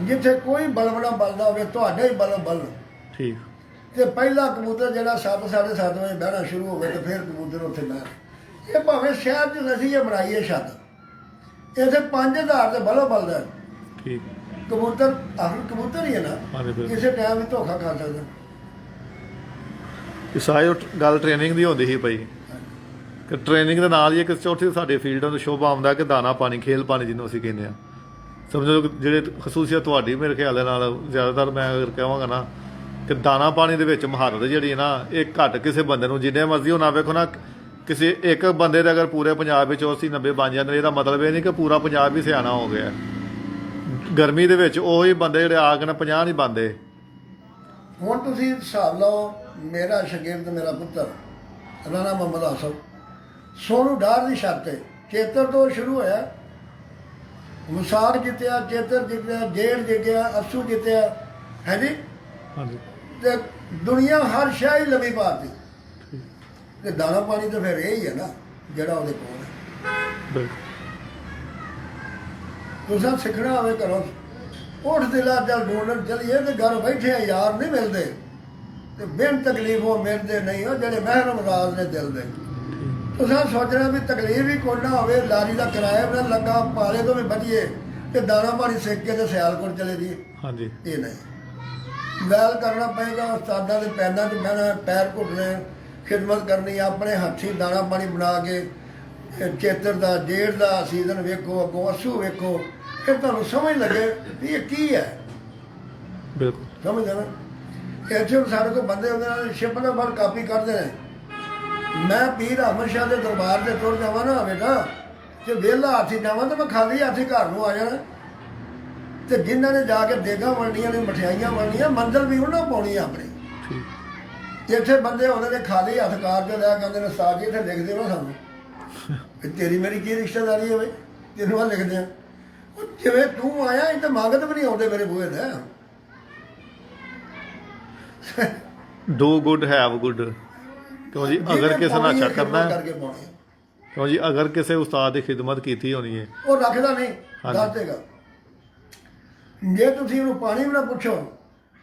ਜਿੱਥੇ ਕੋਈ ਬਲਬ ਨਾ ਬਲਦਾ ਹੋਵੇ ਤੁਹਾਡੇ ਹੀ ਬਲਬ ਬਲ ਠੀਕ ਤੇ ਪਹਿਲਾ ਕਬੂਤਰ ਜਿਹੜਾ 7 7:30 ਵਜੇ ਬਹਿਣਾ ਸ਼ੁਰੂ ਹੋਵੇ ਤੇ ਫਿਰ ਕਬੂਤਰ ਉੱਥੇ ਬਹਿਣ। ਇਹ ਭਾਵੇਂ ਸ਼ਹਿਰ 'ਚ ਅਸੀਂ ਇਹ ਬਣਾਈਏ ਛੱਤ ਇੱਥੇ 5000 ਦੇ ਬਲਬ ਬਲਦਾ ਹੈ। ਠੀਕ ਕਬੂਤਰ ਆਖਰ ਕਬੂਤਰ ਹੀ ਹੈ ਨਾ ਹਾਂਜੀ ਬਿਲਕੁਲ। ਕਿਸੇ ਟਾਈਮ ਵੀ ਧੋਖਾ ਖਾ ਸਕਦਾ। ਇਹ ਸਾਰੀ ਗੱਲ ਟ੍ਰੇਨਿੰਗ ਦੀ ਹੁੰਦੀ ਸੀ ਭਾਈ ਕਿ ਟ੍ਰੇਨਿੰਗ ਦੇ ਨਾਲ ਹੀ ਇੱਕ ਚੌਥੀ ਸਾਡੇ ਫੀਲਡਾਂ ਨੂੰ ਸ਼ੋਭਾ ਆਉਂਦਾ ਕਿ ਦਾਣਾ ਪਾਣੀ ਖੇਲ ਪਾਣੀ ਜਿਹਨੂੰ ਅਸੀਂ ਕਹਿੰਦੇ ਆ। ਸਮਝੋ ਕਿ ਜਿਹੜੇ ਖਸੂਸੀਅਤ ਤੁਹਾਡੀ ਮੇਰੇ ਖਿਆਲ ਦੇ ਨਾਲ ਜ਼ਿਆਦਾਤਰ ਮੈਂ ਅਗਰ ਕਹਾਂਗਾ ਨਾ ਕਿ ਦਾਣਾ ਪਾਣੀ ਦੇ ਵਿੱਚ ਮਹਾਰਤ ਜਿਹੜੀ ਹੈ ਨਾ ਇਹ ਘੱਟ ਕਿਸੇ ਬੰਦੇ ਨੂੰ ਜਿੰਨੇ ਮਰਜ਼ੀ ਉਹ ਨਾ ਵੇਖੋ ਨਾ ਕਿਸੇ ਇੱਕ ਬੰਦੇ ਦੇ ਅਗਰ ਪੂਰੇ ਪੰਜਾਬ ਵਿੱਚ 80 90 ਬਣ ਜਾਂਦੇ ਇਹਦਾ ਮਤਲਬ ਇਹ ਨਹੀਂ ਕਿ ਪੂਰਾ ਪੰਜਾਬ ਹੀ ਸਿਆਣਾ ਹੋ ਗਿਆ। ਗਰਮੀ ਦੇ ਵਿੱਚ ਉਹੀ ਬੰਦੇ ਜਿਹੜੇ ਆ ਕੇ ਨਾ 50 ਨਹੀਂ ਬਣਦੇ। ਹੁਣ ਤੁਸੀਂ ਹਿਸਾਬ ਲਓ ਮੇਰਾ ਸ਼ਾਗਿਰਦ ਮੇਰਾ ਪੁੱਤਰ ਰਾਣਾ ਮੁਹੰਮਦ ਆਸਫ ਸੋਨੂ ਡਾਰ ਦੀ ਛੱਤ ਤੇ ਚੇਤਰ ਤੋਂ ਸ਼ੁਰੂ ਹੋਇਆ। ਮੁਸਾਰ ਜਿੱਤਿਆ ਚੇਤਰ ਜਿੱਤਿਆ ਜੇੜ ਜਿੱਤਿਆ ਅਸੂ ਜਿੱਤਿਆ ਹੈ ਜੀ ਹਾਂਜੀ ਤੇ ਦੁਨੀਆ ਹਰ ਸ਼ਾਹ ਹੀ ਲੰਮੀ ਪਾਤੀ ਤੇ ਦਾਣਾ ਪਾਣੀ ਤਾਂ ਫਿਰ ਇਹ ਹੀ ਹੈ ਨਾ ਜਿਹੜਾ ਉਹਦੇ ਕੋਲ ਹੈ। ਬਿਲਕੁਲ ਤੁਸੀਂ ਸਿੱਖਣਾ ਹੋਵੇ ਕਰੋ ਉੱਠ ਦਿਲਾ ਚੱਲ ਢੂੰਡਣ ਚਲੀਏ ਤੇ ਘਰ ਬੈਠੇ ਯਾਰ ਨਹੀਂ ਮਿਲਦੇ ਤੇ ਬਿਨ ਤਕਲੀਫ ਉਹ ਮਿਲਦੇ ਨਹੀਂ ਉਹ ਜਿਹੜੇ ਮਹਿਰਮ ਰਾਜ ਨੇ ਦਿਲ ਦੇ। ਤੁਸੀਂ ਸੋਚਣਾ ਵੀ ਤਕਲੀਫ ਵੀ ਕੋਈ ਨਾ ਹੋਵੇ ਲਾਰੀ ਦਾ ਕਿਰਾਇਆ ਵੀ ਨਾ ਲੱਗਾ ਪਾਲੇ ਤੋਂ ਵੀ ਵਧੀਆ ਤੇ ਦਾਣਾ ਪਾਣੀ ਸਿੱਖ ਕੇ ਤੇ ਸਿਆਲਕੋਟ ਚਲੇ ਜੀ। ਹਾਂਜੀ ਇਹ ਨਹੀਂ ਵੈਲ ਕਰਨਾ ਪਏਗਾ ਉਸਤਾਦਾਂ ਦੇ ਪੈਰਾਂ 'ਚ ਬਹਿਣਾ ਪੈਰ ਘੁੱਟਣੇ ਖਿਦਮਤ ਕਰਨੀ ਆਪਣੇ ਹੱਥੀਂ ਦਾਣਾ ਪਾਣੀ ਬਣਾ ਕੇ ਚੇਤਰ ਦਾ ਜੇੜ ਦਾ ਸੀਜ਼ਨ ਵੇਖੋ ਅੱਗੋਂ ਅਸੂ ਵੇਖੋ ਫਿਰ ਤੁਹਾਨੂੰ ਸਮਝ ਲੱਗੇ ਵੀ ਇਹ ਕੀ ਹੈ। ਬਿਲਕੁਲ ਸਮਝ ਨਾ ਇੱਥੇ ਸਾਡੇ ਕੋਲ ਬੰਦੇ ਉਹਦੇ ਨਾਲ ਸ਼ਿਪ ਦਾ ਬੜ ਕਾਪੀ ਕਰਦੇ ਨੇ। ਮੈਂ ਪੀਰ ਅਹਿਮਦ ਸ਼ਾਹ ਦੇ ਦਰਬਾਰ ਤੇ ਤੁਰ ਜਾਵਾਂ ਨਾ ਬੇਟਾ ਜੇ ਵਿਹਲਾ ਹਾਥੀ ਜਾਵਾਂ ਤਾਂ ਮੈਂ ਖਾਲੀ ਹਾਥੀ ਘਰ ਨੂੰ ਆ ਜਾਣਾ ਤੇ ਜਿਨ੍ਹਾਂ ਨੇ ਜਾ ਕੇ ਦੇਗਾਂ ਵੰਡੀਆਂ ਨੇ ਮਠਿਆਈਆਂ ਵੰਡੀਆਂ ਮੰਜ਼ਿਲ ਵੀ ਉਹਨਾਂ ਪਾਉਣੀ ਆਪਣੀ। ਠੀਕ ਇੱਥੇ ਬੰਦੇ ਉਹਨਾਂ ਦੇ ਖਾਲੀ ਹੱਥ ਕਾਰ ਤੇ ਲੈ ਕਹਿੰਦੇ ਨੇ ਉਸਤਾਦ ਜੀ ਇੱਥੇ ਲਿਖਦੇ ਹੋ ਸਾਨੂੰ ਵੀ ਤੇਰੀ ਮੇਰੀ ਕੀ ਰਿਸ਼ਤੇਦਾਰੀ ਹੈ ਬਈ ਤੈਨੂੰ ਆ ਲਿਖਦੇ ਆ। ਉਹ ਜਿਵੇਂ ਤੂੰ ਆਇਆ ਇਹ ਤਾਂ ਮੰਗਤ ਵੀ ਨਹੀਂ ਆਉਂਦੇ ਮੇਰੇ ਬੂਹੇ ਤੇ। ਡੂ ਗੁੱਡ ਹੈਵ ਗੁੱਡ ਕਿਉਂ ਜੀ ਅਗਰ ਕਿਸੇ ਨਾਲ ਅੱਛਾ ਕਰਨਾ ਹੈ ਕਰਕੇ ਪਾਉਣੀ ਕਿਉਂ ਜੀ ਅਗਰ ਕਿਸੇ ਉਸਤਾਦ ਦੀ ਖਿਦਮਤ ਕੀਤੀ ਹੋਣੀ ਹੈ ਉਹ ਰੱਖਦਾ ਨਹੀਂ ਹਾਂਜੀ। ਦੱਸ ਦੇਗਾ। ਜੇ ਤੁਸੀਂ ਉਹਨੂੰ ਪਾਣੀ ਵੀ ਨਾ ਪੁੱਛੋ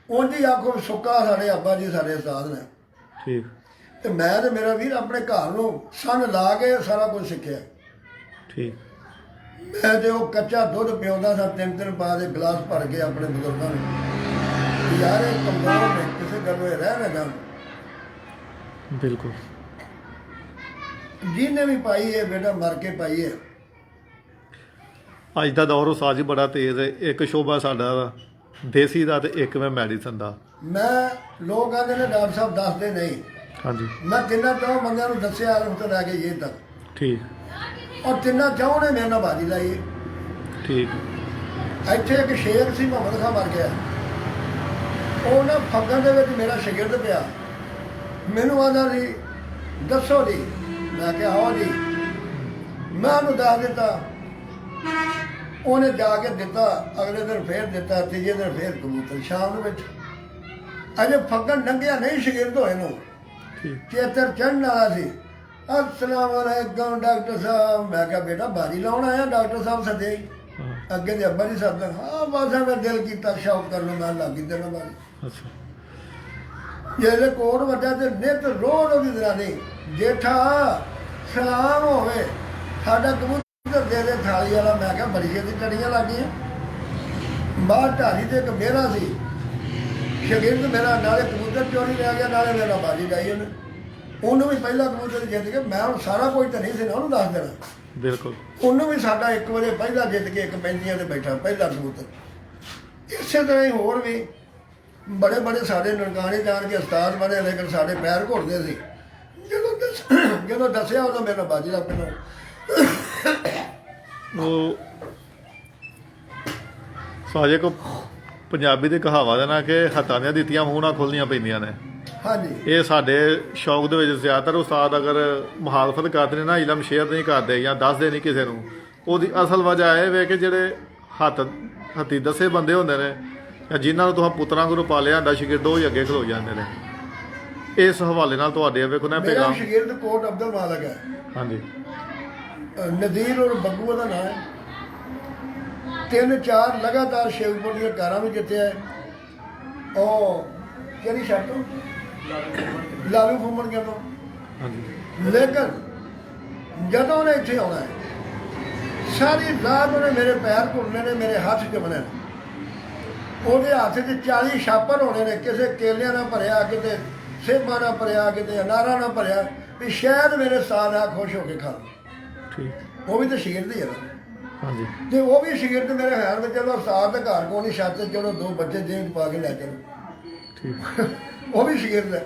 ਉਂਝ ਹੀ ਆਖੋ ਸੁੱਕਾ ਸਾਡੇ ਅੱਬਾ ਜੀ ਸਾਡੇ ਉਸਤਾਦ ਨੇ। ਠੀਕ ਤੇ ਮੈਂ ਤੇ ਮੇਰਾ ਵੀਰ ਆਪਣੇ ਘਰ ਨੂੰ ਸੰਨ ਲਾ ਕੇ ਸਾਰਾ ਕੁਝ ਸਿੱਖਿਆ। ਠੀਕ ਮੈਂ ਤੇ ਉਹ ਕੱਚਾ ਦੁੱਧ ਪਿਆਉਂਦਾ ਸਾਂ 3 ਪਾ ਦੇ ਗਲਾਸ ਭਰ ਕੇ ਆਪਣੇ ਬਜ਼ੁਰਗਾਂ ਨੂੰ ਯਾਰ ਇਹ ਕਮਜ਼ੋਰ ਨੇ ਕਿਸੇ ਗੱਲੋਂ ਇਹ ਰਹਿ ਨਾ ਜਾਣ। ਬਿਲਕੁਲ ਜਿਹਨੇ ਵੀ ਪਾਈ ਹੈ ਬੇਟਾ ਮਰ ਕੇ ਪਾਈ ਹੈ। ਅੱਜ ਦਾ ਦੌਰ ਉਸਤਾਦ ਜੀ ਬੜਾ ਤੇਜ਼ ਹੈ। ਇੱਕ ਸ਼ੋਭਾ ਸਾਡਾ ਵਾ ਦੇਸੀ ਦਾ ਤੇ ਇੱਕ ਮੈਂ ਮੈਡੀਸਨ ਦਾ। ਮੈਂ ਲੋਕ ਕਹਿੰਦੇ ਨੇ ਡਾਕਟਰ ਸਾਹਿਬ ਦੱਸਦੇ ਨਹੀਂ। ਹਾਂਜੀ ਮੈਂ ਤਿੰਨਾਂ ਚੌਂ ਬੰਦਿਆਂ ਨੂੰ ਦੱਸਿਆ ਉੱਥੇ ਲੈ ਕੇ ਇਹ ਤੱਕ ਠੀਕ ਔਰ ਤਿੰਨਾਂ ਚੌਂ ਨੇ ਮੇਰੇ ਨਾਲ ਬਾਜੀ ਲਾਈ। ਠੀਕ ਇੱਥੇ ਇੱਕ ਸ਼ੇਰ ਸੀ ਮੁਹੰਮਦ ਖਾਂ ਮਰ ਗਿਆ ਉਹ ਨਾ ਫੱਗਣ ਦੇ ਵਿੱਚ ਮੇਰਾ ਸ਼ਾਗਿਰਦ ਪਿਆ ਮੈਨੂੰ ਆਂਦਾ ਸੀ ਦੱਸੋ ਜੀ। ਮੈਂ ਕਿਹਾ ਆਓ ਜੀ। ਮੈਂ ਉਹਨੂੰ ਦੱਸ ਦਿੱਤਾ ਉਹਨੇ ਜਾ ਕੇ ਦਿੱਤਾ ਅਗਲੇ ਦਿਨ ਫੇਰ ਦਿੱਤਾ ਤੀਜੇ ਦਿਨ ਫੇਰ ਕਬੂਤਰ ਸ਼ਾਮ ਦੇ ਵਿੱਚ ਅਜੇ ਫੱਗਣ ਲੰਘਿਆ ਨਹੀਂ ਸ਼ਾਗਿਰਦ ਹੋਏ ਨੂੰ ਠੀਕ ਚੇਤਰ ਚੜ੍ਹਨ ਵਾਲਾ ਸੀ। अस्सलाम वालेकुम डॉक्टर साहब। मैं क्या बेटा बाजी लाउन आया, डॉक्टर साहब सदे ਹਾਂ अगे तो अब्बा नहीं सददा। हाँ बस मैं दिल किया शौक कर लो, मैं लागी देना बाजी। ਅੱਛਾ जिसले कोट वड्डा तो नित रोज ओदी दरानी जेठा सलाम होवे साडा कबूतर दे दे थाली वाला। मैं क्या बड़ी छेती टड़ियां लग गई। बाहर ढारी ते एक मेरा सी शगिर्द मेरा, नाले कबूतर चोरी लै गया नाले मेरा बाजी लाई उन्हें। ਉਹਨੂੰ ਵੀ ਪਹਿਲਾ ਕਬੂਤਰ ਜਿੱਤ ਕੇ ਮੈਂ ਹੁਣ ਸਾਰਾ ਕੁਝ ਤਾਂ ਨਹੀਂ ਸੀ ਨਾ ਉਹਨੂੰ ਦੱਸ ਦੇਣਾ। ਬਿਲਕੁਲ ਉਹਨੂੰ ਵੀ ਸਾਡਾ ਇੱਕ ਵਾਰੇ ਪਹਿਲਾ ਜਿੱਤ ਕੇ ਇੱਕ ਪੈਂਦੀਆਂ ਤੇ ਬੈਠਾ ਪਹਿਲਾ ਕਬੂਤਰ। ਇਸੇ ਤਰ੍ਹਾਂ ਹੀ ਹੋਰ ਵੀ ਬੜੇ ਬੜੇ ਸਾਡੇ ਨਨਕਾਣੇ ਜਾਣ ਕੇ ਉਸਤਾਦ ਬਣੇ, ਲੇਕਿਨ ਸਾਡੇ ਪੈਰ ਘੁੱਟਦੇ ਸੀ। ਜਦੋਂ ਦੱਸਿਆ ਉਦੋਂ ਮੇਰਾ ਬਾਜੀ ਦਾ ਪਹਿਲਾਂ ਉਹ ਸਾਜੇ ਕੋ ਪੰਜਾਬੀ ਦੀ ਕਹਾਵਤ ਹੈ ਨਾ ਕਿ ਹੱਥਾਂ ਦੀਆਂ ਦਿੱਤੀਆਂ ਮੂੰਹ ਨਾਲ ਖੁੱਲ੍ਹਣੀਆਂ ਪੈਂਦੀਆਂ ਨੇ। ਹਾਂਜੀ ਇਹ ਸਾਡੇ ਸ਼ੌਕ ਦੇ ਵਿੱਚ ਜ਼ਿਆਦਾਤਰ ਉਸਤਾਦ ਅਗਰ ਮੁਹਾਲਫਤ ਕਰਦੇ ਨੇ ਨਾ, ਇਲਮ ਸ਼ੇਅਰ ਨਹੀਂ ਕਰਦੇ ਜਾਂ ਦੱਸਦੇ ਨਹੀਂ ਕਿਸੇ ਨੂੰ, ਉਹਦੀ ਅਸਲ ਵਜ੍ਹਾ ਇਹ ਵੇ ਕਿ ਜਿਹੜੇ ਹੱਥੀ ਦੱਸੇ ਬੰਦੇ ਹੁੰਦੇ ਨੇ ਜਾਂ ਜਿਨ੍ਹਾਂ ਨੂੰ ਤੁਸੀਂ ਪੁੱਤਰਾਂ ਗੁਰੂ ਪਾਲਿਆ ਹੁੰਦਾ ਸ਼ਾਗਿਰਦ, ਉਹ ਹੀ ਅੱਗੇ ਖਲੋ ਜਾਂਦੇ ਨੇ। ਇਸ ਹਵਾਲੇ ਨਾਲ ਤੁਹਾਡੇ ਵੇਖੋ ਨਾ ਮੇਰਾ ਪੈਗਾਮ। ਸ਼ਾਗਿਰਦ ਕੋਟ ਅਬਦੁਲ ਮਾਲਕ ਹੈ, ਹਾਂਜੀ ਨਜ਼ੀਰ ਔਰ ਬੱਗੂ ਦਾ ਨਾਮ ਹੈ। 3-4 ਲਗਾਤਾਰ ਸ਼ੇਖਪੁਰ ਦੀਆਂ ਕਾਰਾਂ ਵੀ ਜਿੱਤਿਆ ਹੈ। ਉਹ ਕਿਹੜੀ ਸ਼ਰਤ ਲਾਲੂ ਫੁੰਮਣ ਕਹਿੰਦਾ। ਹਾਂਜੀ ਲੇਕਿਨ ਜਦੋਂ ਉਹਨੇ ਇੱਥੇ ਆਉਣਾ ਹੈ, ਸਾਰੀ ਰਾਤ ਉਹਨੇ ਮੇਰੇ ਪੈਰ ਘੁੱਟਣੇ ਨੇ, ਮੇਰੇ ਹੱਥ ਚੁੰਮਣੇ ਨੇ। ਉਹਦੇ ਹੱਥ 'ਚ 40 ਛਾਪਰ ਹੋਣੇ ਨੇ, ਕਿਸੇ ਕੇਲਿਆਂ ਨਾਲ ਭਰਿਆ, ਕਿਤੇ ਸੇਬਾਂ ਨਾਲ ਭਰਿਆ, ਕਿਤੇ ਅਨਾਰਾਂ ਨਾਲ ਭਰਿਆ, ਵੀ ਸ਼ਾਇਦ ਮੇਰੇ ਸਾਥ ਆ ਖੁਸ਼ ਹੋ ਕੇ ਖਾ ਲਓ। ਠੀਕ ਉਹ ਵੀ ਤਾਂ ਸ਼ਾਗਿਰਦ ਹੀ ਹੈ ਨਾ। ਹਾਂਜੀ ਤੇ ਉਹ ਵੀ ਸ਼ਾਗਿਰਦ ਮੇਰੇ ਖਿਆਲ ਵਿੱਚ ਚਲੋ ਉਸਤਾਦ ਦੇ ਘਰ ਕੋਲ ਨਹੀਂ, ਛੱਤ ਤੇ ਚਲੋ 2 ਬੱਚੇ ਜੇਬ 'ਚ ਪਾ ਕੇ ਲੈ ਚਲੋ, ਠੀਕ ਉਹ ਵੀ ਸ਼ਾਗਿਰਦ ਹੈ।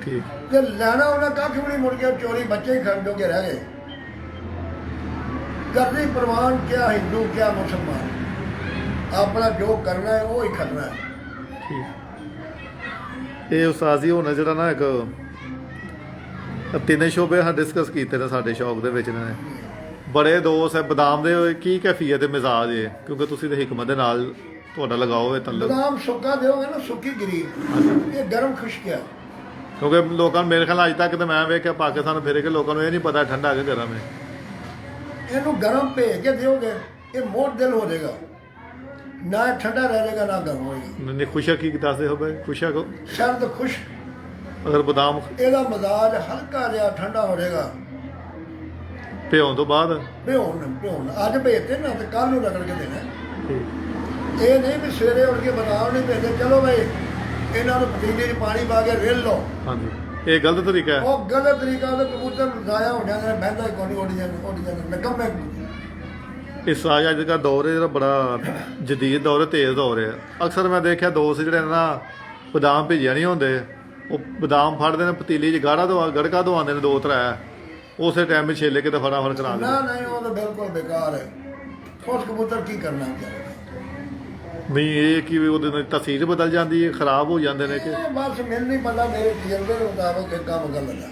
ਠੀਕ ਤੇ ਲੈਣਾ ਉਹਨਾਂ ਕੱਖ ਵੀ ਨਹੀਂ, ਮੁੜ ਕੇ ਚੋਰੀ ਬੱਚੇ ਹੀ ਖੜ ਕੇ ਰਹਿ ਗਏ। ਕਰਨੀ ਪ੍ਰਵਾਨ ਕਿਆ ਹਿੰਦੂ ਕਿਆ ਮੁਸਲਮਾਨ, ਆਪਣਾ ਜੋ ਕਰਨਾ ਹੈ ਉਹ ਹੀ ਕਰਨਾ ਹੈ। ਠੀਕ ਇਹ ਉਸਤਾਦ ਜੀ ਹੁਣ ਜਿਹੜਾ ਨਾ ਇੱਕ ਤਿੰਨੇ ਸ਼ੋਬੇ ਹਾਂ ਡਿਸਕਸ ਕੀਤੇ ਨੇ ਸਾਡੇ ਸ਼ੌਕ ਦੇ ਵਿੱਚ ਨੇ। ਬੜੇ ਦੋਸਤ ਹੈ ਬਦਾਮ ਦੇ, ਕੀ ਕੈਫੀਅਤ ਤੇ ਮਿਜ਼ਾਜ ਹੈ? ਕਿਉਂਕਿ ਤੁਸੀਂ ਤੇ ਹਿਕਮਤ ਦੇ ਨਾਲ ਤੁਹਾਡਾ ਲਗਾਓ ਇਹ ਤਲਕ। ਬਦਾਮ ਸੁੱਕਾ ਦਿਓਗੇ ਨਾ, ਸੁੱਕੀ ਗਰੀਬ, ਇਹ ਗਰਮ ਖੁਸ਼ਕ ਹੈ। ਕਿਉਂਕਿ ਲੋਕਾਂ ਨੂੰ ਮੇਰੇ ਖਿਆਲ ਅੱਜ ਤੱਕ ਤੇ ਮੈਂ ਵੇਖਿਆ ਪਾਕਿਸਤਾਨ ਫਿਰੇ ਕੇ ਲੋਕਾਂ ਨੂੰ ਇਹ ਨਹੀਂ ਪਤਾ ਠੰਡਾ ਕਿ ਗਰਮ ਹੈ। ਇਹਨੂੰ ਗਰਮ ਭੇਜ ਕੇ ਦਿਓਗੇ ਇਹ ਮੋਟ ਦਿਲ ਹੋ ਜਾਏਗਾ, ਨਾ ਇਹ ਠੰਡਾ ਰਹਿ ਜਾਏਗਾ ਨਾ ਗਰਮ ਹੋਏਗਾ। ਨਹੀਂ ਖੁਸ਼ਕ ਕੀ ਦੱਸਦੇ ਹੋ ਬਈ? ਖੁਸ਼ਕ ਸਰਦ ਖੁਸ਼, ਅਗਰ ਬਦਾਮ ਇਹਦਾ ਮਜ਼ਾਜ ਹਲਕਾ ਜਿਹਾ ਠੰਡਾ ਹੋ ਜਾਏਗਾ ਭਿਉਣ ਤੋਂ ਬਾਅਦ। ਭਿਉਣ ਅੱਜ ਭੇਜਦੇ ਨਾ ਤੇ ਕੱਲ ਨੂੰ ਰਗੜ ਕੇ ਦੇਣਾ। ਠੀਕ ਇਹ ਨਹੀਂ ਵੀ ਸਵੇਰੇ ਉੱਠ ਕੇ ਬਦਾਮ ਨਹੀਂ ਭੇਜਦੇ, ਚਲੋ ਬਈ ਇਹਨਾਂ ਨੂੰ ਪਤੀਲੇ 'ਚ ਪਾਣੀ ਪਾ ਕੇ ਰਿੱਲ ਲਓ। ਹਾਂਜੀ ਇਹ ਗਲਤ ਤਰੀਕਾ ਹੈ। ਉਹ ਗਲਤ ਤਰੀਕਾ, ਉਹਦੇ ਕਬੂਤਰ ਜ਼ਾਇਆ ਹੋ ਜਾਂਦੇ ਨੇ, ਬਹਿੰਦਾ ਕੋਈ ਉੱਡ ਜਾਂਦੇ ਨਕਮੇ। ਇਸ ਅੱਜ ਦਾ ਦੌਰ ਹੈ ਜਿਹੜਾ ਬੜਾ ਜਦੀਦ ਦੌਰ ਹੈ, ਤੇਜ਼ ਦੌਰ ਹੈ। ਅਕਸਰ ਮੈਂ ਦੇਖਿਆ ਦੋਸਤ ਜਿਹੜੇ ਨਾ ਬਦਾਮ ਭੇਜਿਆ ਨਹੀਂ ਹੁੰਦੇ, ਉਹ ਬਦਾਮ ਫੜਦੇ ਨੇ ਪਤੀਲੀ 'ਚ ਗੜਕਾ ਦਵਾਉਂਦੇ ਨੇ 2-3, ਉਸੇ ਟਾਈਮ ਵਿੱਚ ਛੇਲੇ ਕੇ ਤਾਂ ਫਟਾਫਟ ਕਰਾ ਦਿੰਦੇ। ਨਾ ਨਹੀਂ, ਉਹ ਤਾਂ ਬਿਲਕੁਲ ਬੇਕਾਰ ਹੈ। ਉਸ ਕਬੂਤਰ ਕੀ ਕਰਨਾ ਚਾਹੀਦਾ? ਨਹੀਂ ਇਹ ਕਿ ਉਹਦੇ ਨਾਲ ਤਸੀਰ ਬਦਲ ਜਾਂਦੀ ਹੈ, ਖਰਾਬ ਹੋ ਜਾਂਦੇ ਨੇ ਕਿ ਇਹ ਬਸ ਮੈਨੂੰ ਨਹੀਂ ਪਤਾ, ਮੇਰੇ ਤਜਰਬੇ ਦੇ ਮੁਤਾਬਕ ਇਹ ਕੰਮ ਗਲਤ ਹੈ।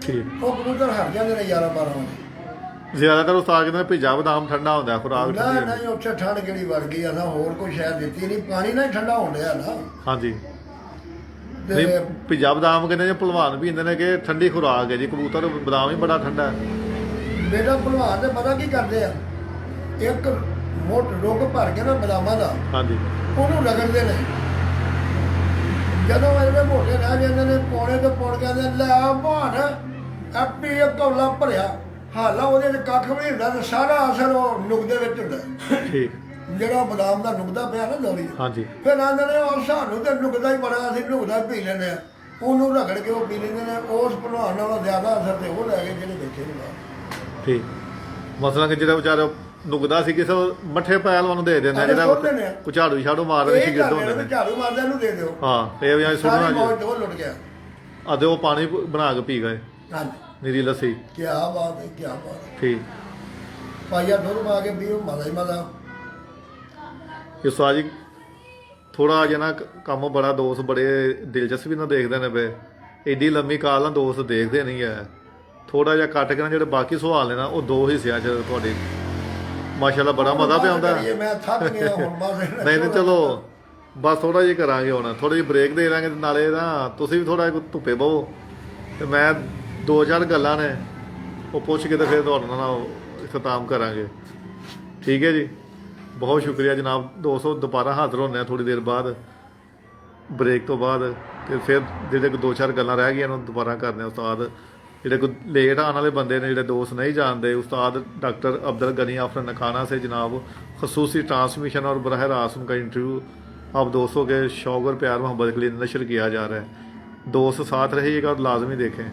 ਠੀਕ ਉਹ ਕਬੂਤਰ ਹਟ ਜਾਂਦੇ ਨੇ 11-12 ਵਜੇ। ਜ਼ਿਆਦਾਤਰ ਉਸਤਾਦ ਕਹਿੰਦੇ ਨੇ ਭਿੱਜਾ ਬਦਾਮ ਠੰਡਾ ਹੁੰਦਾ, ਖੁਰਾਕ ਨਾ ਠੰਡੀ ਹੁੰਦੀ। ਨਹੀਂ, ਉੱਥੇ ਠੰਡ ਕਿਹੜੀ ਵੜ ਗਈ, ਅਸਾਂ ਹੋਰ ਕੋਈ ਸ਼ਾਇਦ ਦਿੱਤੀ ਨਹੀਂ, ਪਾਣੀ ਨਾਲ ਹੀ ਠੰਡਾ ਹੋਣ ਡਿਆ ਨਾ। ਹਾਂਜੀ ਤੇ ਨਹੀਂ ਭਿੱਜਾ ਬਦਾਮ ਕਹਿੰਦੇ ਨੇ ਭਲਵਾਨ ਵੀ ਹੁੰਦੇ ਨੇ ਕਿ ਠੰਡੀ ਖੁਰਾਕ ਹੈ ਜੀ, ਕਬੂਤਰ ਬਦਾਮ ਹੀ ਬੜਾ ਠੰਡਾ ਹੈ। ਬੇਟਾ ਭਲਵਾਨ ਦੇ ਪਤਾ ਕੀ ਕਰਦੇ ਆ, ਇੱਕ ਮੋਟ ਰੁੱਗ ਭਰ ਕੇ ਨਾ ਬਦਾਮਾਂ ਦਾ, ਹਾਂਜੀ ਉਹਨੂੰ ਰਗੜਦੇ ਨੇ। ਜਦੋਂ ਇਹਦੇ ਮੋਟੇ ਰਹਿ ਜਾਂਦੇ ਨੇ, ਪੌਣੇ ਤੋਂ ਪੁਣ ਕਹਿੰਦੇ ਲੈ ਭਾਣ ਆਪੀ ਇੱਕ ਕੌਲਾ ਭਰਿਆ, ਹਾਲਾ ਉਹਦੇ 'ਚ ਕੱਖ ਵੀ ਨਹੀਂ ਹੁੰਦਾ, ਤੇ ਸਾਰਾ ਅਸਰ ਉਹ ਨੁਕਦੇ ਵਿੱਚ ਹੁੰਦਾ, ਠੀਕ ਜਿਹੜਾ ਬਦਾਮ ਦਾ ਨੁਕਦਾ ਪਿਆ ਨਾ ਲੋਰੀ। ਹਾਂਜੀ ਫਿਰ ਆਂਦੇ ਨੇ ਉਹ ਸਾਨੂੰ ਤੇ ਨੁਕਦਾ ਹੀ ਬੜਾ, ਅਸੀਂ ਨੁਕਦਾ ਪੀ ਲੈਂਦੇ ਆ, ਉਹਨੂੰ ਰਗੜ ਕੇ ਉਹ ਪੀ ਲੈਂਦੇ ਨੇ। ਉਸ ਭਲਵਾਨ ਨਾਲੋਂ ਜ਼ਿਆਦਾ ਅਸਰ ਤੇ ਉਹ ਲੈ ਗਏ ਜਿਹੜੇ ਦੇਖੇ ਨਹੀਂ ਬਾਹਰ। ਠੀਕ ਮਸਲਾ ਕਿ ਜਿਹੜਾ ਵਿਚਾਰਾ ਨੁਕਦਾ ਸੀ ਕਿਸੇ ਮੱਠੇ ਪਹਿਲਵਾਨ ਨੂੰ ਦੇ ਦਿੰਦੇ ਆ, ਜਿਹੜਾ ਕੋਈ ਝਾੜੂ ਛਾੜੂ ਮਾਰਦੇ ਸੀ ਗਿੱਦੋ ਹੁੰਦੇ ਨੇ। ਝਾੜੂ ਮਾਰਦੇ ਇਹਨੂੰ ਦੇ ਦਿਓ, ਹਾਂ ਇਹ ਵੀ ਸਾਰੀ ਸੁਣਨਾ ਮੌਜ ਤੋਂ ਲੁੱਟ ਗਿਆ। ਆਦੇ ਉਹ ਪਾਣੀ ਬਣਾ ਕੇ ਪੀ ਗਏ, ਹਾਂਜੀ, ਨੀਰੀ ਲੱਸੀ। ਕੀ ਬਾਤ ਹੈ, ਕੀ ਬਾਤ ਹੈ। ਠੀਕ ਪਾਈਆ ਦੁੱਧ ਪਾ ਕੇ ਪੀਓ, ਮਜ਼ਾ ਹੀ ਮਜ਼ਾ। ਇਸ ਵਾਰ ਜੀ ਥੋੜਾ ਜਿਹਾ ਨਾ ਕੰਮ ਬੜਾ ਦੋਸਤ ਬੜੇ ਦਿਲਚਸਪੀ ਨਾਲ ਦੇਖਦੇ ਨੇ ਪਏ, ਏਡੀ ਲੰਮੀ ਕਾਲ ਨਾਲ ਦੋਸਤ ਦੇਖਦੇ ਨਹੀਂ ਹੈ। ਥੋੜਾ ਜਿਹਾ ਕੱਟ ਕੇ ਨਾ ਜਿਹੜੇ ਬਾਕੀ ਸਵਾਲ ਨੇ ਨਾ ਉਹ 2 ਹਿੱਸਿਆਂ 'ਚ ਤੁਹਾਡੇ ਮਾਸ਼ਾਅੱਲਾ ਬੜਾ ਮਜ਼ਾ ਪਿਆ ਆਉਂਦਾ। ਮੈਂ ਥੱਕ ਗਿਆ ਹੁਣ ਬਸ। ਨਹੀਂ ਚਲੋ ਬਸ ਥੋੜਾ ਜਿਹਾ ਕਰਾਂਗੇ ਹੁਣ, ਥੋੜੀ ਜਿਹੀ ਬ੍ਰੇਕ ਦੇ ਦਾਂਗੇ ਤੇ ਨਾਲੇ ਨਾ ਤੁਸੀਂ ਵੀ ਥੋੜਾ ਧੁੱਪੇ ਬਹੋ ਤੇ ਮੈਂ 2-4 ਗੱਲਾਂ ਨੇ ਉਹ ਪੁੱਛ ਕੇ ਤੇ ਫਿਰ ਤੁਹਾਡੇ ਨਾਲ ਇਖਤਤਾਮ ਕਰਾਂਗੇ। ਠੀਕ ਹੈ ਜੀ, ਬਹੁਤ ਸ਼ੁਕਰੀਆ ਜਨਾਬ ਦੋਸਤੋ। ਦੁਬਾਰਾ ਹਾਜ਼ਰ ਹੁੰਦੇ ਆ ਥੋੜੀ ਦੇਰ ਬਾਅਦ ਬ੍ਰੇਕ ਤੋਂ ਬਾਅਦ, ਤੇ ਫਿਰ ਜਿਹੜੇ 2-4 ਗੱਲਾਂ ਰਹਿ ਗਈਆਂ ਨੂੰ ਦੁਬਾਰਾ ਕਰਦੇ ਆ। ਉਸਤਾਦ ਜਿਹੜੇ ਕੋਈ ਲੇਟ ਆਉਣ ਵਾਲੇ ਬੰਦੇ ਨੇ, ਜਿਹੜੇ ਦੋਸਤ नहीं जानते, उस्ताद डॉक्टर अब्दुल गनी आफ्टर नखाना से जनाब खसूसी ट्रांसमिशन और बरह रास्त उनका इंटरव्यू आप दोस्तों के शौक़ और प्यार मोहब्बत के लिए नशर किया जा रहा है। दोस्त साथ रहिएगा और लाजमी देखें।